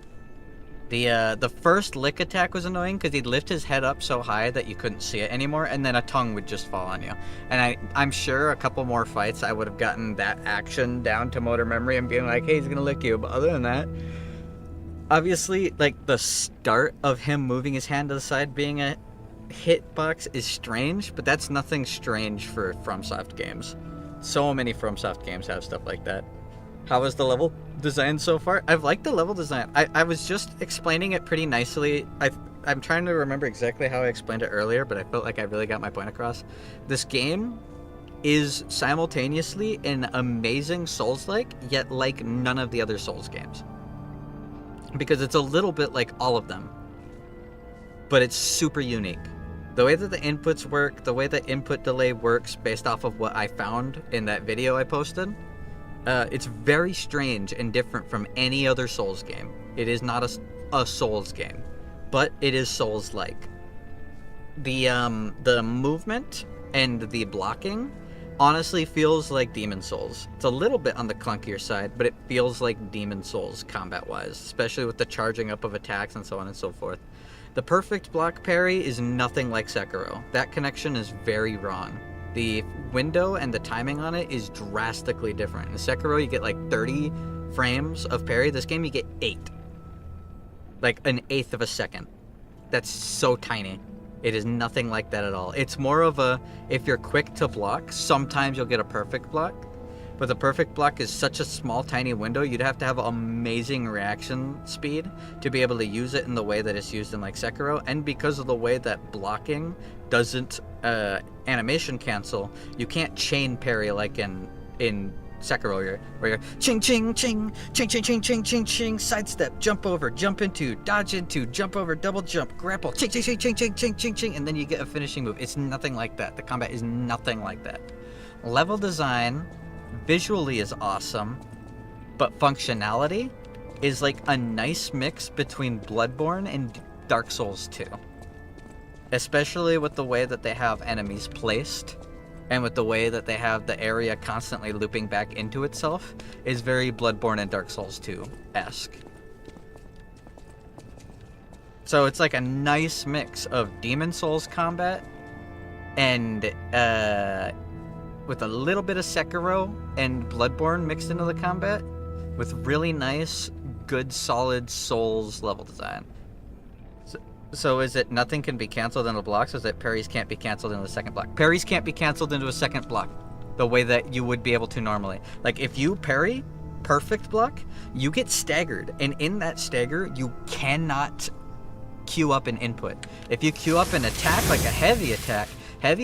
The first lick attack was annoying because he'd lift his head up so high that you couldn't see it anymore, and then a tongue would just fall on you. And I'm sure a couple more fights I would have gotten that action down to motor memory and being like, hey, he's gonna lick you. But other than that, obviously, like, the start of him moving his hand to the side being a hitbox is strange, but that's nothing strange for FromSoft games. So many FromSoft games have stuff like that. How was the level design so far? I've liked the level design. I was just explaining it pretty nicely. I'm trying to remember exactly how I explained it earlier, but I felt like I really got my point across. This game is simultaneously an amazing Souls-like, yet like none of the other Souls games. Because it's a little bit like all of them, but it's super unique. The way that the inputs work, the way the input delay works based off of what I found in that video I posted, it's very strange and different from any other Souls game. It is not a Souls game, but it is Souls-like. The movement and the blocking honestly feels like Demon Souls. It's a little bit on the clunkier side, but it feels like Demon Souls combat-wise, especially with the charging up of attacks and so on and so forth. The perfect block parry is nothing like Sekiro. That connection is very wrong. The window and the timing on it is drastically different. In Sekiro, you get like 30 frames of parry. This game, you get 8. Like an eighth of a second. That's so tiny. It is nothing like that at all. It's more of a, if you're quick to block, sometimes you'll get a perfect block. But the perfect block is such a small, tiny window, you'd have to have amazing reaction speed to be able to use it in the way that it's used in like Sekiro. And because of the way that blocking doesn't animation cancel, you can't chain parry like in Sekiro, where you're ching ching ching ching ching ching ching ching ching, sidestep, jump over, jump into, dodge into, jump over, double jump, grapple, ching ching ching ching ching ching ching ching, and then you get a finishing move. It's nothing like that. The combat is nothing like that. Level design visually is awesome, but functionality is like a nice mix between Bloodborne and Dark Souls 2. Especially with the way that they have enemies placed, and with the way that they have the area constantly looping back into itself, is very Bloodborne and Dark Souls 2-esque. So it's like a nice mix of Demon Souls combat and with a little bit of Sekiro and Bloodborne mixed into the combat, with really nice, good, solid Souls level design. So is it nothing can be canceled into blocks, or is it parries can't be canceled into the second block? Parries can't be canceled into a second block the way that you would be able to normally. Like, if you parry perfect block, you get staggered. And in that stagger, you cannot queue up an input. If you queue up an attack, like a heavy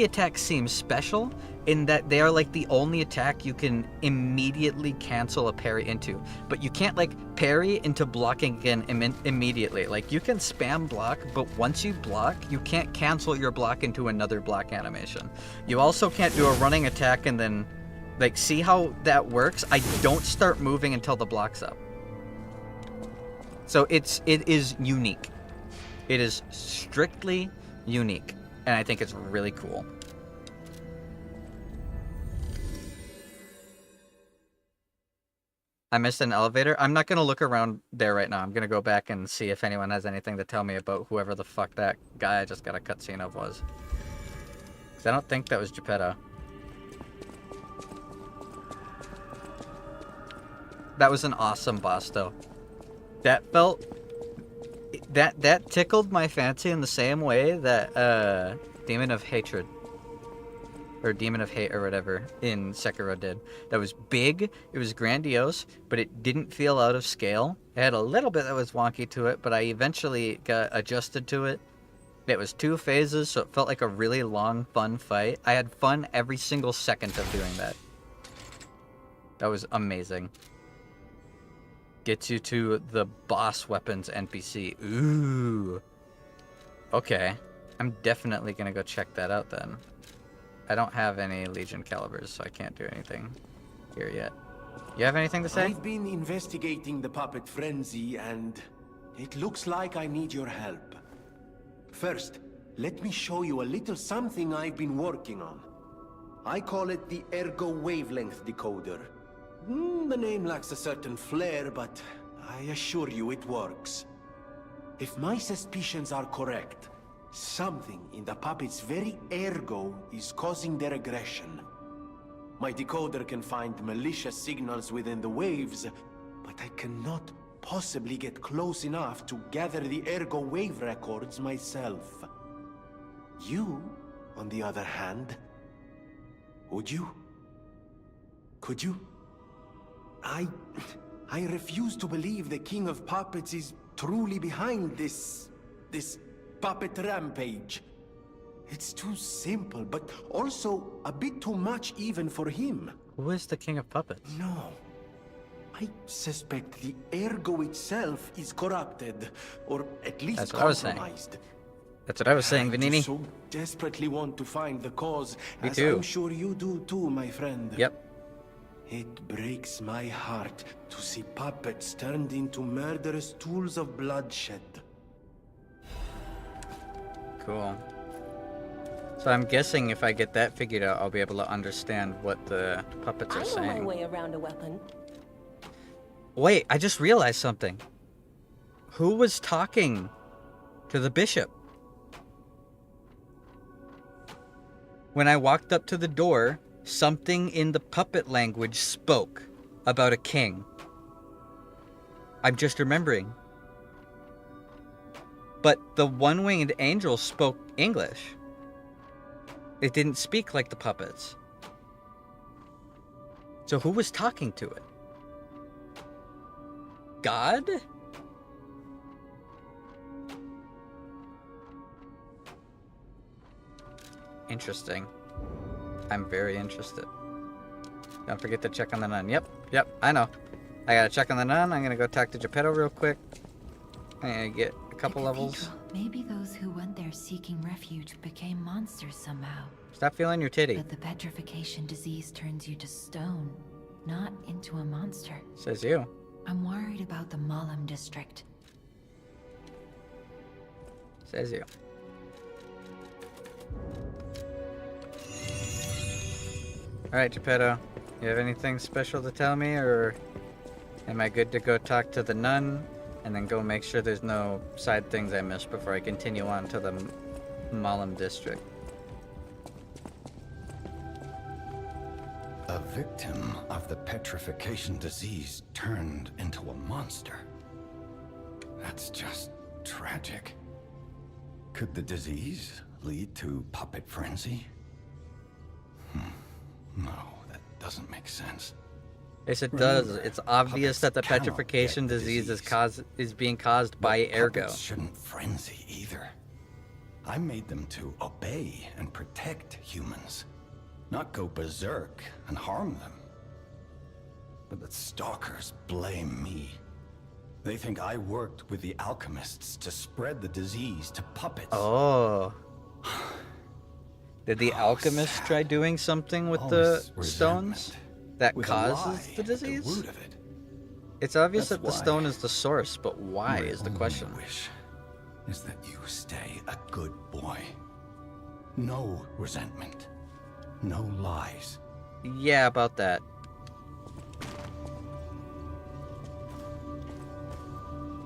attack seems special in that they are like the only attack you can immediately cancel a parry into. But you can't like parry into blocking again immediately. Like, you can spam block, but once you block, you can't cancel your block into another block animation. You also can't do a running attack and then, like, see how that works? I don't start moving until the block's up. So it is unique. It is strictly unique, and I think it's really cool. I missed an elevator. I'm not going to look around there right now. I'm going to go back and see if anyone has anything to tell me about whoever the fuck that guy I just got a cutscene of was. Because I don't think that was Geppetto. That was an awesome boss, though. That felt... That tickled my fancy in the same way that Demon of Hatred or Demon of Hate or whatever in Sekiro did. That was big, it was grandiose, but it didn't feel out of scale. It had a little bit that was wonky to it, but I eventually got adjusted to it. It was 2 phases, so it felt like a really long, fun fight. I had fun every single second of doing that. That was amazing. Gets you to the boss weapons NPC. Ooh. Okay. I'm definitely gonna go check that out then. I don't have any Legion calibers, so I can't do anything here yet. You have anything to say? I've been investigating the puppet frenzy, and it looks like I need your help. First, let me show you a little something I've been working on. I call it the Ergo Wavelength Decoder. The name lacks a certain flair, but I assure you it works. If my suspicions are correct, something in the puppet's very ergo is causing their aggression. My decoder can find malicious signals within the waves, but I cannot possibly get close enough to gather the ergo wave records myself. You, on the other hand, would you? Could you? I refuse to believe the King of Puppets is truly behind this puppet rampage. It's too simple, but also a bit too much even for him. Who is the King of Puppets? No. I suspect the ergo itself is corrupted, or at least That's what I was saying. compromised. That's what I was saying, I Vanini. so desperately want to find the cause, Me as too. I'm sure you do too, my friend. Yep. It breaks my heart to see puppets turned into murderous tools of bloodshed. Cool. So I'm guessing if I get that figured out, I'll be able to understand what the puppets are I know saying. my way around a weapon. Wait, I just realized something. Who was talking to the bishop? When I walked up to the door, something in the puppet language spoke about a king. I'm just remembering. But the one-winged angel spoke English. It didn't speak like the puppets. So who was talking to it? God? Interesting. I'm very interested. Don't forget to check on the nun. Yep, I know. I gotta check on the nun. I'm gonna go talk to Geppetto real quick. I'm gonna get a couple levels. Maybe those who went there seeking refuge became monsters somehow. Stop feeling your titty. But the petrification disease turns you to stone, not into a monster. Says you. I'm worried about the Malam district. Says you. Alright, Geppetto. You have anything special to tell me, or am I good to go talk to the nun and then go make sure there's no side things I missed before I continue on to the Malam district? A victim of the petrification disease turned into a monster. That's just tragic. Could the disease lead to puppet frenzy? No, that doesn't make sense. Yes, it Remember, does. It's obvious puppets that the cannot petrification get the disease disease. is being caused But by Ergo. puppets shouldn't frenzy either. I made them to obey and protect humans, not go berserk and harm them. But the stalkers blame me. They think I worked with the alchemists to spread the disease to puppets. Oh. Did the alchemists sad. try doing something with Always the stones resentment, that with a causes lie the at the disease? root of it. It's obvious That's that the why stone is the source, but why My is the only question. wish is that you stay a good boy. No resentment. No lies. Yeah, about that.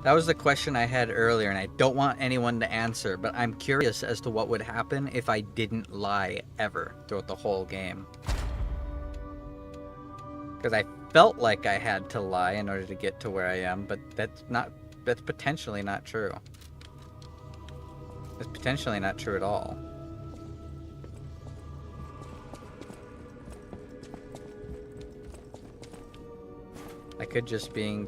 That was the question I had earlier, and I don't want anyone to answer, but I'm curious as to what would happen if I didn't lie ever throughout the whole game. Because I felt like I had to lie in order to get to where I am, but that's potentially not true. It's potentially not true at all. I could just be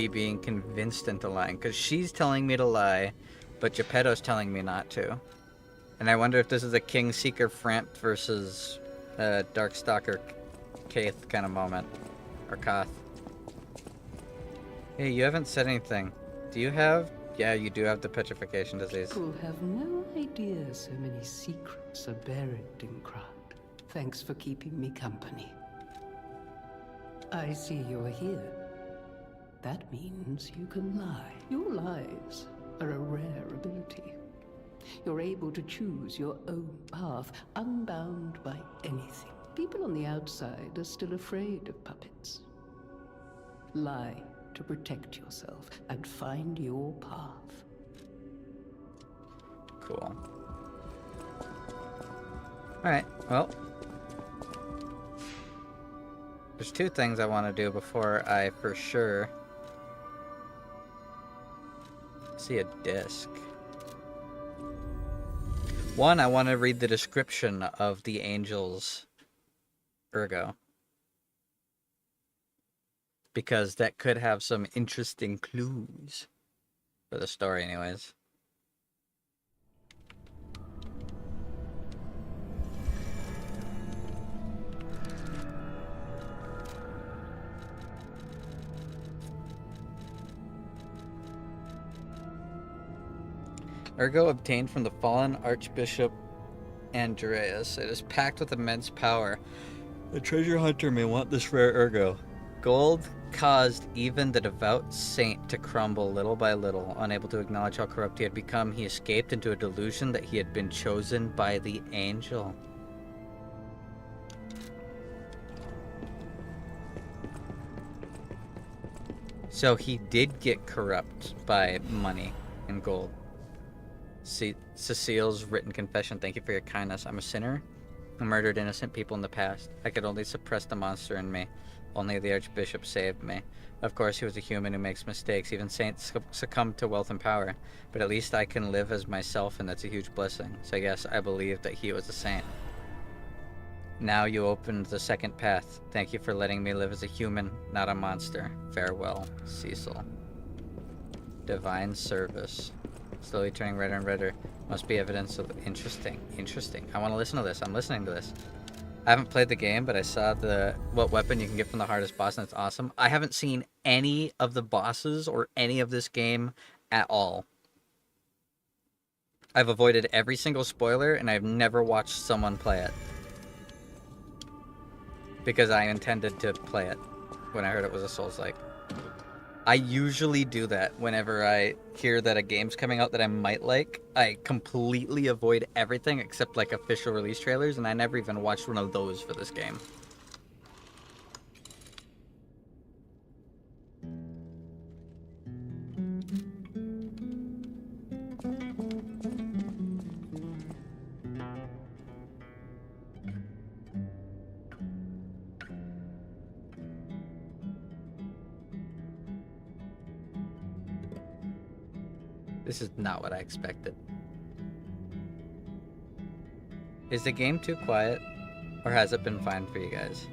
being convinced into lying, because she's telling me to lie, but Geppetto's telling me not to. And I wonder if this is a King Seeker Framp versus Darkstalker Kaith kind of moment. Or Koth. Hey, you haven't said anything. Do you have? Yeah, you do have the petrification disease. People have no idea so many secrets are buried in Krat. Thanks for keeping me company. I see you're here. That means you can lie. Your lies are a rare ability. You're able to choose your own path, unbound by anything. People on the outside are still afraid of puppets. Lie to protect yourself and find your path. Cool. Alright, well. There's two things I want to do before I for sure see a disc. One, I want to read the description of the angel's Ergo. Because that could have some interesting clues for the story anyways. Ergo obtained from the fallen Archbishop Andreas. It is packed with immense power. The treasure hunter may want this rare Ergo. Gold caused even the devout saint to crumble little by little. Unable to acknowledge how corrupt he had become, he escaped into a delusion that he had been chosen by the angel. So he did get corrupt by money and gold. See, Cecile's written confession. Thank you for your kindness. I'm a sinner who murdered innocent people in the past. I could only suppress the monster in me. Only the Archbishop saved me. Of course, he was a human who makes mistakes. Even saints succumb to wealth and power. But at least I can live as myself, and that's a huge blessing. So yes, I believe that he was a saint. Now you opened the second path. Thank you for letting me live as a human, not a monster. Farewell, Cecil. Divine service. Slowly turning redder and redder. Must be evidence of... Interesting. Interesting. I want to listen to this. I'm listening to this. I haven't played the game, but I saw what weapon you can get from the hardest boss, and it's awesome. I haven't seen any of the bosses or any of this game at all. I've avoided every single spoiler, and I've never watched someone play it. Because I intended to play it when I heard it was a Souls-like. I usually do that whenever I hear that a game's coming out that I might like. I completely avoid everything except like official release trailers, and I never even watched one of those for this game. This is not what I expected. Is the game too quiet? Or has it been fine for you guys?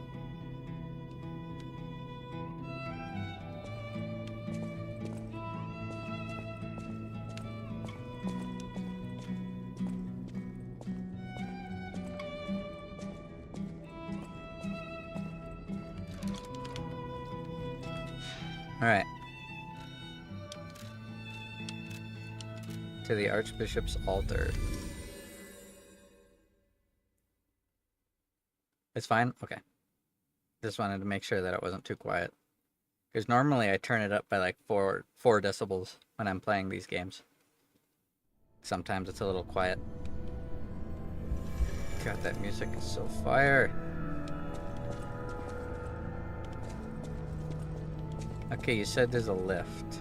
Alright. To the Archbishop's altar. It's fine? Okay. Just wanted to make sure that it wasn't too quiet. Because normally I turn it up by like 4 decibels when I'm playing these games. Sometimes it's a little quiet. God, that music is so fire. Okay, you said there's a lift.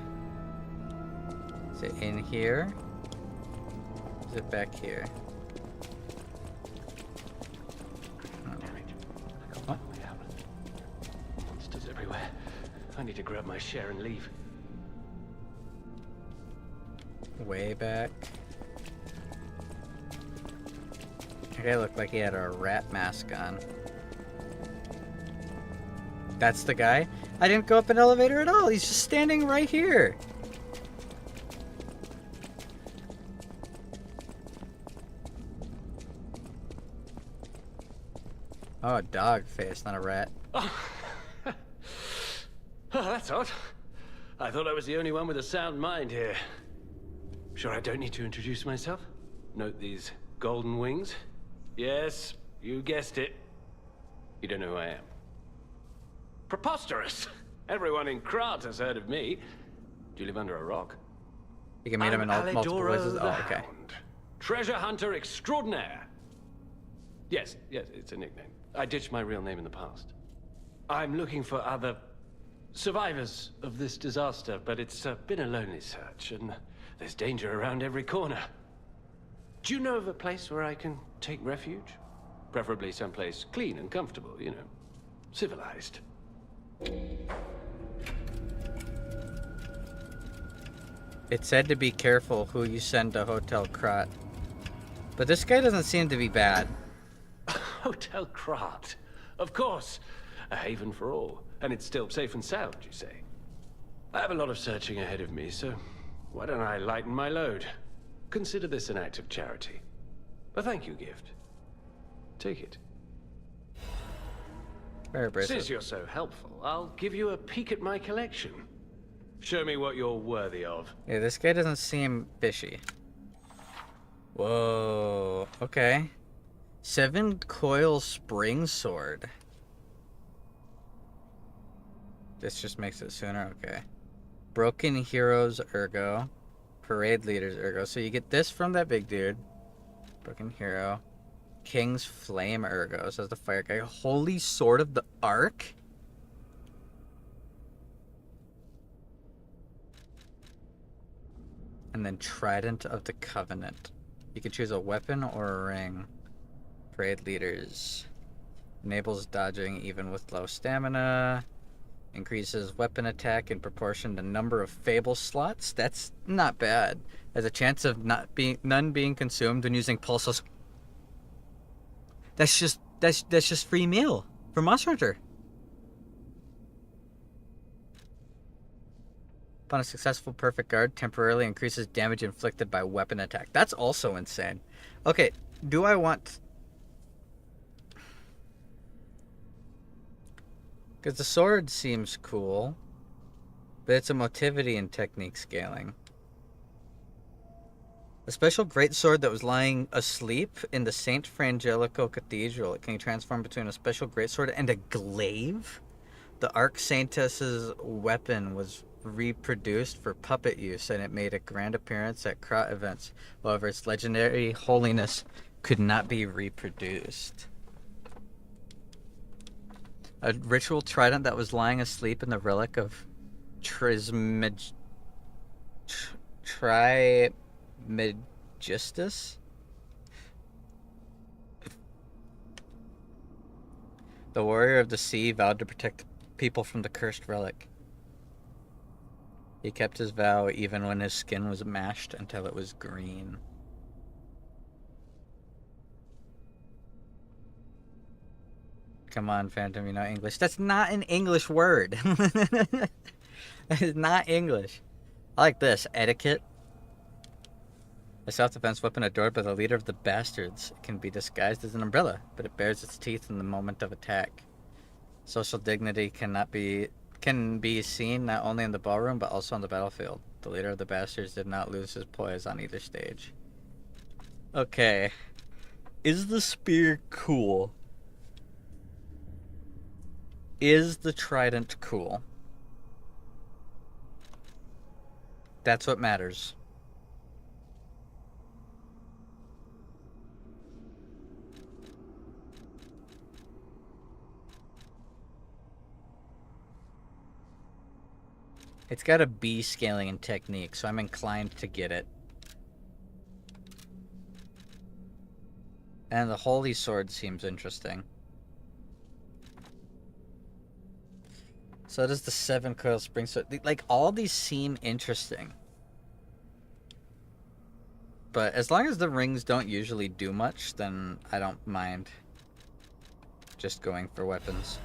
Is it in here? Is it back here? What? Monsters everywhere. I need to grab my share and leave. Way back. That guy looked like he had a rat mask on. That's the guy? I didn't go up an elevator at all. He's just standing right here. Oh, a dog face, not a rat. Oh. Oh, that's odd. I thought I was the only one with a sound mind here. Sure I don't need to introduce myself? Note these golden wings? Yes, you guessed it. You don't know who I am. Preposterous! Everyone in Krat has heard of me. Do you live under a rock? You can meet him in multiple places. Oh, okay. Treasure hunter extraordinaire. Yes, it's a nickname. I ditched my real name in the past. I'm looking for other survivors of this disaster, but it's been a lonely search, and there's danger around every corner. Do you know of a place where I can take refuge? Preferably someplace clean and comfortable, you know, civilized. It said to be careful who you send to Hotel Krat. But this guy doesn't seem to be bad. Hotel Krat. Of course. A haven for all. And it's still safe and sound, you say? I have a lot of searching ahead of me, so why don't I lighten my load? Consider this an act of charity. A thank you gift. Take it. Very abrasive. Since you're so helpful, I'll give you a peek at my collection. Show me what you're worthy of. Yeah, this guy doesn't seem fishy. Whoa. Okay. 7-coil spring sword. This just makes it sooner. Okay. Broken Heroes Ergo. Parade Leaders Ergo. So you get this from that big dude. Broken Hero. King's Flame Ergo. Says the fire guy. Holy Sword of the Ark. And then Trident of the Covenant. You can choose a weapon or a ring. Parade Leaders. Enables dodging even with low stamina. Increases weapon attack in proportion to number of Fable slots. That's not bad. Has a chance of none being consumed when using pulses. That's just free meal for Monster Hunter. Upon a successful perfect guard, temporarily increases damage inflicted by weapon attack. That's also insane. Okay, do I want... Because the sword seems cool, but it's a motivity and technique scaling. A special greatsword that was lying asleep in the St. Frangelico Cathedral. It can transform between a special greatsword and a glaive. The Arc Saintess's weapon was reproduced for puppet use, and it made a grand appearance at Krat events. However, its legendary holiness could not be reproduced. A ritual trident that was lying asleep in the relic of Trismegistus? The warrior of the sea vowed to protect people from the cursed relic. He kept his vow even when his skin was mashed until it was green. Come on, Phantom, you know English. That's not an English word. That is not English. I like this. Etiquette. A self-defense weapon adored by the leader of the bastards. It can be disguised as an umbrella, but it bares its teeth in the moment of attack. Social dignity can be seen not only in the ballroom, but also on the battlefield. The leader of the bastards did not lose his poise on either stage. Okay. Is the spear cool? Is the trident cool? That's what matters. It's got a B scaling and technique, so I'm inclined to get it. And the Holy Sword seems interesting. So does the 7 coil spring sword. Like, all these seem interesting. But as long as the rings don't usually do much, then I don't mind just going for weapons.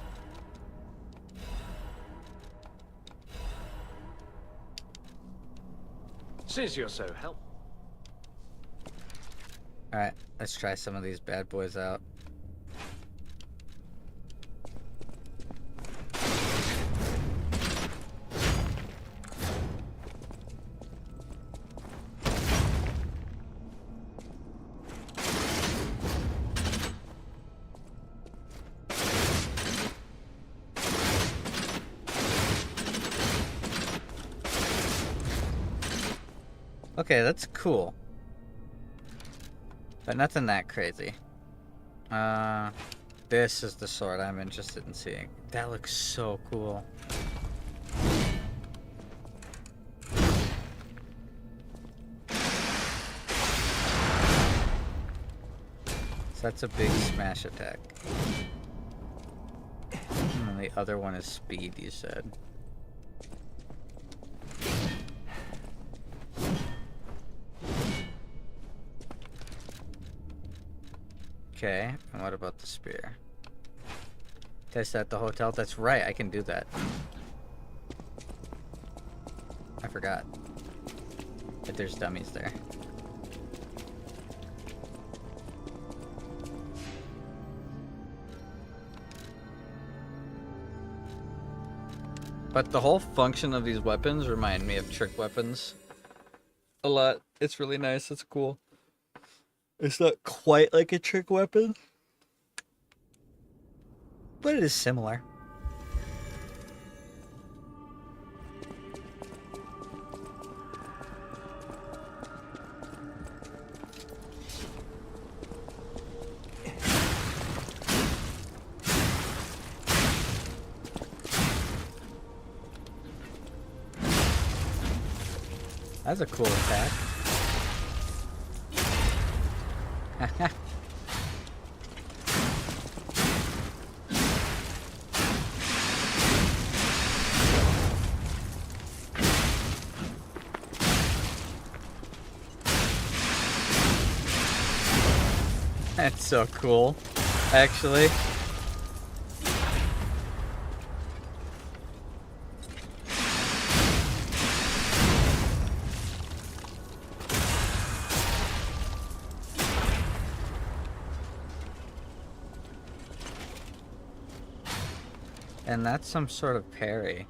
Since you're so helpful. Alright, let's try some of these bad boys out. Okay, that's cool. But nothing that crazy. This is the sword I'm interested in seeing. That looks so cool. So that's a big smash attack. And the other one is speed, you said. Okay, and what about the spear? Test at the hotel? That's right, I can do that. I forgot that there's dummies there. But the whole function of these weapons remind me of trick weapons a lot. It's really nice, it's cool. It's not quite like a trick weapon, but it is similar. That's a cool attack. That's so cool, actually. And that's some sort of parry.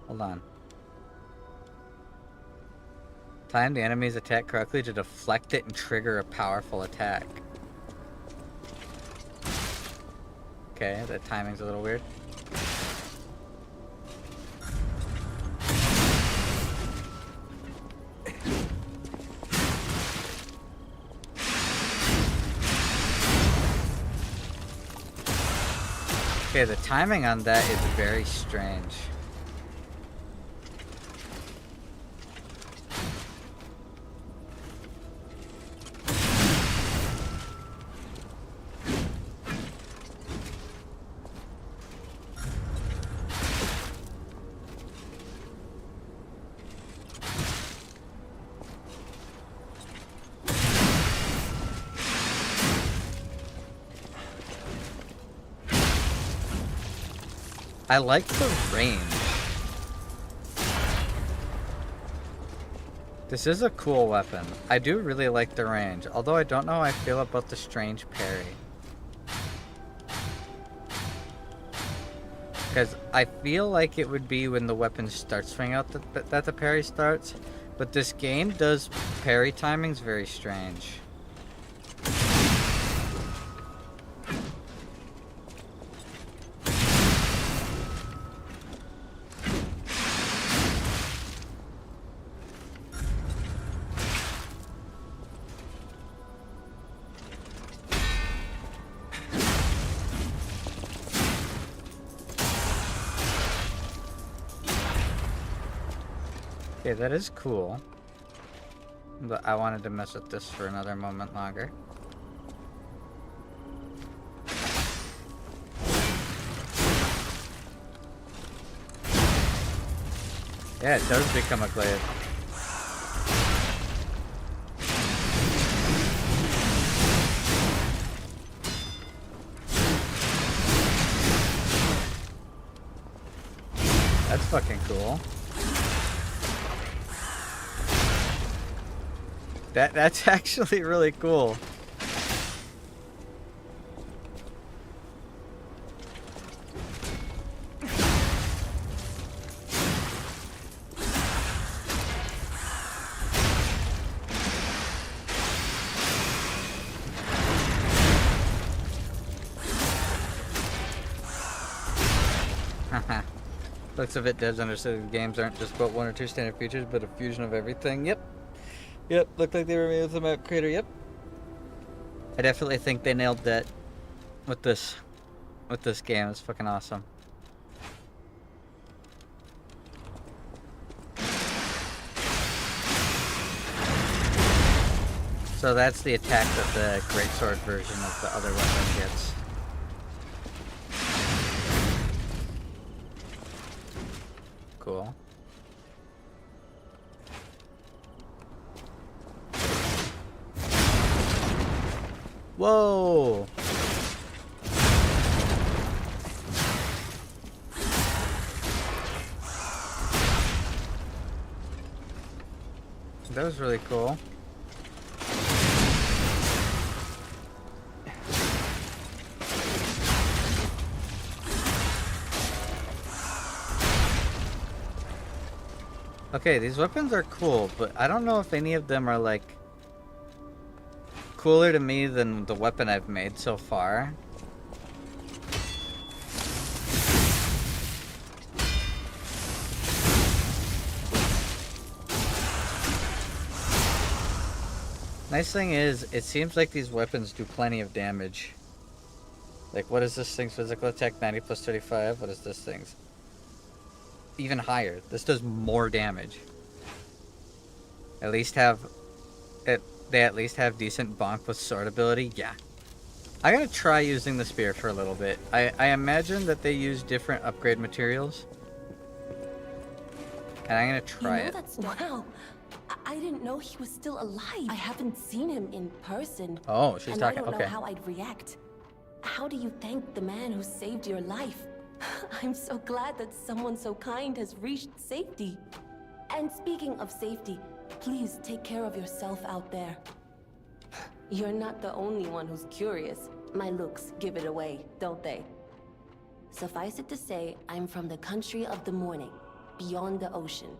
Hold on. Time the enemy's attack correctly to deflect it and trigger a powerful attack. Okay, the timing's a little weird. Okay, the timing on that is very strange. I like the range. This is a cool weapon. I do really like the range, although I don't know how I feel about the strange parry. Because I feel like it would be when the weapon starts swinging out that the parry starts, but this game does parry timings very strange. Okay, that is cool. But I wanted to mess with this for another moment longer. Yeah, it does become a glaive. That's fucking cool. That's actually really cool. Looks of it, devs understood the games aren't just about one or two standard features, but a fusion of everything. Yep. Yep, looked like they were made with the map creator, yep. I definitely think they nailed that with this game. It's fucking awesome. So that's the attack that the greatsword version of the other weapon gets. Cool. Whoa! That was really cool. Okay, these weapons are cool, but I don't know if any of them are like cooler to me than the weapon I've made so far. Nice thing is, it seems like these weapons do plenty of damage. Like, what is this thing's physical attack? 90 plus 35? What is this thing's? Even higher. This does more damage. At least have it. They at least have decent bonk with sword ability. Yeah, I gotta try using the spear for a little bit. I imagine that they use different upgrade materials, and I'm gonna try it. Wow, I didn't know he was still alive. I haven't seen him in person. Oh, she's talking. I don't Okay. know how I'd react. How do you thank the man who saved your life? I'm so glad that someone so kind has reached safety. And speaking of safety, please take care of yourself out there. You're not the only one who's curious. My looks give it away, don't they? Suffice it to say, I'm from the country of the morning, beyond the ocean.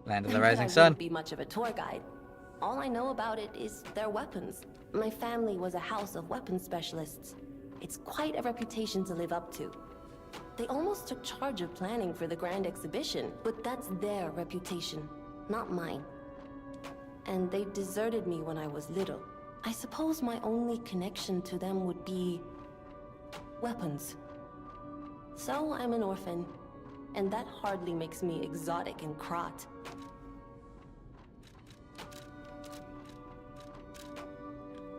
Land of the But Rising I Sun. wouldn't be much of a tour guide. All I know about it is their weapons. My family was a house of weapons specialists. It's quite a reputation to live up to. They almost took charge of planning for the grand exhibition, but that's their reputation, not mine. And they deserted me when I was little. I suppose my only connection to them would be weapons. So I'm an orphan, and that hardly makes me exotic in Krat.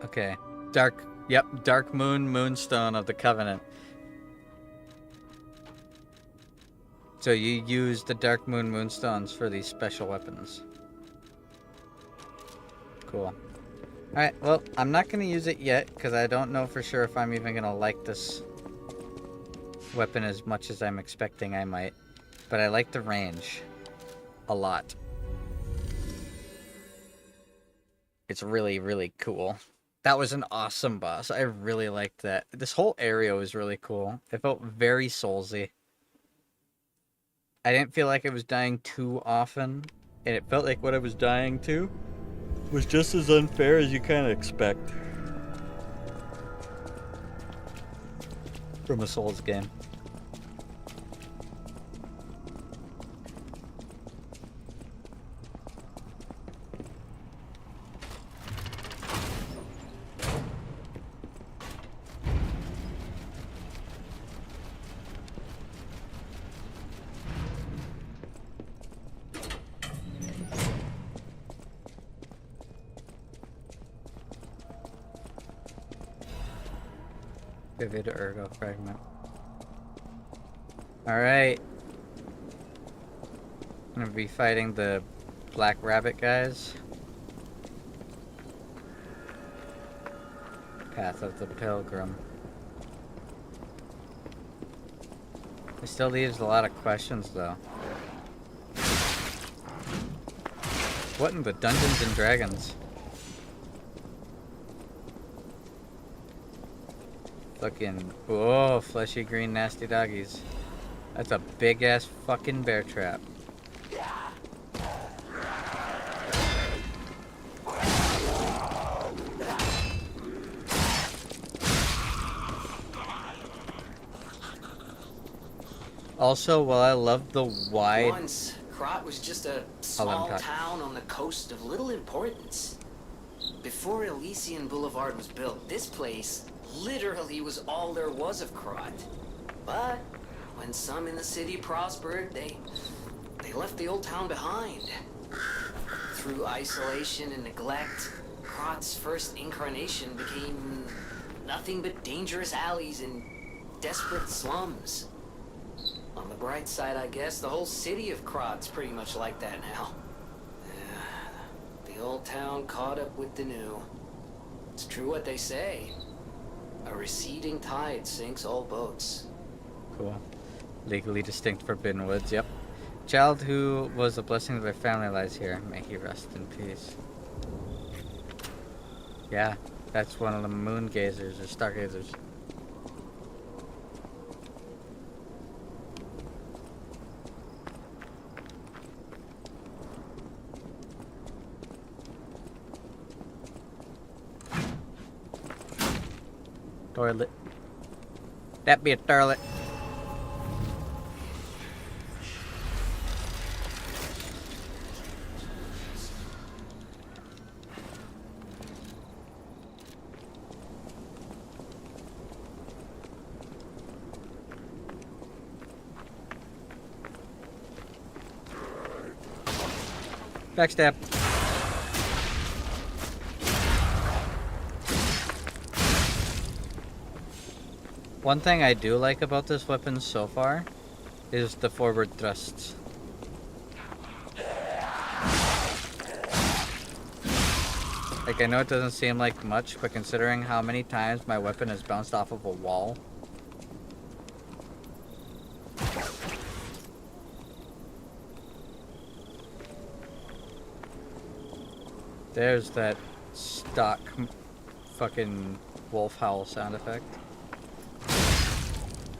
Okay. Dark Moon Moonstone of the Covenant. So you use the Dark Moon Moonstones for these special weapons. Cool. Alright, well, I'm not going to use it yet, because I don't know for sure if I'm even going to like this weapon as much as I'm expecting I might, but I like the range a lot. It's really, really cool. That was an awesome boss. I really liked that. This whole area was really cool. It felt very Soulsy. I didn't feel like I was dying too often, and it felt like what I was dying to was just as unfair as you kind of expect from a Souls game. Vivid Ergo Fragment. Alright. I'm gonna be fighting the Black Rabbit guys. Path of the Pilgrim. It still leaves a lot of questions though. What in the Dungeons and Dragons? Fucking, oh, fleshy green nasty doggies. That's a big ass fucking bear trap. Also, while I love the wide... Once, Krat was just a small town on the coast of little importance. Before Elysian Boulevard was built, this place literally was all there was of Krat. But when some in the city prospered, they left the old town behind. Through isolation and neglect, Krat's first incarnation became nothing but dangerous alleys and desperate slums. On the bright side, I guess, the whole city of Krat's pretty much like that now. The old town caught up with the new. It's true what they say. A receding tide sinks all boats. Cool. Legally distinct Forbidden Woods, yep. Child who was a blessing to their family lies here. May he rest in peace. Yeah, that's one of the moon gazers or stargazers. Toilet. That be a toilet. Backstab. One thing I do like about this weapon so far is the forward thrusts. Like, I know it doesn't seem like much, but considering how many times my weapon has bounced off of a wall. There's that stock fucking wolf howl sound effect.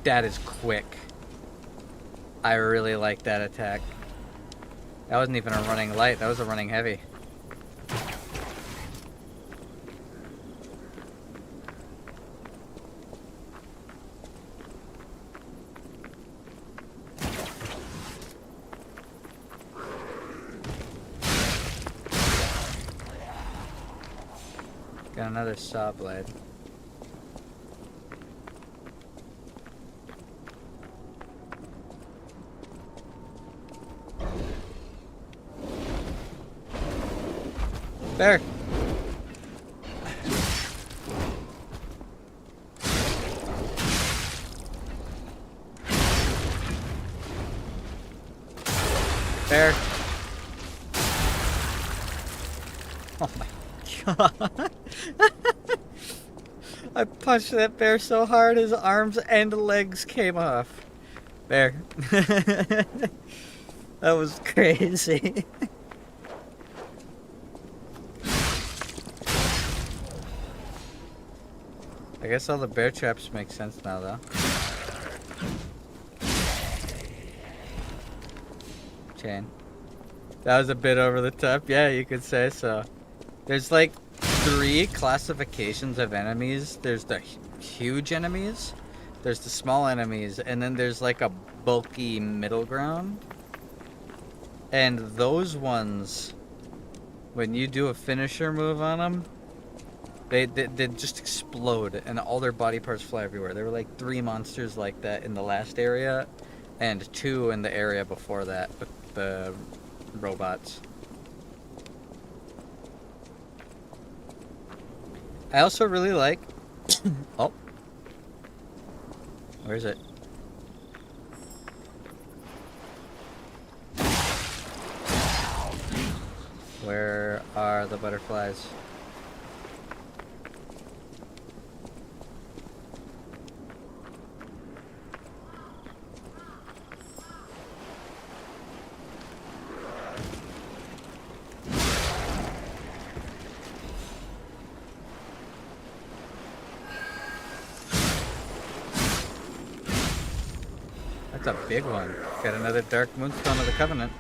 That is quick. I really like that attack. That wasn't even a running light, that was a running heavy. Got another saw blade. There. There. Oh my god. I punched that bear so hard his arms and legs came off. Bear. That was crazy. I guess all the bear traps make sense now, though. Chain. That was a bit over the top. Yeah, you could say so. There's like 3 classifications of enemies. There's the huge enemies, there's the small enemies, and then there's like a bulky middle ground. And those ones, when you do a finisher move on them, they just explode and all their body parts fly everywhere. There were like 3 monsters like that in the last area, and 2 in the area before that with the robots. I also really like... Oh. Where is it? Where are the butterflies? That's a big one. Got another Dark Moonstone of the Covenant.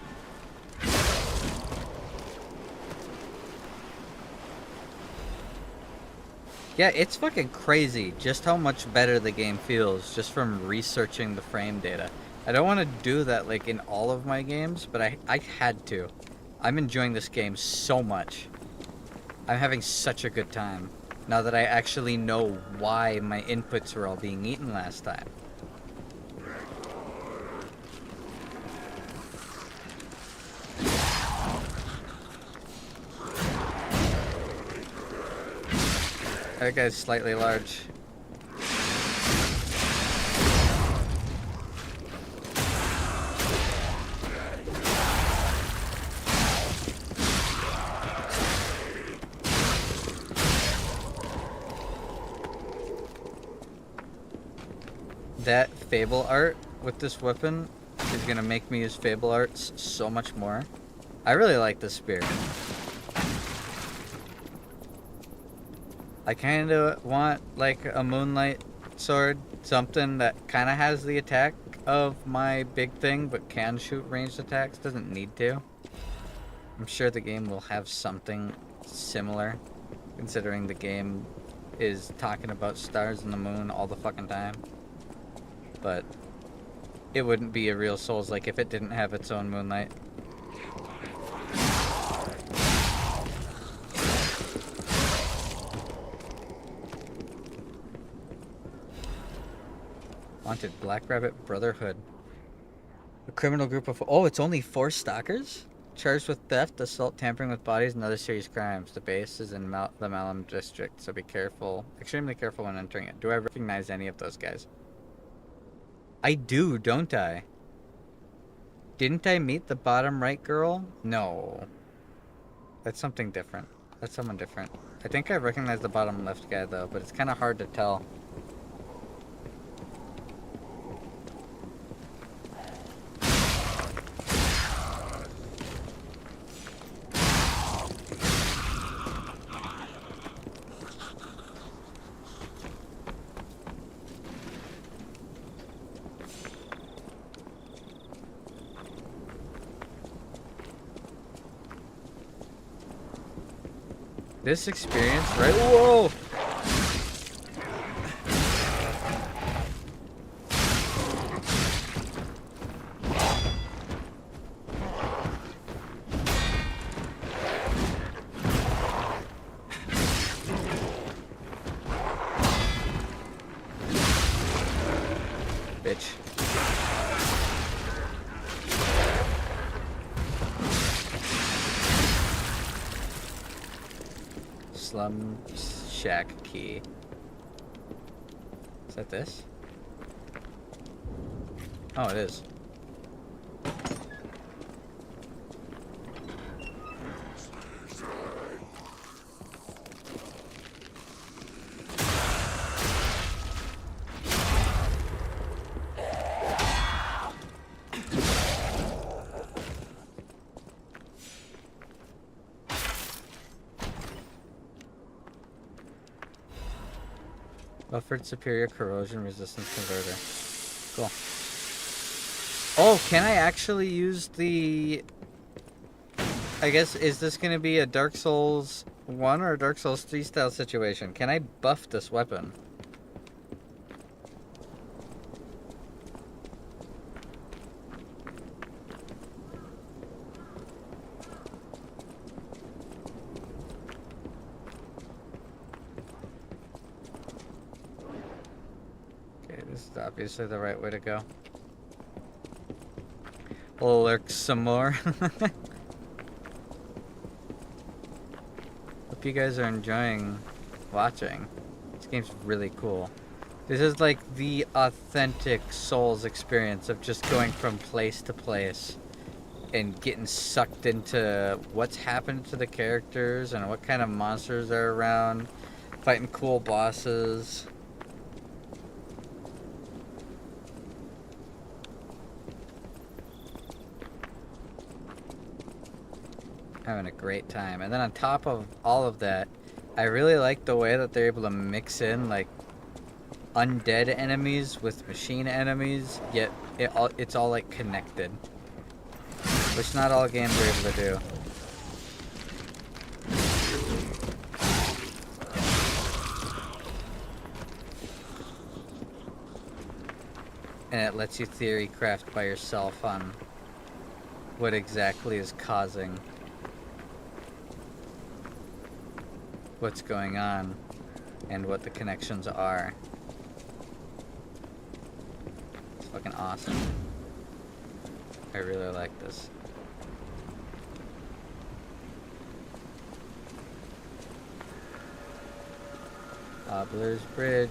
Yeah, it's fucking crazy just how much better the game feels just from researching the frame data. I don't want to do that like in all of my games, but I had to. I'm enjoying this game so much. I'm having such a good time now that I actually know why my inputs were all being eaten last time. That guy's slightly large. That Fable art with this weapon is gonna make me use Fable arts so much more. I really like this spear. I kind of want like a moonlight sword, something that kind of has the attack of my big thing, but can shoot ranged attacks, doesn't need to. I'm sure the game will have something similar, considering the game is talking about stars and the moon all the fucking time. But it wouldn't be a real Souls like if it didn't have its own moonlight. Wanted Black Rabbit Brotherhood. A criminal group of... Oh, it's only 4 stalkers? Charged with theft, assault, tampering with bodies, and other serious crimes. The base is in the Malum district, so be careful. Extremely careful when entering it. Do I recognize any of those guys? I do, don't I? Didn't I meet the bottom right girl? No. That's something different. That's someone different. I think I recognize the bottom left guy, though, but it's kind of hard to tell. This experience, right? Whoa! Bitch. Slum Shack key. Is that this? Oh, it is. Buffered superior corrosion resistance converter. Cool. Oh, can I actually use the... I guess, is this going to be a Dark Souls 1 or a Dark Souls 3 style situation? Can I buff this weapon? Okay, this is obviously the right way to go. We'll lurk some more. Hope you guys are enjoying watching. This game's really cool. This is like the authentic Souls experience of just going from place to place and getting sucked into what's happened to the characters and what kind of monsters are around, fighting cool bosses. Having a great time. And then on top of all of that, I really like the way that they're able to mix in like undead enemies with machine enemies, yet it's all like connected, which not all games are able to do. And it lets you theory craft by yourself on what exactly is causing what's going on and what the connections are. It's fucking awesome. I really like this. Hobbler's Bridge.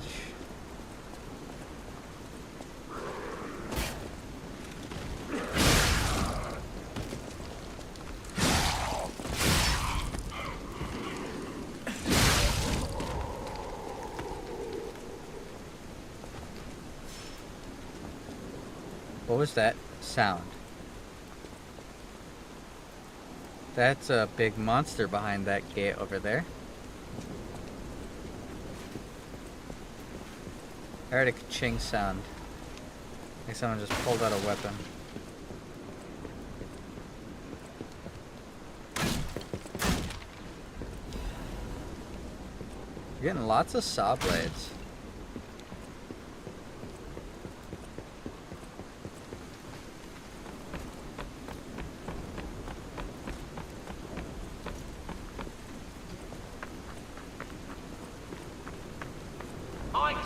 What was that sound? That's a big monster behind that gate over there. I heard a ka-ching sound. Like someone just pulled out a weapon. You're getting lots of saw blades.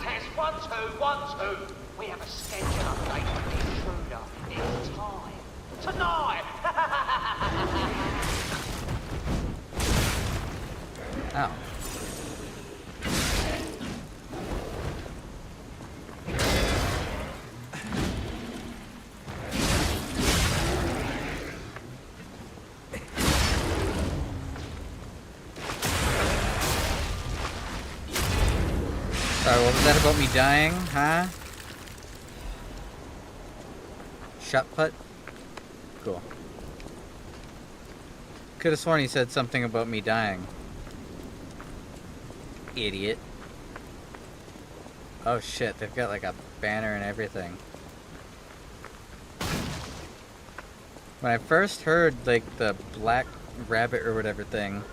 Test 1, 2, 1, 2. We have a schedule update for the intruder. It's time. Tonight! Ow. Sorry, what was that about me dying, huh? Shot put? Cool. Could have sworn he said something about me dying. Idiot. Oh shit, they've got like a banner and everything. When I first heard like the black rabbit or whatever thing,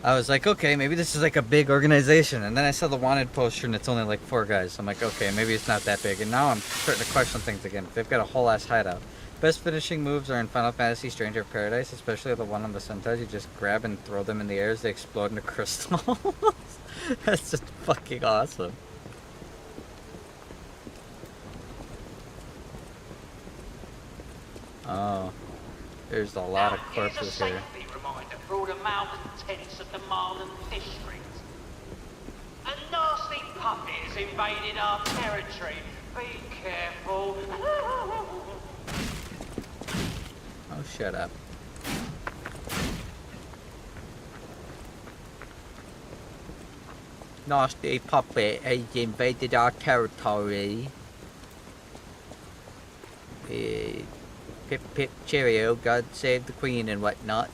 I was like, okay, maybe this is like a big organization. And then I saw the wanted poster and it's only like 4 guys. I'm like, okay, maybe it's not that big. And now I'm starting to question things again. They've got a whole ass hideout. Best finishing moves are in Final Fantasy Stranger of Paradise, especially the one on the centaurs. You just grab and throw them in the air as they explode into crystals. That's just fucking awesome. Oh, there's a lot of corpses here. For all the malcontents of the Marlin district. A nasty puppet has invaded our territory. Be careful. Oh, shut up. Nasty puppet has invaded our territory. Pip pip cheerio, God save the Queen and whatnot.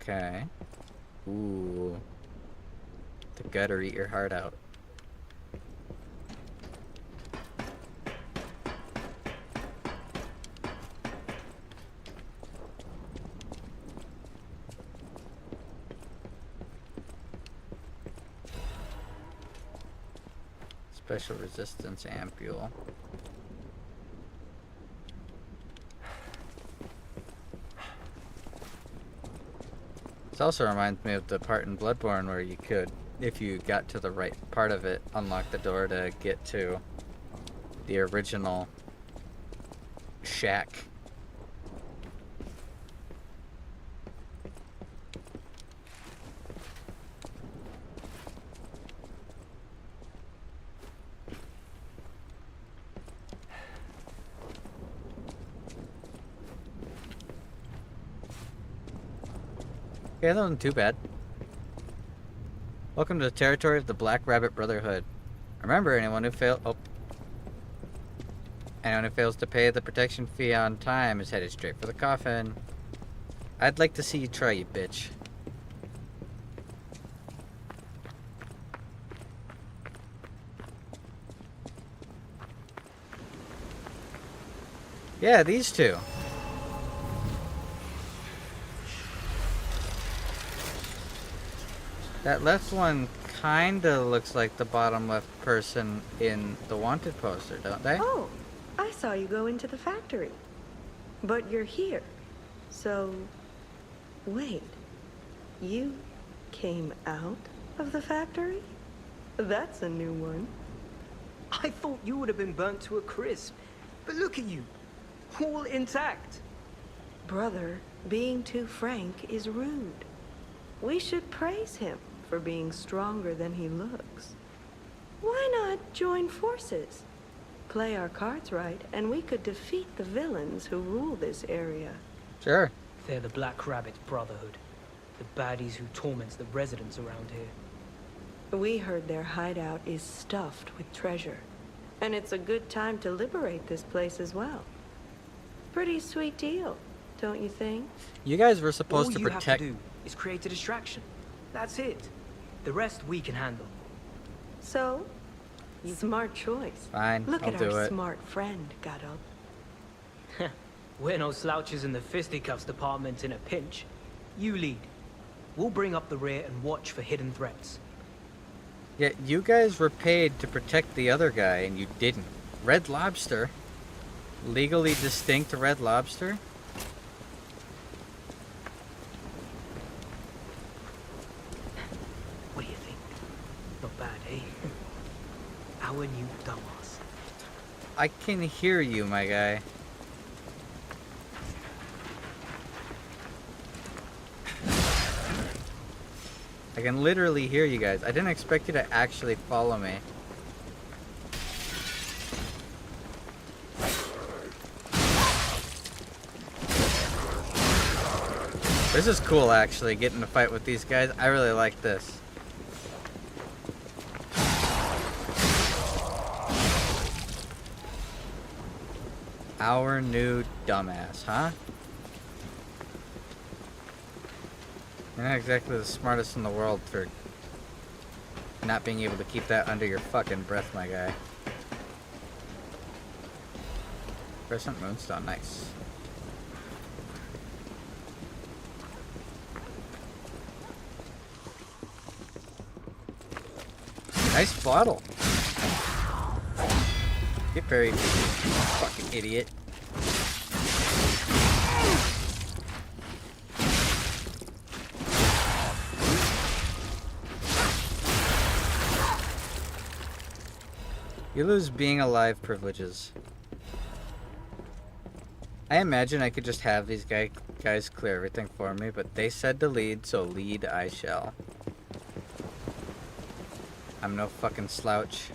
Okay. Ooh. The gutter eat your heart out. Special resistance ampule. This also reminds me of the part in Bloodborne where you could, if you got to the right part of it, unlock the door to get to the original shack. Okay, that wasn't too bad. Welcome to the territory of the Black Rabbit Brotherhood. Remember, anyone who fails to pay the protection fee on time is headed straight for the coffin. I'd like to see you try, you bitch. Yeah, these two. That left one kinda looks like the bottom left person in the wanted poster, don't they? Oh, I saw you go into the factory. But you're here. So, wait. You came out of the factory? That's a new one. I thought you would have been burnt to a crisp. But look at you. All intact. Brother, being too frank is rude. We should praise him for being stronger than he looks. Why not join forces? Play our cards right, and we could defeat the villains who rule this area. Sure. They're the Black Rabbit Brotherhood. The baddies who torment the residents around here. We heard their hideout is stuffed with treasure. And it's a good time to liberate this place as well. Pretty sweet deal, don't you think? You guys were supposed to All you protect... have to do is create a distraction. That's it. The rest we can handle. So, smart choice. Fine, Look I'll at do our it. smart friend got up. We're no slouches in the fisticuffs department in a pinch. You lead. We'll bring up the rear and watch for hidden threats. Yeah, you guys were paid to protect the other guy, and you didn't. Red Lobster? Legally distinct Red Lobster? What do you think? Not bad, eh? Our new dumbass. I can hear you, my guy. I can literally hear you guys. I didn't expect you to actually follow me. This is cool, actually, getting to fight with these guys. I really like this. Our new dumbass, huh? You're not exactly the smartest in the world for not being able to keep that under your fucking breath, my guy. Crescent Moonstone, nice. Nice bottle. Get buried, you fucking idiot. You lose being alive privileges. I imagine I could just have these guys clear everything for me, but they said to lead, so lead I shall. I'm no fucking slouch.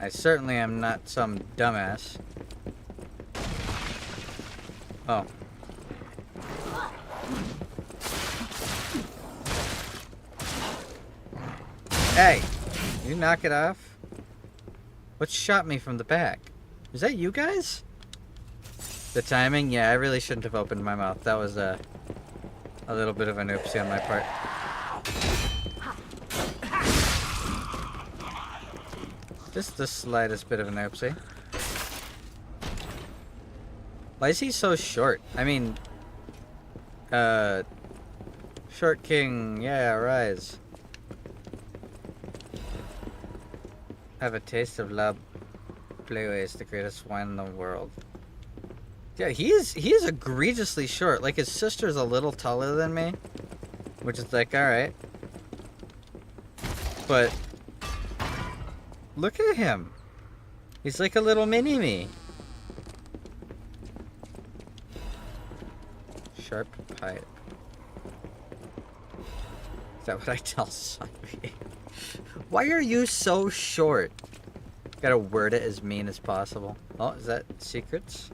I certainly am not some dumbass. Oh. Hey! You knock it off? What shot me from the back? Is that you guys? The timing? Yeah, I really shouldn't have opened my mouth. That was A little bit of an oopsie on my part. Just the slightest bit of an oopsie. Why is he so short? I mean, Short King, yeah, rise. Have a taste of love. Playways, the greatest wine in the world. Yeah, he is egregiously short. Like, his sister's a little taller than me, which is like, alright. But look at him. He's like a little mini-me. Sharp pipe. Is that what I tell Sunby? Why are you so short? Gotta word it as mean as possible. Oh, is that secrets?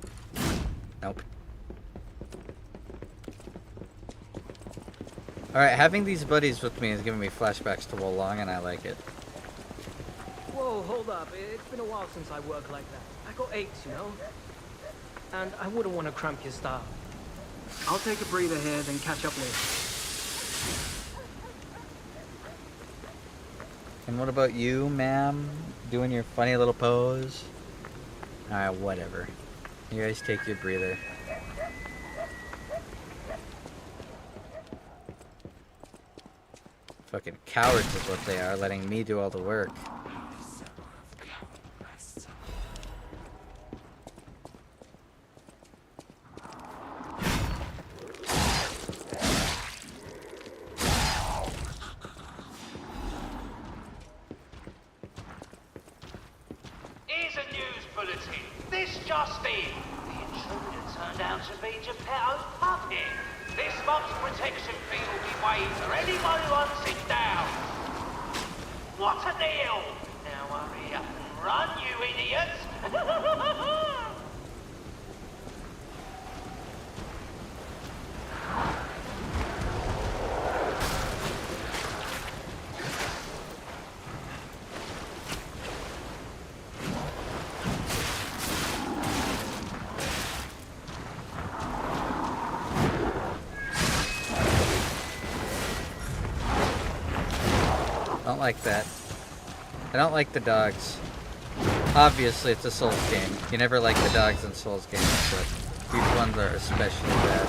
Nope. Alright, having these buddies with me is giving me flashbacks to Wolong, and I like it. Whoa, hold up. It's been a while since I worked like that. I got aches, you know? And I wouldn't want to cramp your style. I'll take a breather here, then catch up later. And what about you, ma'am? Doing your funny little pose? Alright, whatever. You guys take your breather. Fucking cowards is what they are, letting me do all the work. Here's a news bulletin. This just in. The intruder turned out to be Geppetto's puppet. This month's protection fee will be waived for anyone who hunts it down. What a deal! Now hurry up and run, you idiots! I don't like that. I don't like the dogs. Obviously, it's a Souls game. You never like the dogs in Souls games, but these ones are especially bad.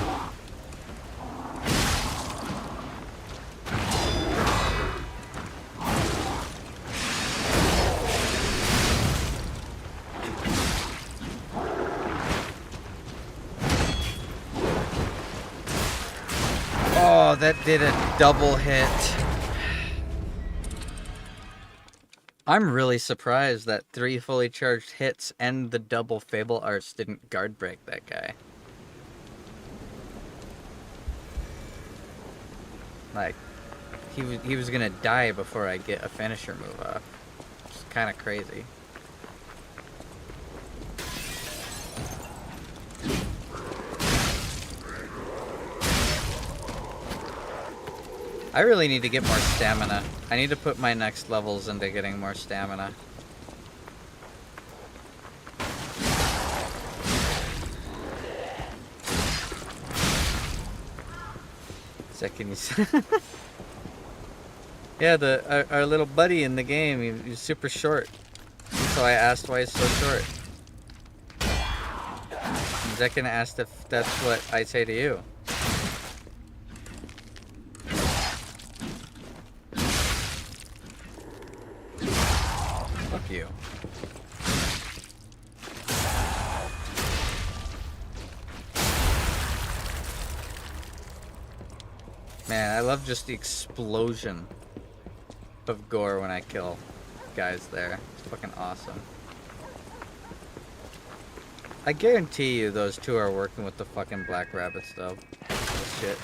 Oh, that did a double hit. I'm really surprised that 3 fully charged hits and the double Fable Arts didn't guard break that guy. Like, he was gonna die before I get a finisher move off. It's kind of crazy. I really need to get more stamina. I need to put my next levels into getting more stamina. Second, yeah, our little buddy in the game, he's super short. So I asked why he's so short. Zekin asked if that's what I say to you. Fuck you. Man, I love just the explosion of gore when I kill guys there. It's fucking awesome. I guarantee you those two are working with the fucking black rabbits though. Oh, shit.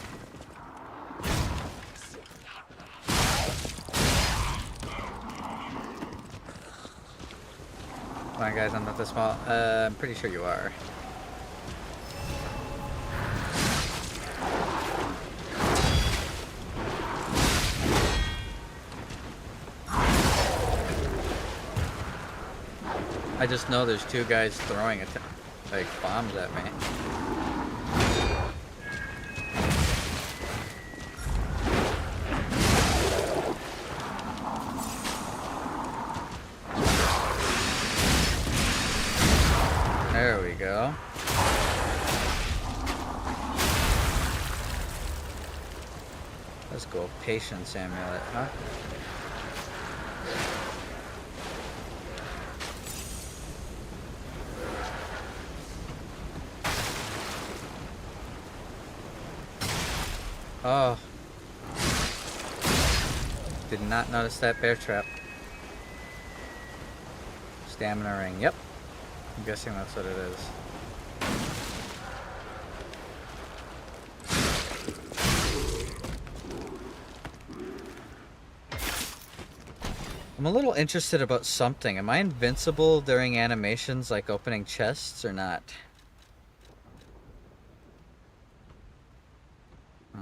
Come on guys, I'm not this small. I'm pretty sure you are. I just know there's two guys throwing like bombs at me. There we go. Let's go. Patience amulet, huh? Oh. Did not notice that bear trap. Stamina ring. Yep. I'm guessing that's what it is. I'm a little interested about something. Am I invincible during animations like opening chests or not? I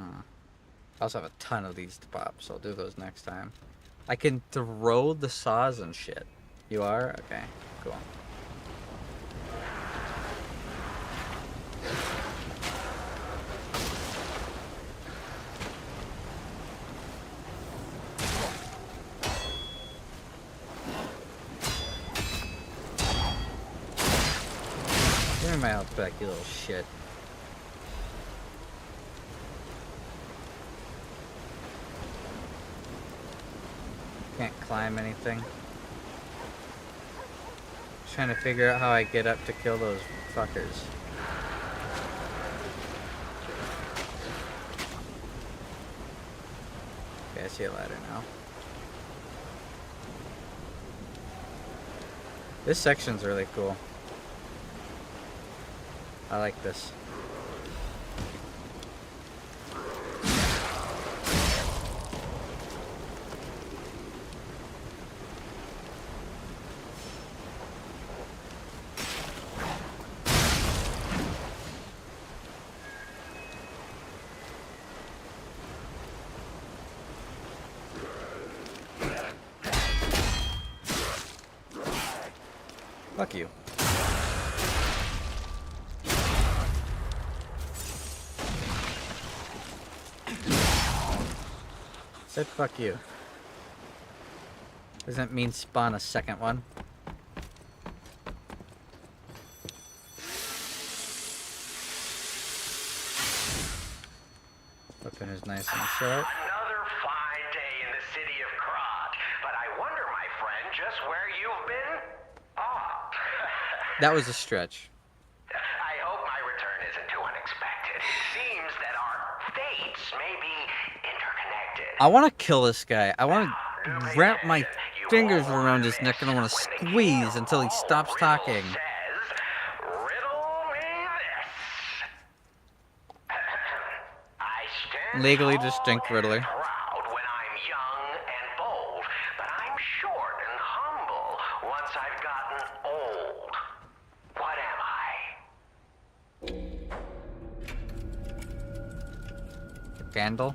also have a ton of these to pop, so I'll do those next time. I can throw the saws and shit. You are? Okay, cool. Give me my health back, you little shit. Can't climb anything. Just trying to figure out how I get up to kill those fuckers. Okay, I see a ladder now. This section's really cool. I like this. Fuck you. Said fuck you. Doesn't mean spawn a second one. Weapon is nice and sharp. Another fine day in the city of Krat, but I wonder, my friend, just where you've been? Ah. That was a stretch. I hope my return isn't too unexpected. It seems that our fates may be interconnected. I want to kill this guy. I want to wrap my fingers around his neck and I want to squeeze until he stops talking. Legally distinct Riddler. Proud when I'm young and bold, but I'm short and humble once I've gotten old. What am I? Candle.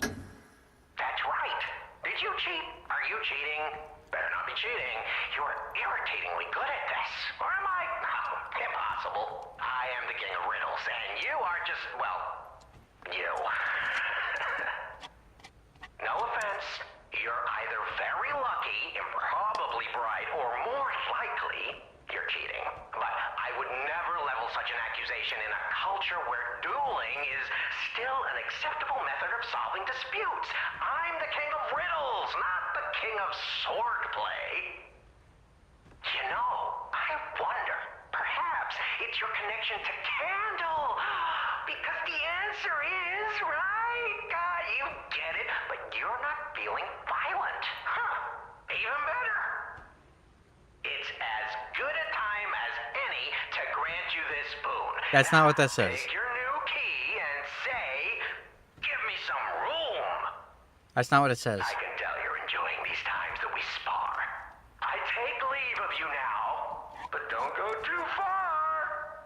That's right. Did you cheat? Are you cheating? Better not be cheating. You're irritatingly good at this. Or am I? Oh, impossible. I am the king of riddles, and you are just, well, you. No offense. You're either very lucky, improbably bright, or more likely, you're cheating. But I would never level such an accusation in a culture where dueling is still an acceptable method of solving disputes. I'm the king of riddles, not the king of swordplay. You know, I wonder, perhaps it's your connection to Candle. Because the answer is, right? You get it, but you're not feeling violent. Huh. Even better. It's as good a time as any to grant you this boon. That's not what that says. Take your new key and say, give me some room. That's not what it says. I can tell you're enjoying these times that we spar. I take leave of you now, but don't go too far.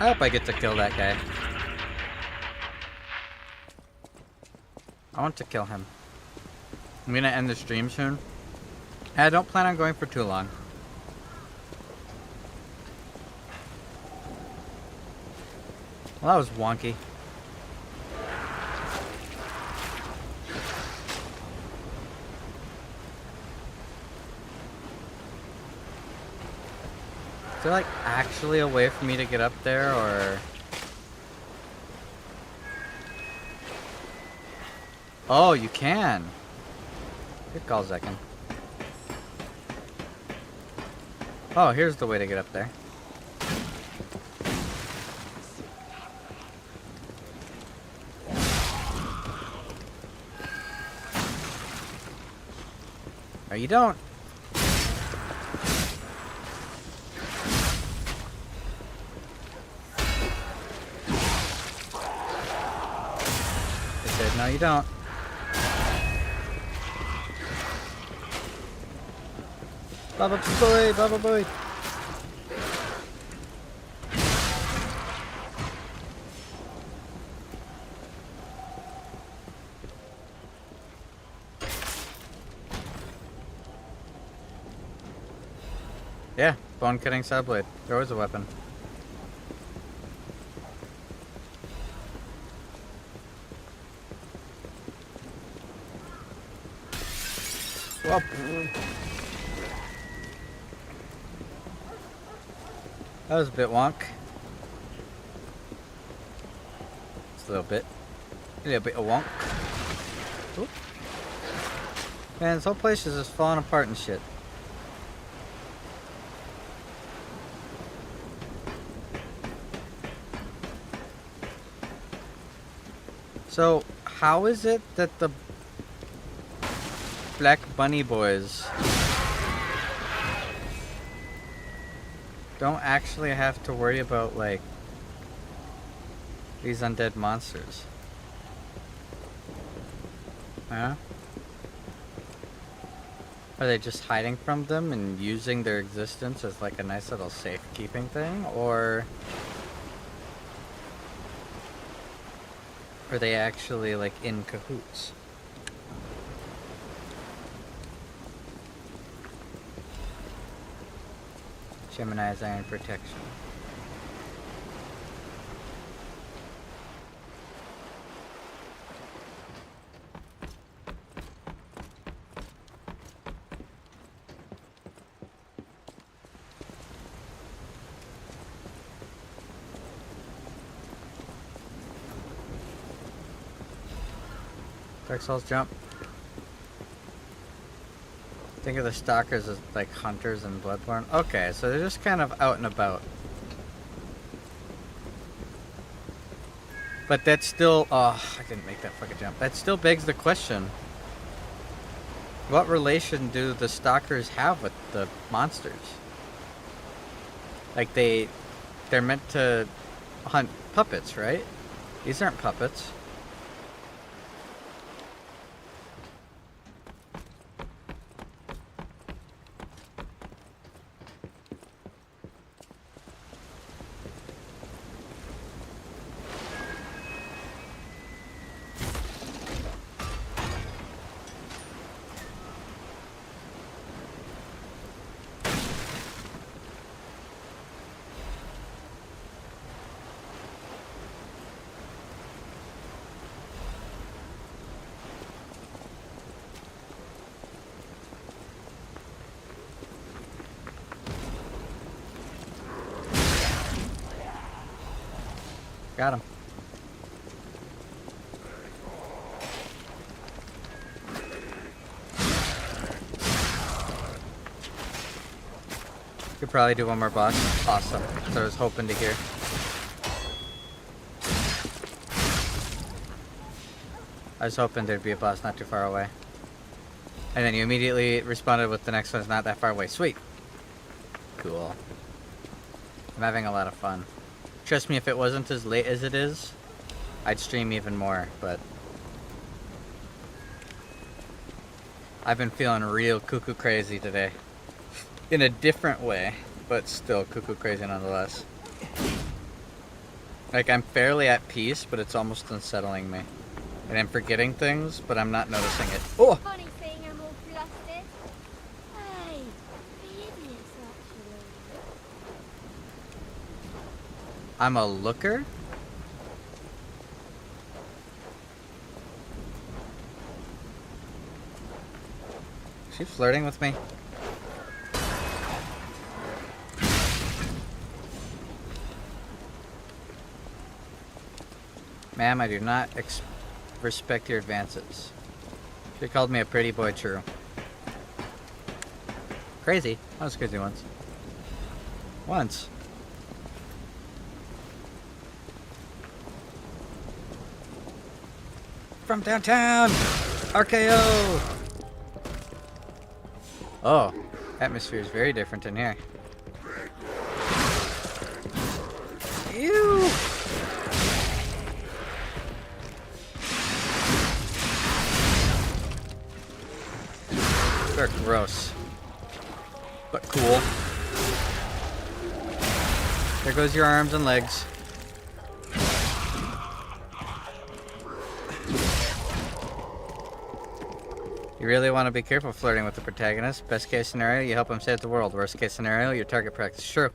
I hope I get to kill that guy. I want to kill him. I'm gonna end the stream soon. I don't plan on going for too long. Well, that was wonky. Is there like actually a way for me to get up there, or? Oh, you can. Good call, Zekin. Oh, here's the way to get up there. No, you don't. I said, no, you don't. Baba boy, Baba boy. Yeah, bone cutting saw blade. There was a weapon. Well, that was a bit wonk. Just a little bit of wonk. Oop. Man, this whole place is just falling apart and shit. So, how is it that the Black Bunny boys don't actually have to worry about, like, these undead monsters? Huh? Are they just hiding from them and using their existence as, like, a nice little safekeeping thing? Or are they actually, like, in cahoots? Gemini's Iron Protection. Dark Souls jump. Think of the stalkers as like hunters in Bloodborne. Okay, so they're just kind of out and about. But that still, oh, I didn't make that fucking jump. That still begs the question. What relation do the stalkers have with the monsters? Like they're meant to hunt puppets, right? These aren't puppets. Got him. Could probably do one more boss. Awesome. That's what I was hoping to hear. I was hoping there'd be a boss not too far away. And then you immediately responded with the next one's not that far away. Sweet. Cool. I'm having a lot of fun. Trust me, if it wasn't as late as it is, I'd stream even more, but I've been feeling real cuckoo crazy today. In a different way, but still cuckoo crazy nonetheless. Like, I'm fairly at peace, but it's almost unsettling me. And I'm forgetting things, but I'm not noticing it. Oh! Funny seeing him all flustered. Hey, idiots, actually. I'm a looker? Is she flirting with me? Ma'am, I do not respect your advances. She called me a pretty boy, true. Crazy. I was crazy once. Once. From downtown! RKO! Oh, atmosphere is very different in here. Ew! They're gross. But cool. There goes your arms and legs. You really want to be careful flirting with the protagonist. Best case scenario, you help him save the world. Worst case scenario, your target practice. True.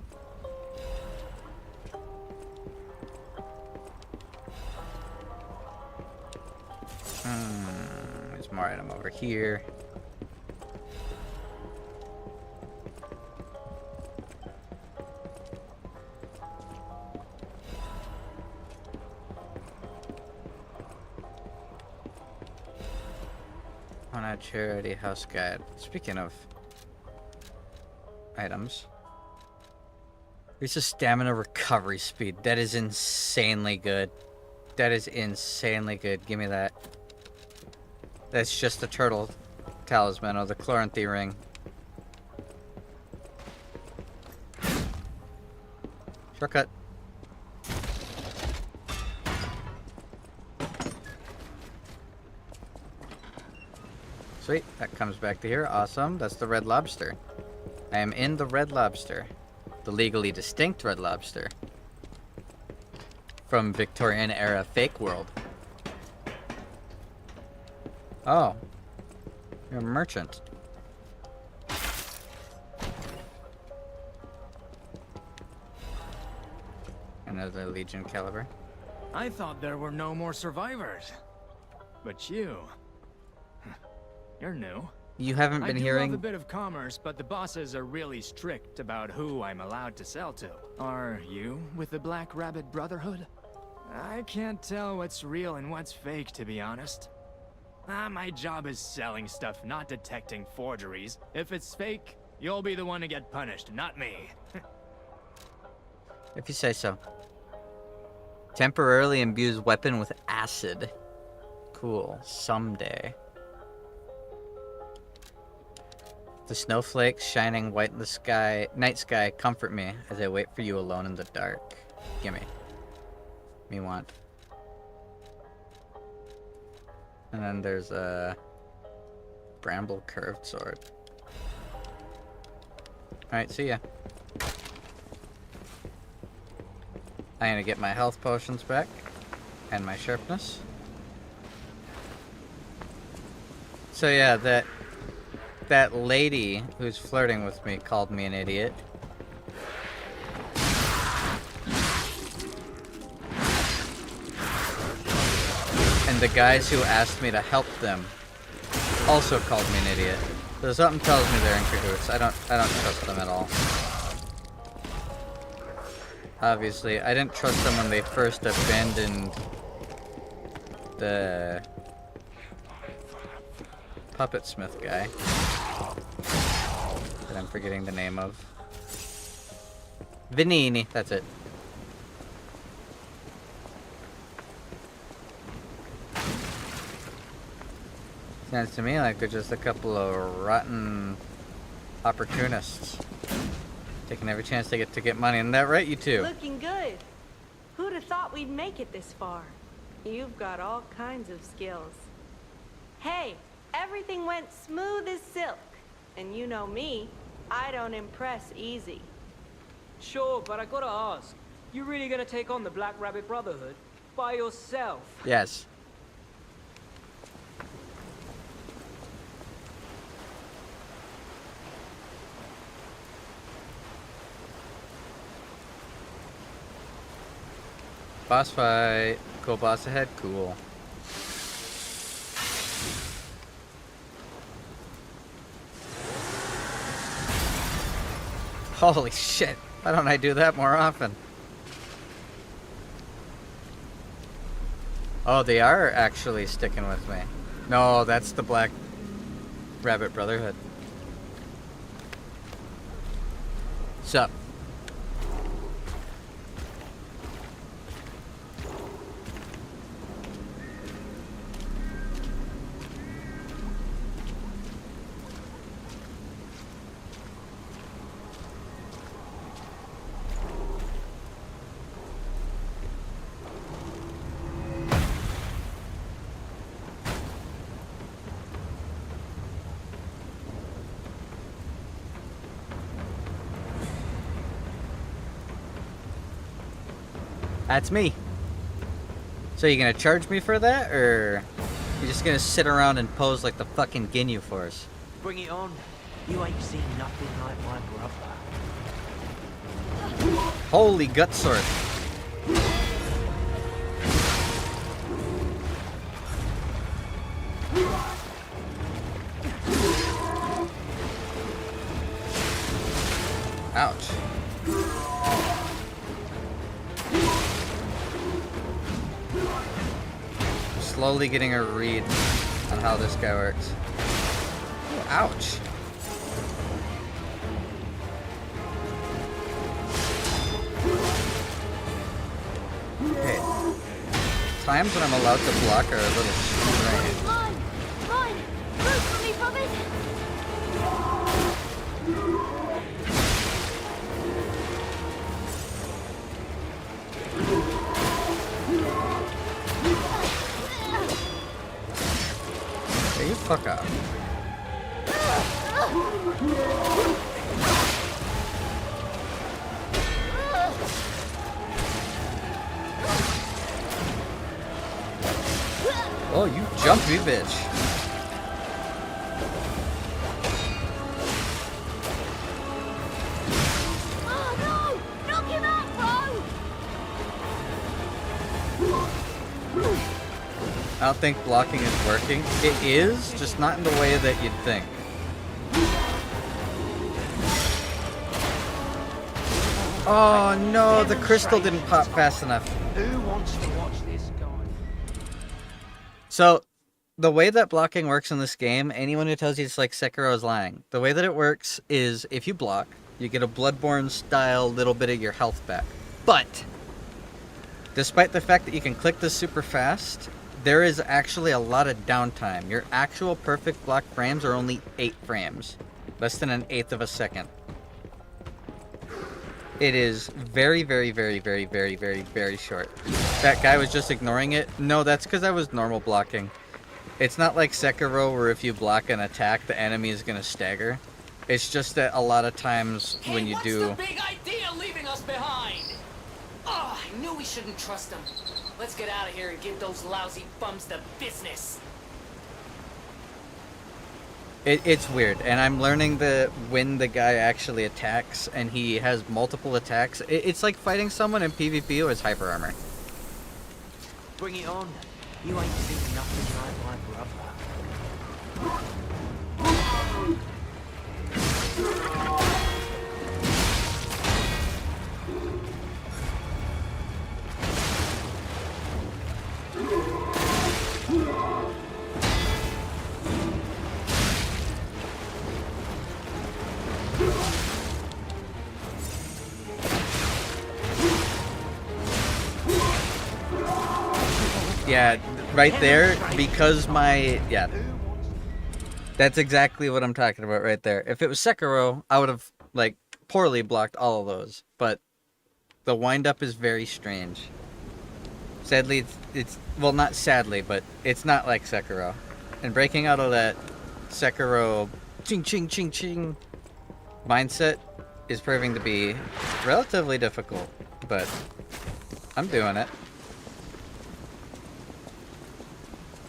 There's more item over here. On a charity house guide. Speaking of items, there's a stamina recovery speed. That is insanely good. That is insanely good. Give me that. That's just the turtle talisman or the Chloranthy ring. Shortcut. Sweet, that comes back to here. Awesome. That's the Red Lobster. I am in the Red Lobster. The legally distinct Red Lobster. From Victorian era fake world. Oh. You're a merchant. Another Legion caliber. I thought there were no more survivors. But you're new. You haven't been hearing... I do love a bit of commerce, but the bosses are really strict about who I'm allowed to sell to. Are you with the Black Rabbit Brotherhood? I can't tell what's real and what's fake, to be honest. My job is selling stuff, not detecting forgeries. If it's fake, you'll be the one to get punished, not me. If you say so. Temporarily imbues weapon with acid. Cool. Someday. The snowflakes shining white in the sky, night sky, comfort me as I wait for you alone in the dark. Gimme. Me want. And then there's a bramble curved sword. Alright, see ya. I'm gonna get my health potions back and my sharpness. So yeah, that lady who's flirting with me called me an idiot. And the guys who asked me to help them also called me an idiot. So something tells me they're in cahoots. I don't trust them at all. Obviously, I didn't trust them when they first abandoned the puppet smith guy that I'm forgetting the name of. Vanini, that's it. Sounds to me like they're just a couple of rotten opportunists taking every chance they get to get money. Isn't that right, you two? Looking good. Who'd have thought we'd make it this far? You've got all kinds of skills. Hey, everything went smooth as silk. And you know me, I don't impress easy. Sure, but I gotta ask, you really gonna take on the Black Rabbit Brotherhood by yourself? Yes. Boss fight. Cool boss ahead. Cool. Holy shit. Why don't I do that more often? Oh, they are actually sticking with me. No, that's the Black Rabbit Brotherhood. Sup? That's me. So you gonna charge me for that, or you just gonna sit around and pose like the fucking Ginyu Force? Bring it on. You ain't seen nothing like my brother. Holy gut sword. Ouch. Slowly getting a read on how this guy works. Ooh, ouch. Okay. Times when I'm allowed to block are a little strange. Mine! Mine! Move for me, Puppet! Hey, you fuck off. Oh, you jumpy bitch. Oh no! Knock him out, bro! I don't think blocking is working. It is, just not in the way that you'd think. Oh no, the crystal didn't pop fast enough. Who wants to watch this guy? So, the way that blocking works in this game, anyone who tells you it's like Sekiro is lying. The way that it works is if you block, you get a Bloodborne style little bit of your health back. But, despite the fact that you can click this super fast, there is actually a lot of downtime. Your actual perfect block frames are only 8 frames. Less than an eighth of a second. It is very, very, very, very, very, very, very short. That guy was just ignoring it. No, that's because I was normal blocking. It's not like Sekiro where if you block an attack, the enemy is going to stagger. It's just that a lot of times when you do... What's the big idea leaving us behind? Oh, I knew we shouldn't trust them. Let's get out of here and give those lousy bums the business. It's weird, and I'm learning that when the guy actually attacks and he has multiple attacks, it's like fighting someone in PvP who has hyper armor. Bring it on. You ain't seen nothing like my brother. Yeah, right there, because my... Yeah. That's exactly what I'm talking about right there. If it was Sekiro, I would have, like, poorly blocked all of those. But the wind-up is very strange. Sadly, it's... Well, not sadly, but it's not like Sekiro. And breaking out of that Sekiro ching ching ching ching mindset is proving to be relatively difficult. But I'm doing it.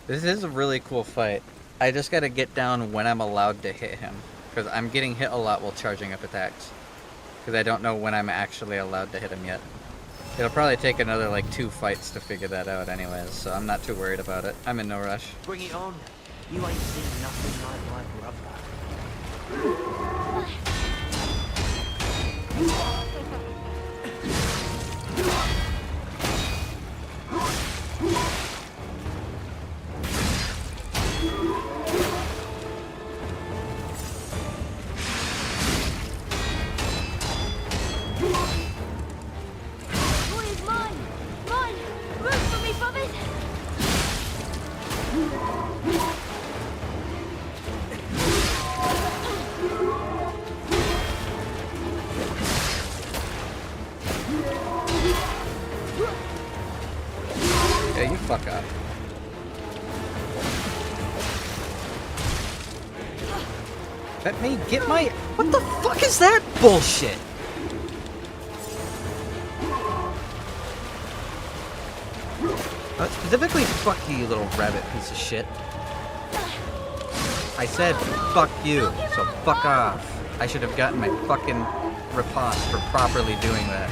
This is a really cool fight. I just gotta get down when I'm allowed to hit him. Because I'm getting hit a lot while charging up attacks. Because I don't know when I'm actually allowed to hit him yet. It'll probably take another, like, 2 fights to figure that out anyways, so I'm not too worried about it. I'm in no rush. Bring it on. You ain't seen nothing like my brother. Yeah, you fuck up. Let me get my... What the fuck is that bullshit? Specifically, fuck you, you little rabbit piece of shit. I said fuck you, so fuck off. I should have gotten my fucking riposte for properly doing that.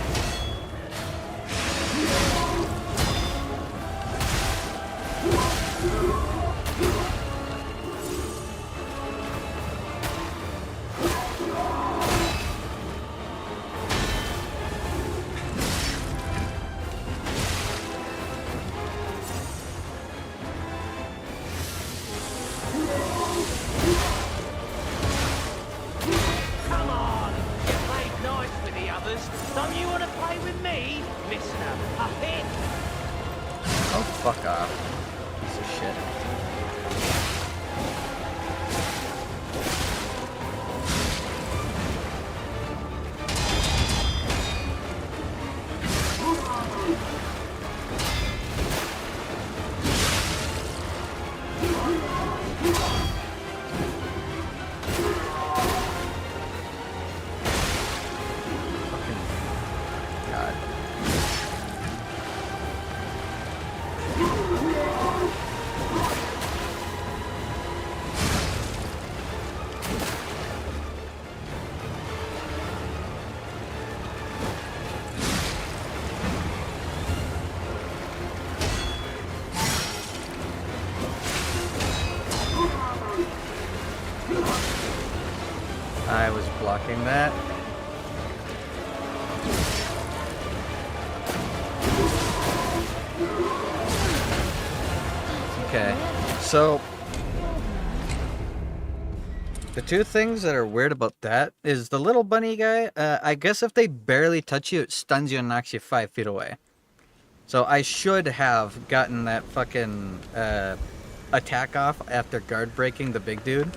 Come on! You played nice with the others. Don't you want to play with me, Mr. Puppet? Oh, fuck off. Piece of shit. God. I was blocking that. Okay, so the two things that are weird about that is the little bunny guy. I guess if they barely touch you, it stuns you and knocks you 5 feet away. So I should have gotten that fucking attack off after guard breaking the big dude,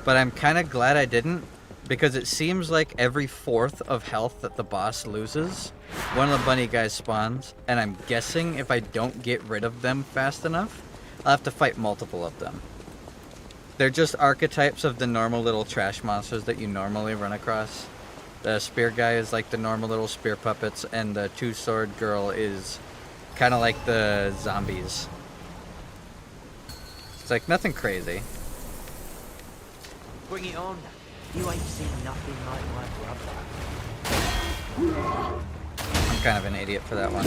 but I'm kind of glad I didn't, because it seems like every 4th of health that the boss loses, one of the bunny guys spawns, and I'm guessing if I don't get rid of them fast enough, I'll have to fight multiple of them. They're just archetypes of the normal little trash monsters that you normally run across. The spear guy is like the normal little spear puppets, and the two-sword girl is kind of like the zombies. It's like nothing crazy. Bring it on. You ain't seen nothing like my brother. I'm kind of an idiot for that one.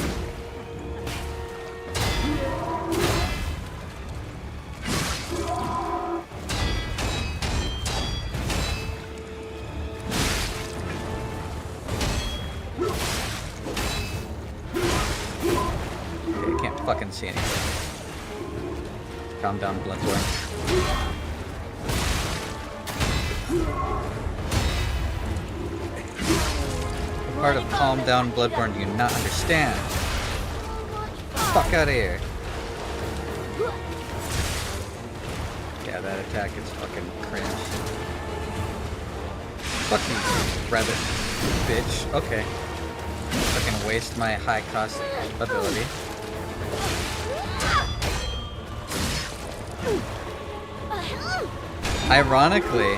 Okay, I can't fucking see anything. Calm down, Bloodborne. What part of calm down, Bloodborne do you not understand? Fuck out of here. Yeah, that attack is fucking cringe. Fuck you, rabbit bitch. Okay. Fucking waste my high cost ability. Ironically,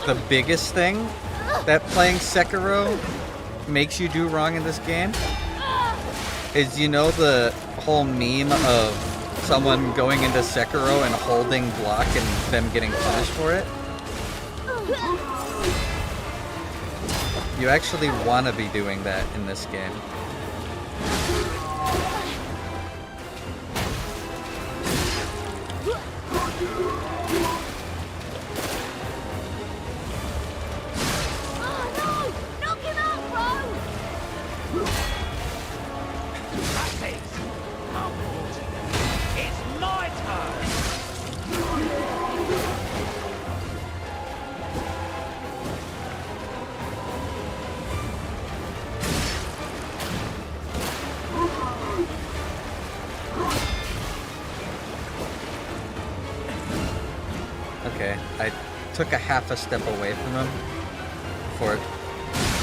the biggest thing that playing Sekiro makes you do wrong in this game is, you know, the whole meme of someone going into Sekiro and holding block and them getting punished for it? You actually want to be doing that in this game. Okay, I took a half a step away from him before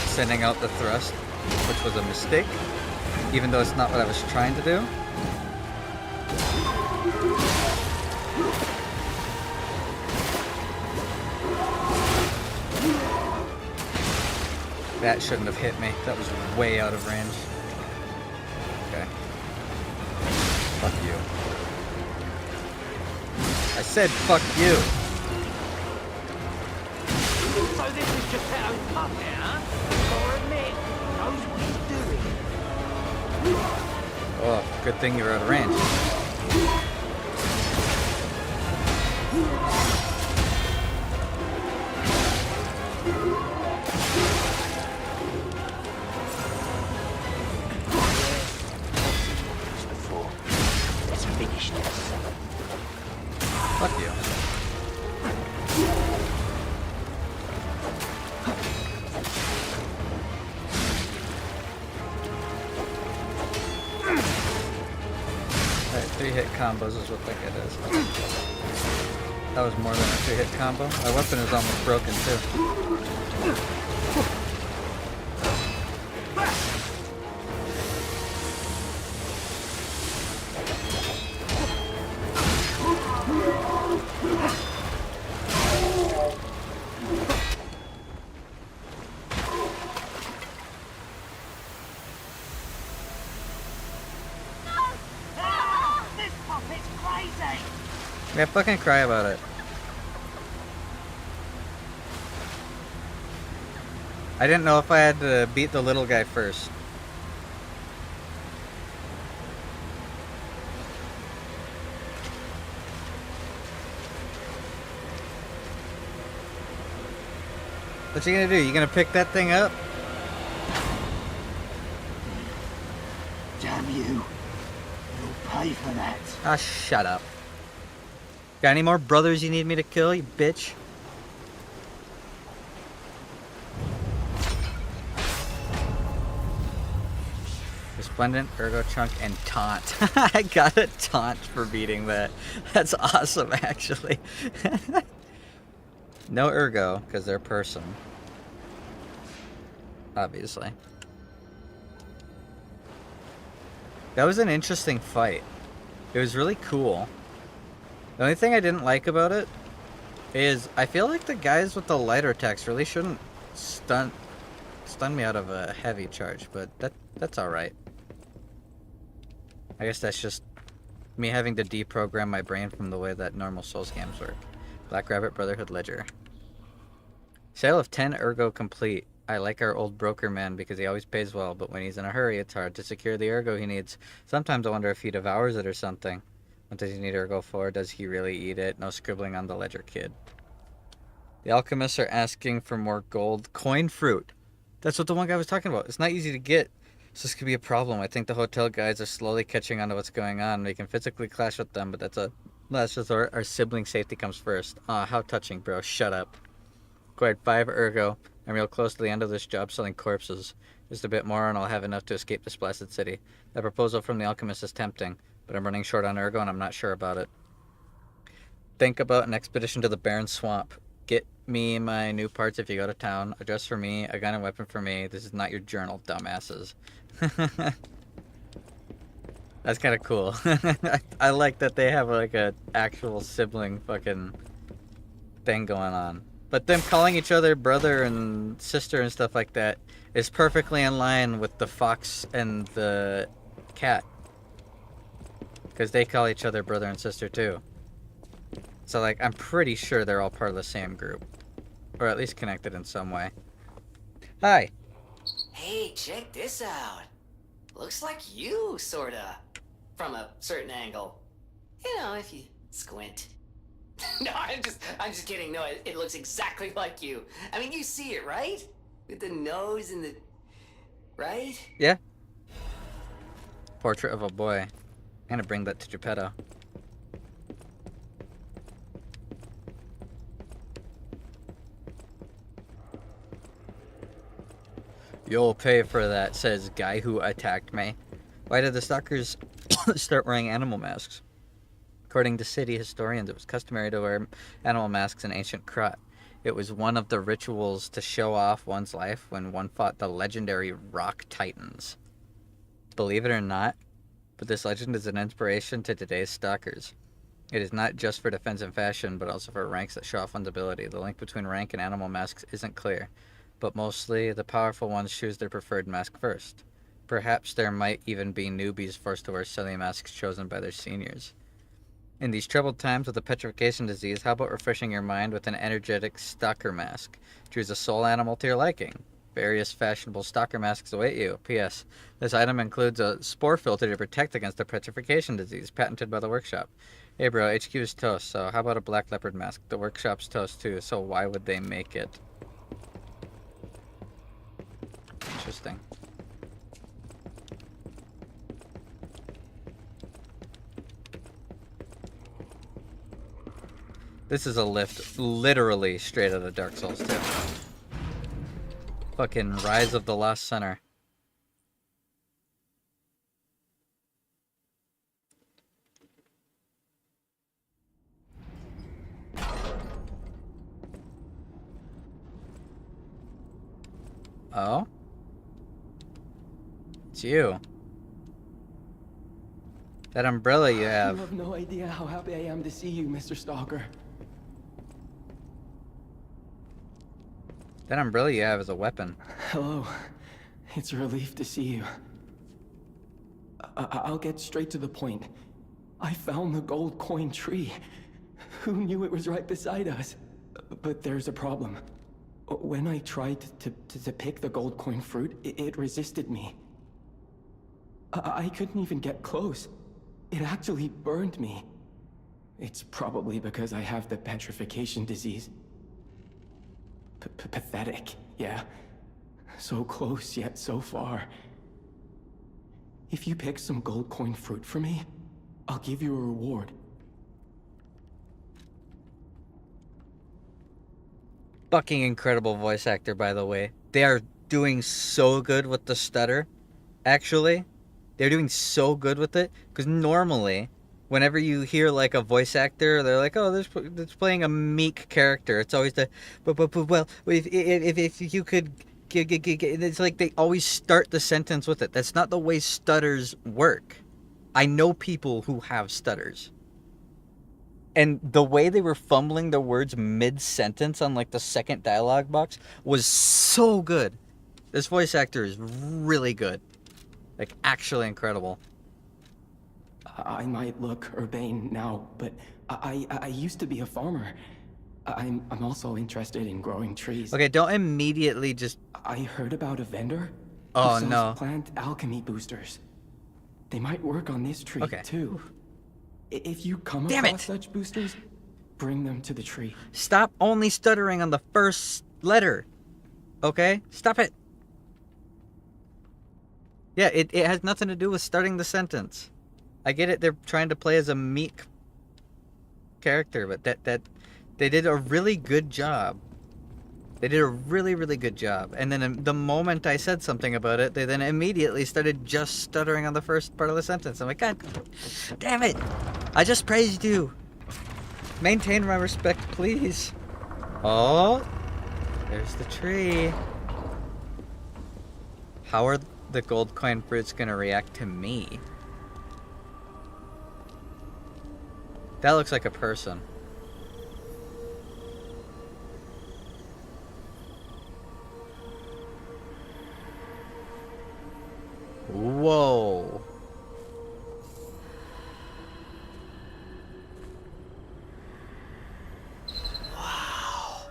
sending out the thrust, which was a mistake. Even though it's not what I was trying to do. That shouldn't have hit me. That was way out of range. Okay. Fuck you. I said fuck you. So this is Geppetto's puppet, huh? Or admit, he knows what he's doing. Oh, good thing you were out of range. Let's finish this. Fuck you. Alright, 3-hit combos is what that guy does. That was more than a 3-hit combo. My weapon is almost broken too. This puppet's crazy! Yeah, fucking cry about it. I didn't know if I had to beat the little guy first. What you gonna do? You gonna pick that thing up? Damn you. You'll pay for that. Ah, shut up. Got any more brothers you need me to kill, you bitch? Resplendent, Ergo Chunk, and Taunt. I got a taunt for beating that. That's awesome, actually. No Ergo, because they're person. Obviously. That was an interesting fight. It was really cool. The only thing I didn't like about it is I feel like the guys with the lighter attacks really shouldn't stun me out of a heavy charge, but that's alright. I guess that's just me having to deprogram my brain from the way that normal Souls games work. Black Rabbit Brotherhood Ledger. Sale of 10 Ergo complete. I like our old broker man because he always pays well, but when he's in a hurry, it's hard to secure the Ergo he needs. Sometimes I wonder if he devours it or something. What does he need Ergo for? Does he really eat it? No scribbling on the ledger, kid. The alchemists are asking for more gold. Coin fruit. That's what the one guy was talking about. It's not easy to get, so this could be a problem. I think the hotel guys are slowly catching on to what's going on. We can physically clash with them, but that's just our sibling safety comes first. Aw, how touching, bro. Shut up. Acquired 5 Ergo. I'm real close to the end of this job selling corpses. Just a bit more and I'll have enough to escape this blasted city. That proposal from the alchemist is tempting, but I'm running short on Ergo and I'm not sure about it. Think about an expedition to the barren swamp. Get me my new parts if you go to town. A dress for me, a gun and weapon for me. This is not your journal, dumbasses. That's kind of cool. I like that they have like a actual sibling fucking thing going on. But them calling each other brother and sister and stuff like that is perfectly in line with the fox and the cat. Because they call each other brother and sister too. So like, I'm pretty sure they're all part of the same group. Or at least connected in some way. Hi. Hey, check this out. Looks like you, sorta. From a certain angle. You know, if you squint. No, I'm just kidding. No, it looks exactly like you. I mean, you see it, right? With the nose and the... Right? Yeah. Portrait of a boy. I'm gonna bring that to Geppetto. You'll pay for that, says guy who attacked me. Why did the stalkers start wearing animal masks? According to city historians, it was customary to wear animal masks in ancient Krat. It was one of the rituals to show off one's life when one fought the legendary rock titans. Believe it or not, but this legend is an inspiration to today's stalkers. It is not just for defense and fashion, but also for ranks that show off one's ability. The link between rank and animal masks isn't clear, but mostly the powerful ones choose their preferred mask first. Perhaps there might even be newbies forced to wear silly masks chosen by their seniors. In these troubled times with the petrification disease, how about refreshing your mind with an energetic stalker mask? Choose a soul animal to your liking. Various fashionable stalker masks await you. P.S. This item includes a spore filter to protect against the petrification disease, patented by the workshop. Hey bro, HQ is toast, so how about a black leopard mask? The workshop's toast too, so why would they make it? Interesting. This is a lift literally straight out of Dark Souls 2. Fucking Rise of the Lost Sinner. Oh? It's you. That umbrella you have. You have no idea how happy I am to see you, Mr. Stalker. That umbrella you have is a weapon. Hello. It's a relief to see you. I'll get straight to the point. I found the gold coin tree. Who knew it was right beside us? But there's a problem. When I tried to pick the gold coin fruit, it resisted me. I couldn't even get close. It actually burned me. It's probably because I have the petrification disease. Pathetic, yeah. So close, yet so far. If you pick some gold coin fruit for me, I'll give you a reward. Fucking incredible voice actor, by the way. They are doing so good with the stutter. Actually, they're doing so good with it. Because normally, whenever you hear like a voice actor, they're like, oh, it's playing a meek character. It's always the, well, if you could, it's like they always start the sentence with it. That's not the way stutters work. I know people who have stutters. And the way they were fumbling the words mid-sentence on like the second dialogue box was so good. This voice actor is really good. Like, actually incredible. I might look urbane now, but I used to be a farmer. I'm also interested in growing trees. Okay, don't immediately just... I heard about a vendor Oh, who sells no. plant alchemy boosters. They might work on this tree, too. If you come across such boosters, bring them to the tree. Stop only stuttering on the first letter. Okay? Stop it. Yeah, it has nothing to do with starting the sentence. I get it, they're trying to play as a meek character, but that they did a really good job. They did a really, really good job. And then the moment I said something about it, they then immediately started just stuttering on the first part of the sentence. I'm like, God damn it. I just praised you. Maintain my respect, please. Oh, there's the tree. How are the gold coin fruits gonna react to me? That looks like a person. Whoa. Wow.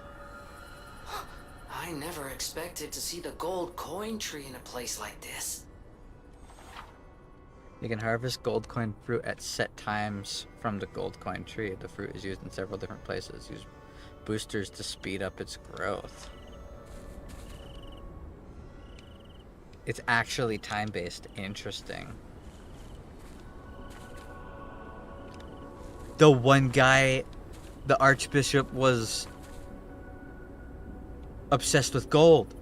I never expected to see the gold coin tree in a place like this. You can harvest gold coin fruit at set times from the gold coin tree. The fruit is used in several different places. Use boosters to speed up its growth. It's actually time-based. Interesting. The one guy, the Archbishop, was obsessed with gold.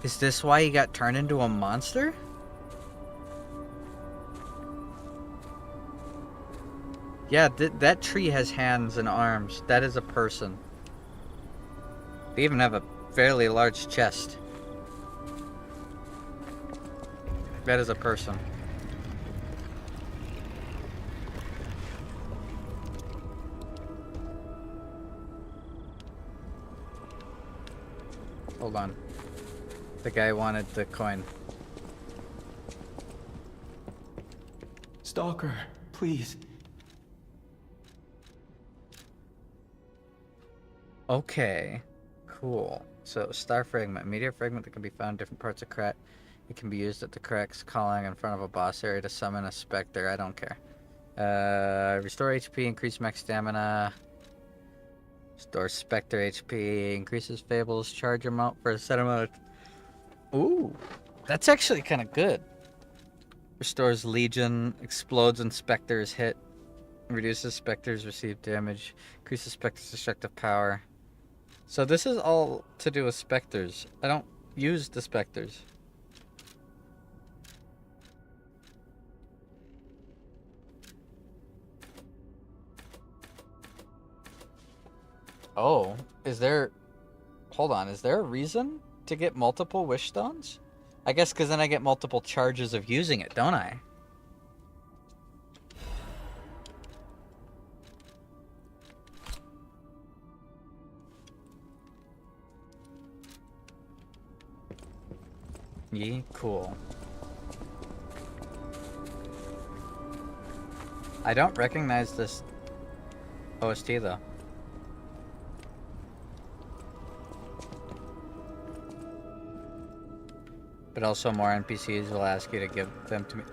Is this why he got turned into a monster? Yeah, that tree has hands and arms. That is a person. They even have a fairly large chest. That is a person. Hold on. The guy wanted the coin. Stalker, please. Okay. Cool. So, star fragment. Meteor fragment that can be found in different parts of Krat. It can be used at the correct calling in front of a boss area to summon a specter. I don't care. Restore HP, increase max stamina. Restore specter HP, increases Fable's charge amount for a set amount of... Ooh, that's actually kind of good. Restores Legion, explodes when specters hit. Reduces specters receive damage. Increases specters' destructive power. So this is all to do with specters. I don't use the specters. Oh, is there... Hold on, is there a reason to get multiple wish stones? I guess because then I get multiple charges of using it, don't I? Yeah, cool. I don't recognize this OST though. But also more NPCs will ask you to give them to me.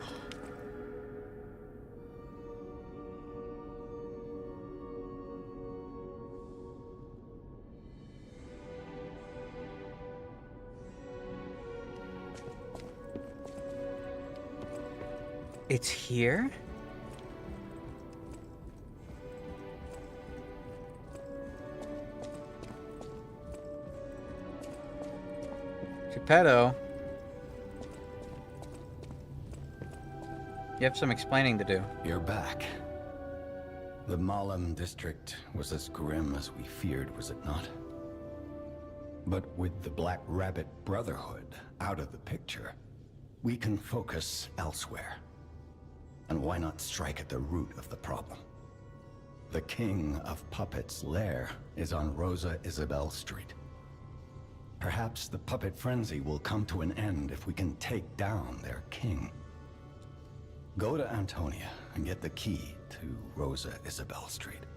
It's here? Geppetto. You have some explaining to do. You're back. The Malum district was as grim as we feared, was it not? But with the Black Rabbit Brotherhood out of the picture, we can focus elsewhere. And why not strike at the root of the problem? The King of Puppets' lair is on Rosa Isabel Street. Perhaps the puppet frenzy will come to an end if we can take down their king. Go to Antonia and get the key to Rosa Isabel Street.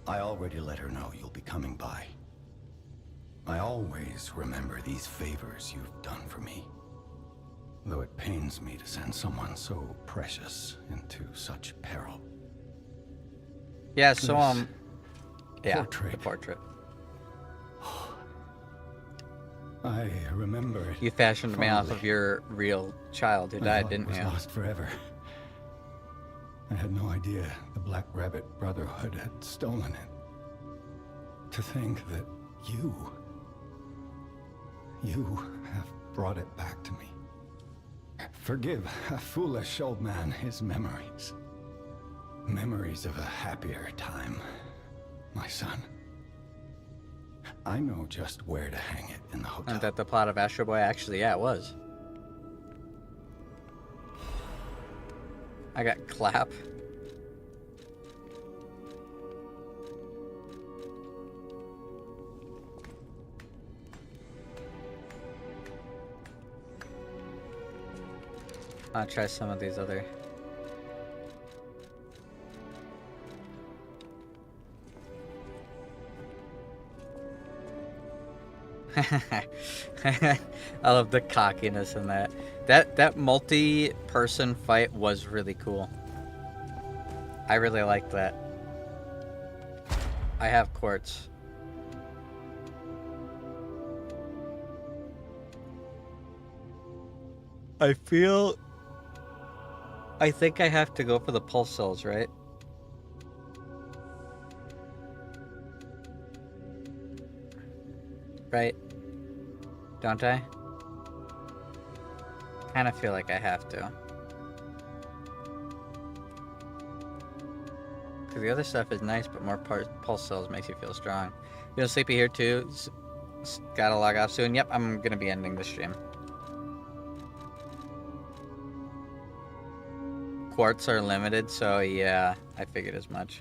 I already let her know you'll be coming by. I always remember these favors you've done for me. Though it pains me to send someone so precious into such peril. Yeah, so, yeah, portrait. the portrait. I remember it. You fashioned me off of your real child who died, didn't you? It was lost forever. I had no idea the Black Rabbit Brotherhood had stolen it. To think that you have brought it back to me. Forgive a foolish old man his memories. Memories of a happier time, my son. I know just where to hang it in the hotel. And that the plot of Astro Boy? Actually, yeah, it was. I got clap. I'll try some of these other... I love the cockiness in that. That multi-person fight was really cool. I really liked that. I have quartz. I think I have to go for the pulse cells, right? Right? Don't I? Kind of feel like I have to. Because the other stuff is nice, but more pulse cells makes you feel strong. Feeling sleepy here too. Gotta log off soon. Yep, I'm gonna be ending the stream. Quartz are limited, so yeah, I figured as much.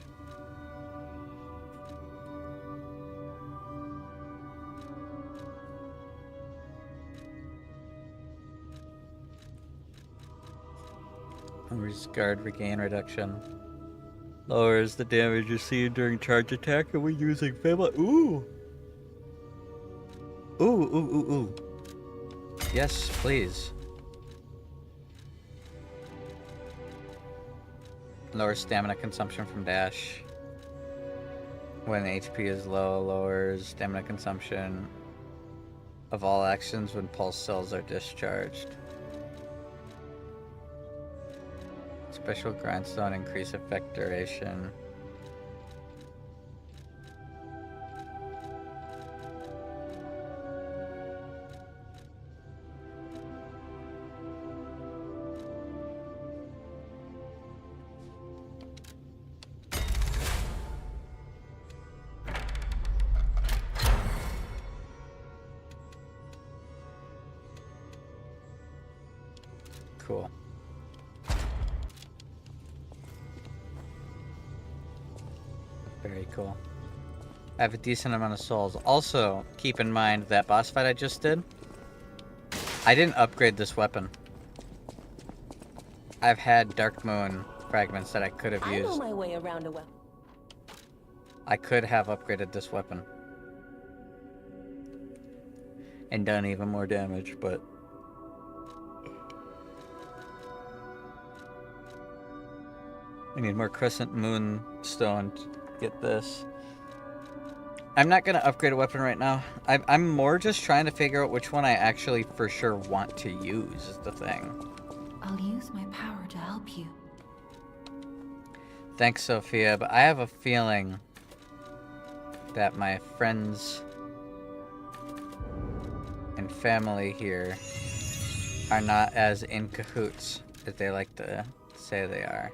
Lowers guard regain reduction. Lowers the damage received during charge attack, and we're using Fable. Ooh! Ooh, ooh, ooh, ooh. Yes, please. Lowers stamina consumption from dash. When HP is low, lowers stamina consumption of all actions when pulse cells are discharged. Special grindstone increase effect duration. Cool. Very cool. I have a decent amount of souls. Also, keep in mind that boss fight I just did, I didn't upgrade this weapon. I've had Dark Moon fragments that I could have used. I know my way around a weapon. I could have upgraded this weapon. And done even more damage, but... I need more Crescent Moon Stone to get this. I'm not going to upgrade a weapon right now. I'm more just trying to figure out which one I actually for sure want to use is the thing. I'll use my power to help you. Thanks, Sophia, but I have a feeling that my friends and family here are not as in cahoots as they like to say they are.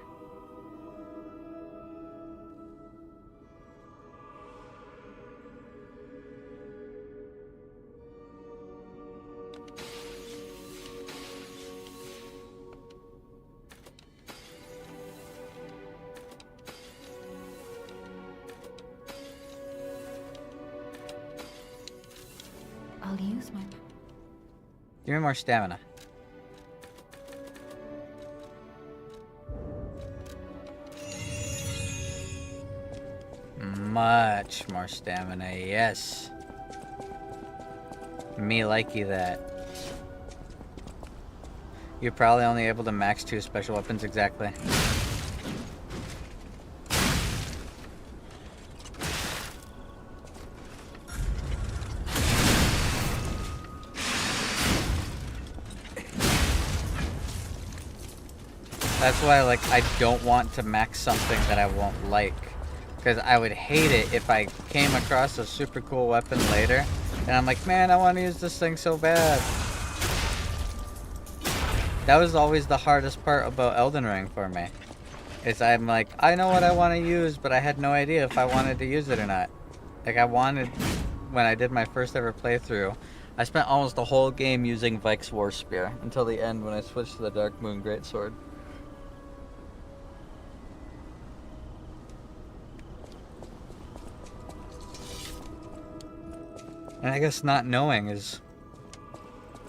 I'll use my... Give me more stamina. Much more stamina, yes. Me likey that. You're probably only able to max 2 special weapons exactly. That's why, like, I don't want to max something that I won't like. Because I would hate it if I came across a super cool weapon later, and I'm like, man, I want to use this thing so bad. That was always the hardest part about Elden Ring for me. Is I'm like, I know what I want to use, but I had no idea if I wanted to use it or not. Like, I wanted, when I did my first ever playthrough, I spent almost the whole game using Vike's War Spear, until the end when I switched to the Dark Moon Greatsword. And I guess not knowing is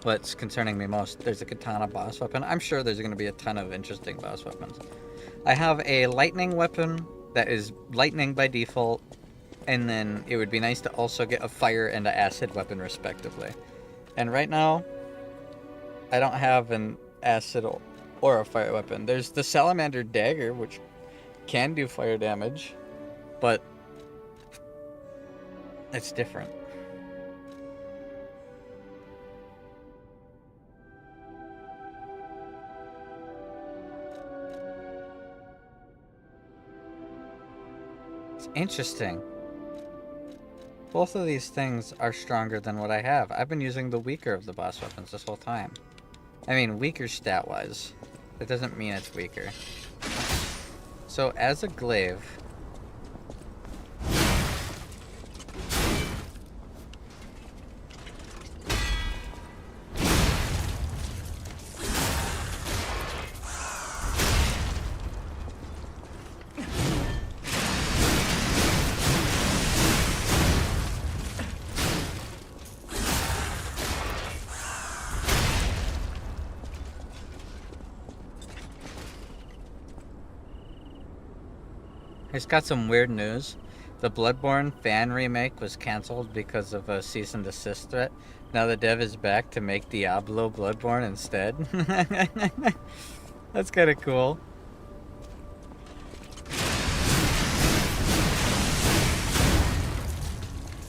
what's concerning me most. There's a katana boss weapon. I'm sure there's going to be a ton of interesting boss weapons. I have a lightning weapon that is lightning by default, and then it would be nice to also get a fire and an acid weapon respectively. And right now, I don't have an acid or a fire weapon. There's the salamander dagger, which can do fire damage, but it's different. Interesting. Both of these things are stronger than what I have. I've been using the weaker of the boss weapons this whole time. I mean, weaker stat-wise. That doesn't mean it's weaker. So, as a glaive, It's got some weird news. The Bloodborne fan remake was cancelled because of a cease and desist threat. Now the dev is back to make Diablo Bloodborne instead. That's kind of cool.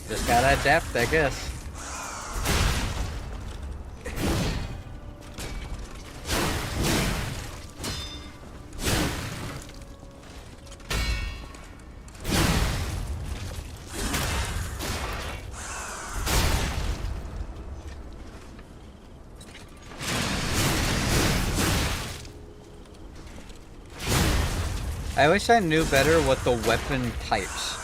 Just gotta adapt, I guess. I wish I knew better what the weapon types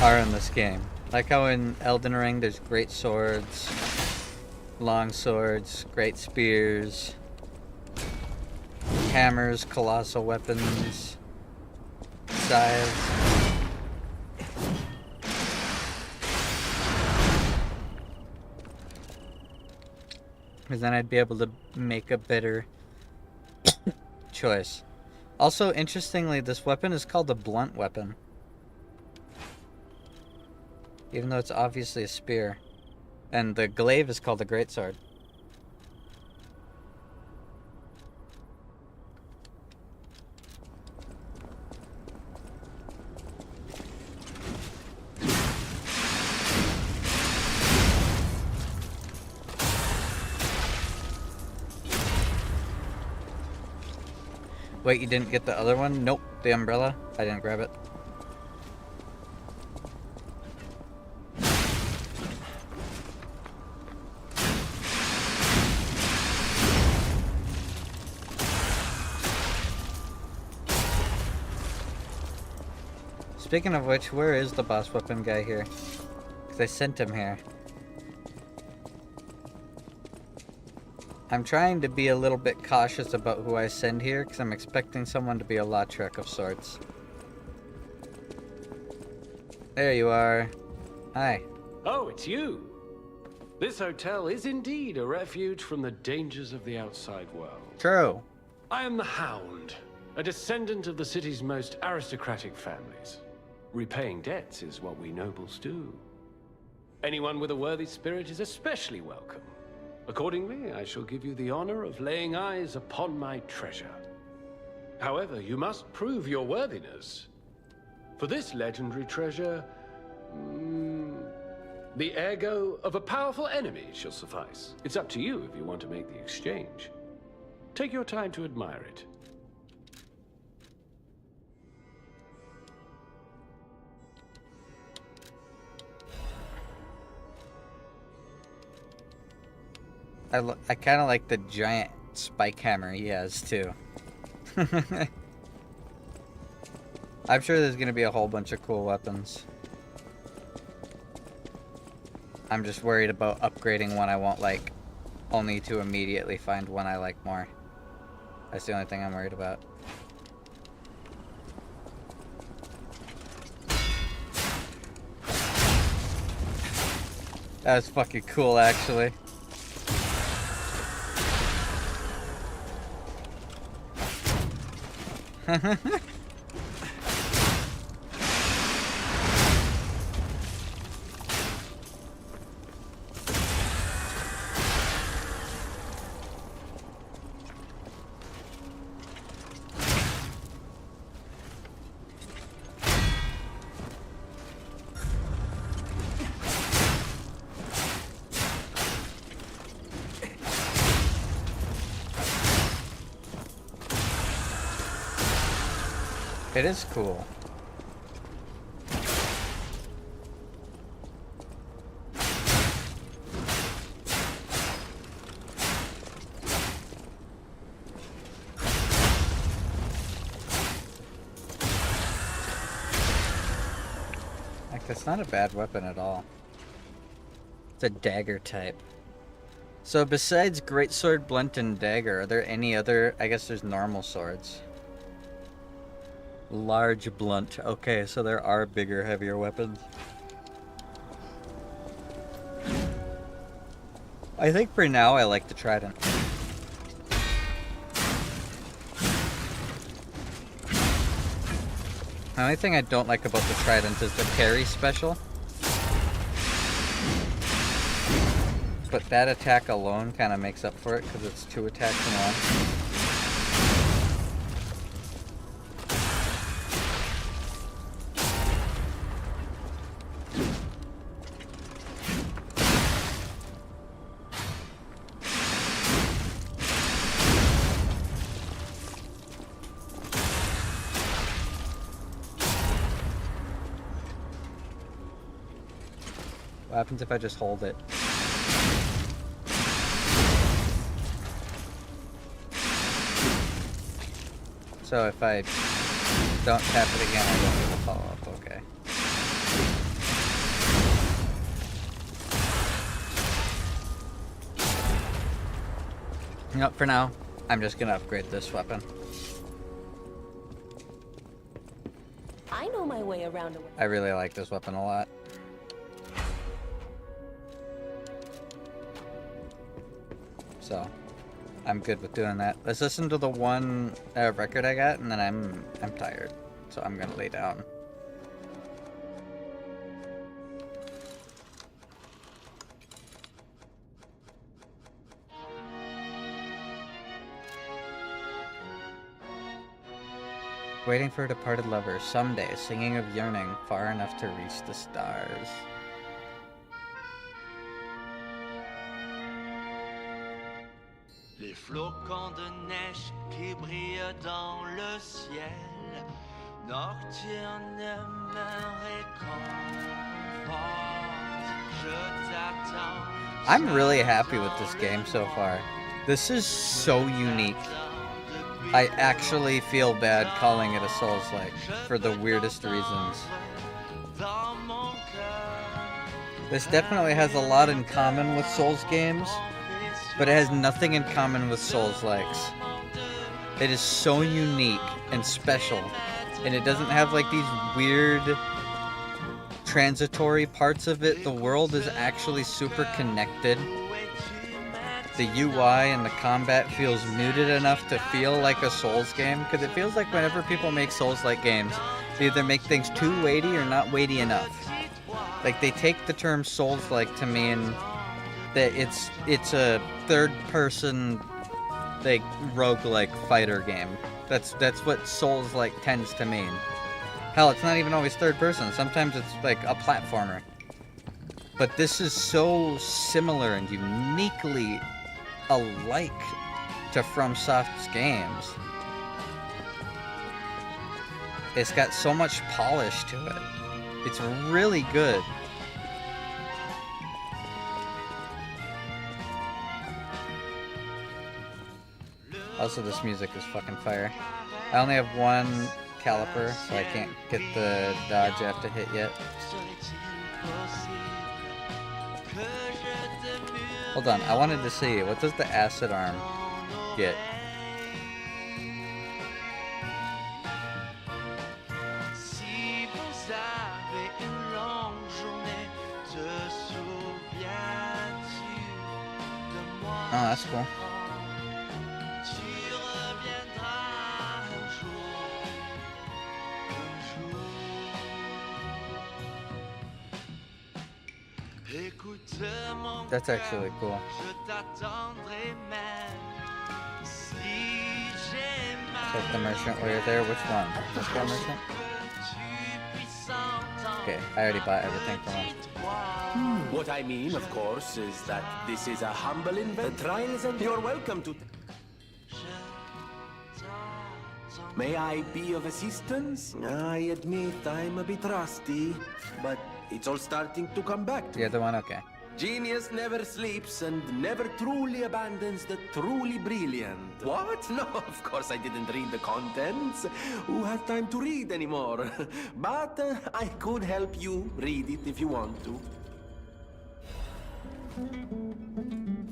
are in this game. Like how in Elden Ring there's great swords, long swords, great spears, hammers, colossal weapons, scythes. Because then I'd be able to make a better choice. Also, interestingly, this weapon is called a blunt weapon. Even though it's obviously a spear. And the glaive is called a greatsword. Wait, you didn't get the other one? Nope, the umbrella. I didn't grab it. Speaking of which, where is the boss weapon guy here? Because I sent him here. I'm trying to be a little bit cautious about who I send here, because I'm expecting someone to be a Lautrec of sorts. There you are. Hi. Oh, it's you. This hotel is indeed a refuge from the dangers of the outside world. True. I am the Hound, a descendant of the city's most aristocratic families. Repaying debts is what we nobles do. Anyone with a worthy spirit is especially welcome. Accordingly, I shall give you the honor of laying eyes upon my treasure. However, you must prove your worthiness. For this legendary treasure, the ego of a powerful enemy shall suffice. It's up to you if you want to make the exchange. Take your time to admire it. I kind of like the giant spike hammer he has, too. I'm sure there's going to be a whole bunch of cool weapons. I'm just worried about upgrading one I won't like, only to immediately find one I like more. That's the only thing I'm worried about. That was fucking cool, actually. It is cool. Like, that's not a bad weapon at all. It's a dagger type. So besides greatsword, blunt, and dagger, are there any other... I guess there's normal swords. Large blunt. Okay, so there are bigger, heavier weapons. I think for now I like the trident. The only thing I don't like about the trident is the parry special. But that attack alone kind of makes up for it because it's 2 attacks in one. What happens if I just hold it? So if I don't tap it again, I don't get a follow-up, okay. Nope, for now, I'm just gonna upgrade this weapon. I know my way around. I really like this weapon a lot. So, I'm good with doing that. Let's listen to the one record I got, and then I'm tired, so I'm gonna lay down. Waiting for a departed lover, someday, singing of yearning, far enough to reach the stars. Les flocons de neige qui brillent dans le ciel, nocturne me réconforte, je t'attends. I'm really happy with this game so far. This is so unique. I actually feel bad calling it a Souls-like for the weirdest reasons. This definitely has a lot in common with Souls games, but it has nothing in common with Souls-likes. It is so unique and special, and it doesn't have like these weird transitory parts of it. The world is actually super connected. The UI and the combat feels muted enough to feel like a Souls game, because it feels like whenever people make Souls-like games, they either make things too weighty or not weighty enough. Like, they take the term Souls-like to mean that it's a third-person, like, roguelike fighter game. That's what Souls-like tends to mean. Hell, it's not even always third-person. Sometimes it's like a platformer. But this is so similar and uniquely alike to FromSoft's games. It's got so much polish to it. It's really good. Also, this music is fucking fire. I only have one caliper, so I can't get the dodge I have to hit yet. Hold on, I wanted to see, what does the acid arm get? Oh, that's cool. That's actually cool. Check the merchant while you're there. Which one? This guy merchant? Okay, I already bought everything from him. What I mean, of course, is that this is a humble invent. The trial isn't. You're welcome to. May I be of assistance? I admit I'm a bit rusty, but it's all starting to come back to The other one? Okay. Genius never sleeps and never truly abandons the truly brilliant. What? No, of course I didn't read the contents. Who has time to read anymore? But I could help you read it if you want to.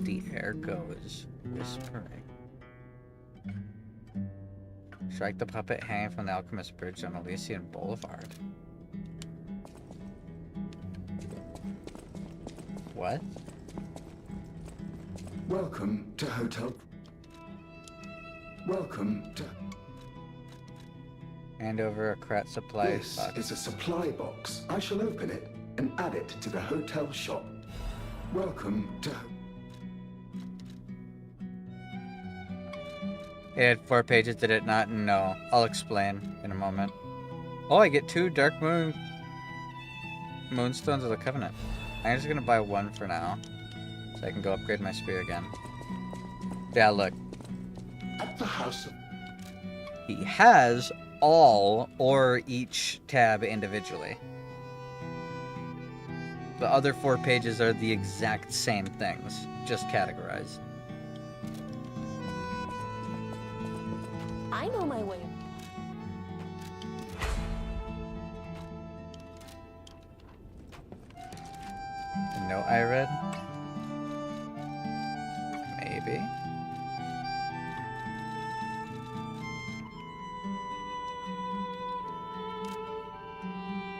The air goes whispering. Strike the puppet hanging from the Alchemist Bridge on Elysian Boulevard. What? Welcome to Hotel. Welcome to. Hand over a Krat supply This box. is a supply box. I shall open it and add it to the hotel shop. Welcome to... It had 4 pages, did it not? No. I'll explain in a moment. Oh, I get 2 Dark Moonstones of the Covenant. I'm just gonna buy 1 for now, so I can go upgrade my spear again. Yeah, look. At the house of... He has all or each tab individually. The other 4 pages are the exact same things, just categorized. I know my way. The note I read? Maybe.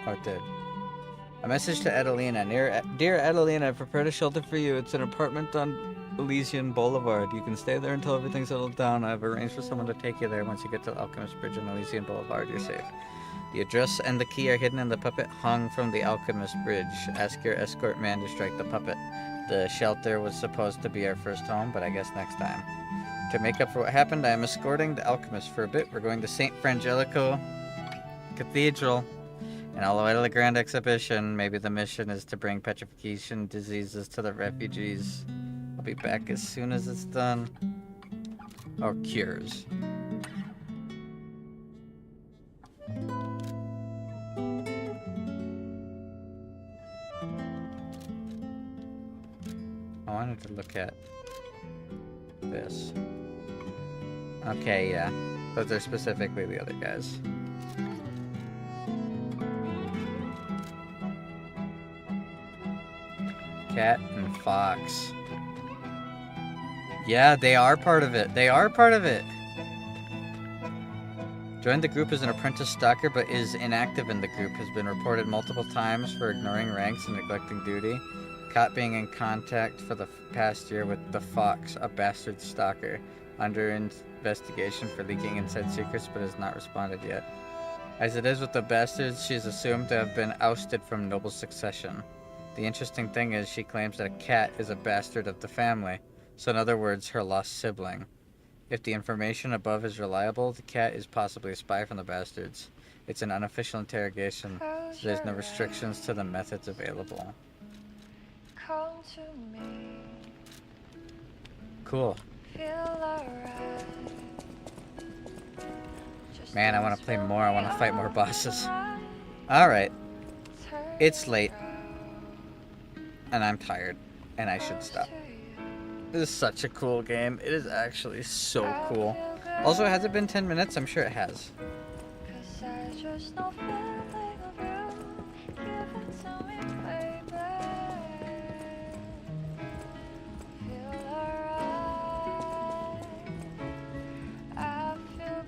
Oh, it did. A message to Adelina. Dear Adelina, I've prepared a shelter for you. It's an apartment on Elysian Boulevard. You can stay there until everything's settled down. I've arranged for someone to take you there. Once you get to the Alchemist Bridge on Elysian Boulevard, you're safe. The address and the key are hidden in the puppet hung from the Alchemist Bridge. Ask your escort man to strike the puppet. The shelter was supposed to be our first home, but I guess next time. To make up for what happened, I am escorting the Alchemist for a bit. We're going to St. Frangelico Cathedral. And all the way to the Grand Exhibition. Maybe the mission is to bring petrification diseases to the refugees. I'll be back as soon as it's done. Or cures. I wanted to look at this. Okay, yeah. Those are specifically the other guys. Cat and Fox. Yeah, they are part of it. They are part of it. Joined the group as an apprentice stalker, but is inactive in the group. Has been reported multiple times for ignoring ranks and neglecting duty. Caught being in contact for the past year with the Fox, a bastard stalker. Under investigation for leaking inside secrets, but has not responded yet. As it is with the bastards, she is assumed to have been ousted from noble succession. The interesting thing is she claims that a cat is a bastard of the family, so in other words, her lost sibling. If the information above is reliable, the cat is possibly a spy from the bastards. It's an unofficial interrogation, so there's no restrictions to the methods available. Come to me. Cool. Feel alright. Man, I want to play more. I want to fight more bosses. Alright. It's late. And I'm tired. And I should stop. This is such a cool game. It is actually so cool. Also, has it been 10 minutes? I'm sure it has.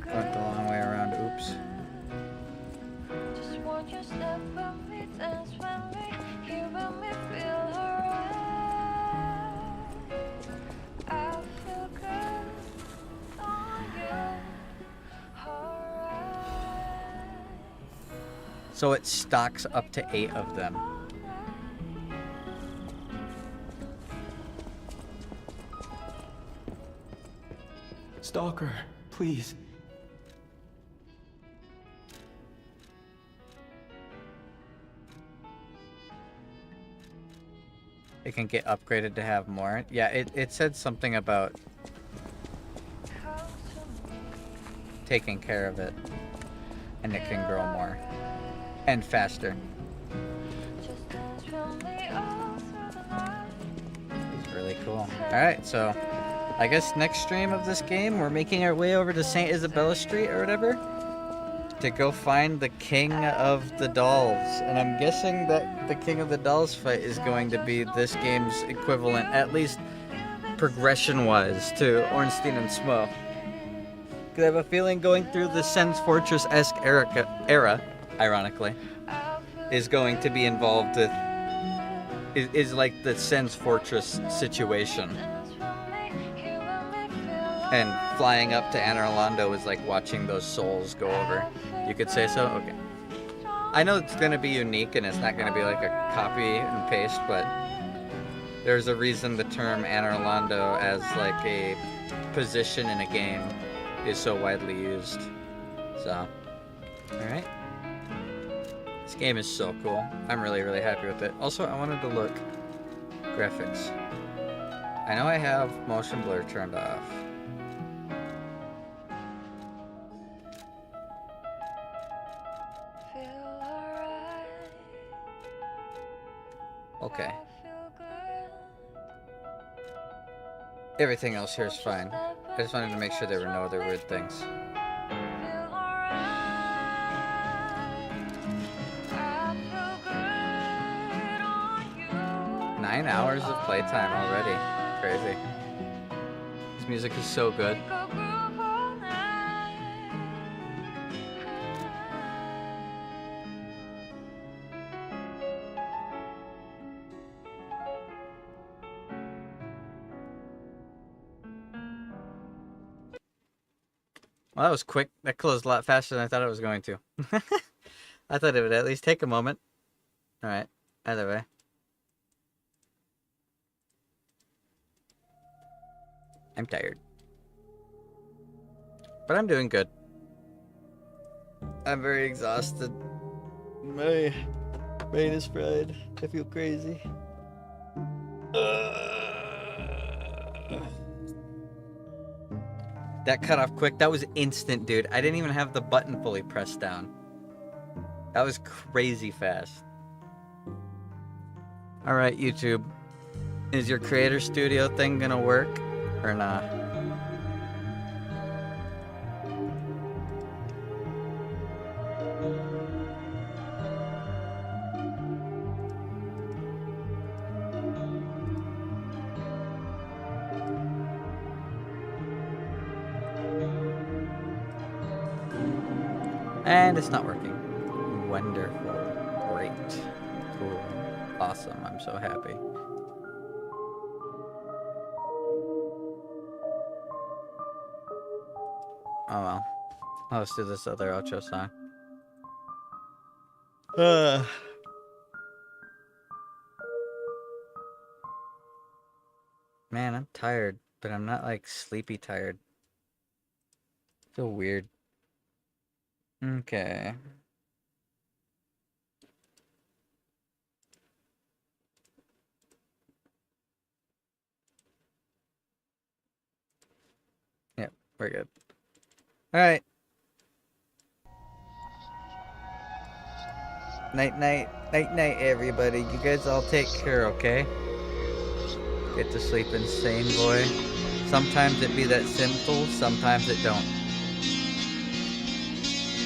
Went the long way around. Oops. Just want you step with me, dance with me, here with me, feel alright. I feel good on you, alright. So it stocks up to 8 of them. Stalker, please. It can get upgraded to have more. Yeah, it said something about taking care of it. And it can grow more. And faster. It's really cool. Alright, so I guess next stream of this game, we're making our way over to St. Isabella Street or whatever to go find the King of the Dolls. And I'm guessing that the King of the Dolls fight is going to be this game's equivalent, at least progression-wise, to Ornstein and Smough. Because I have a feeling going through the Sen's Fortress-esque era, ironically, is going to be involved with... is like the Sen's Fortress situation. And flying up to Anor Londo is like watching those souls go over. You could say so? Okay. I know it's gonna be unique and it's not gonna be like a copy and paste, but there's a reason the term Anor Londo as like a position in a game is so widely used. So, alright. This game is so cool. I'm really, really happy with it. Also, I wanted to look graphics. I know I have motion blur turned off. Okay. Everything else here is fine. I just wanted to make sure there were no other weird things. 9 hours of playtime already. Crazy. This music is so good. Well, that was quick. That closed a lot faster than I thought it was going to. I thought it would at least take a moment. Alright, either way. I'm tired. But I'm doing good. I'm very exhausted. My brain is fried. I feel crazy. That cut off quick. That was instant, dude. I didn't even have the button fully pressed down. That was crazy fast. Alright, YouTube. Is your creator studio thing gonna work or not? And it's not working. Wonderful. Great. Cool. Awesome. I'm so happy. Oh well. Let's do this other outro song. Man, I'm tired, but I'm not like sleepy tired. I feel weird. Okay. Yep, we're good. Alright. Night night. Night night, everybody. You guys all take care, okay? Get to sleep, insane boy. Sometimes it be that simple, sometimes it don't.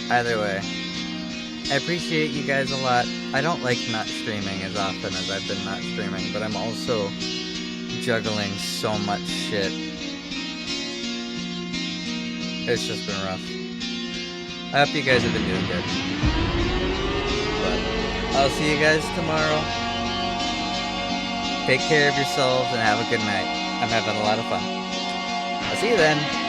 Either way, I appreciate you guys a lot. I don't like not streaming as often as I've been not streaming, but I'm also juggling so much shit. It's just been rough. I hope you guys have been doing good. But I'll see you guys tomorrow. Take care of yourselves and have a good night. I'm having a lot of fun. I'll see you then.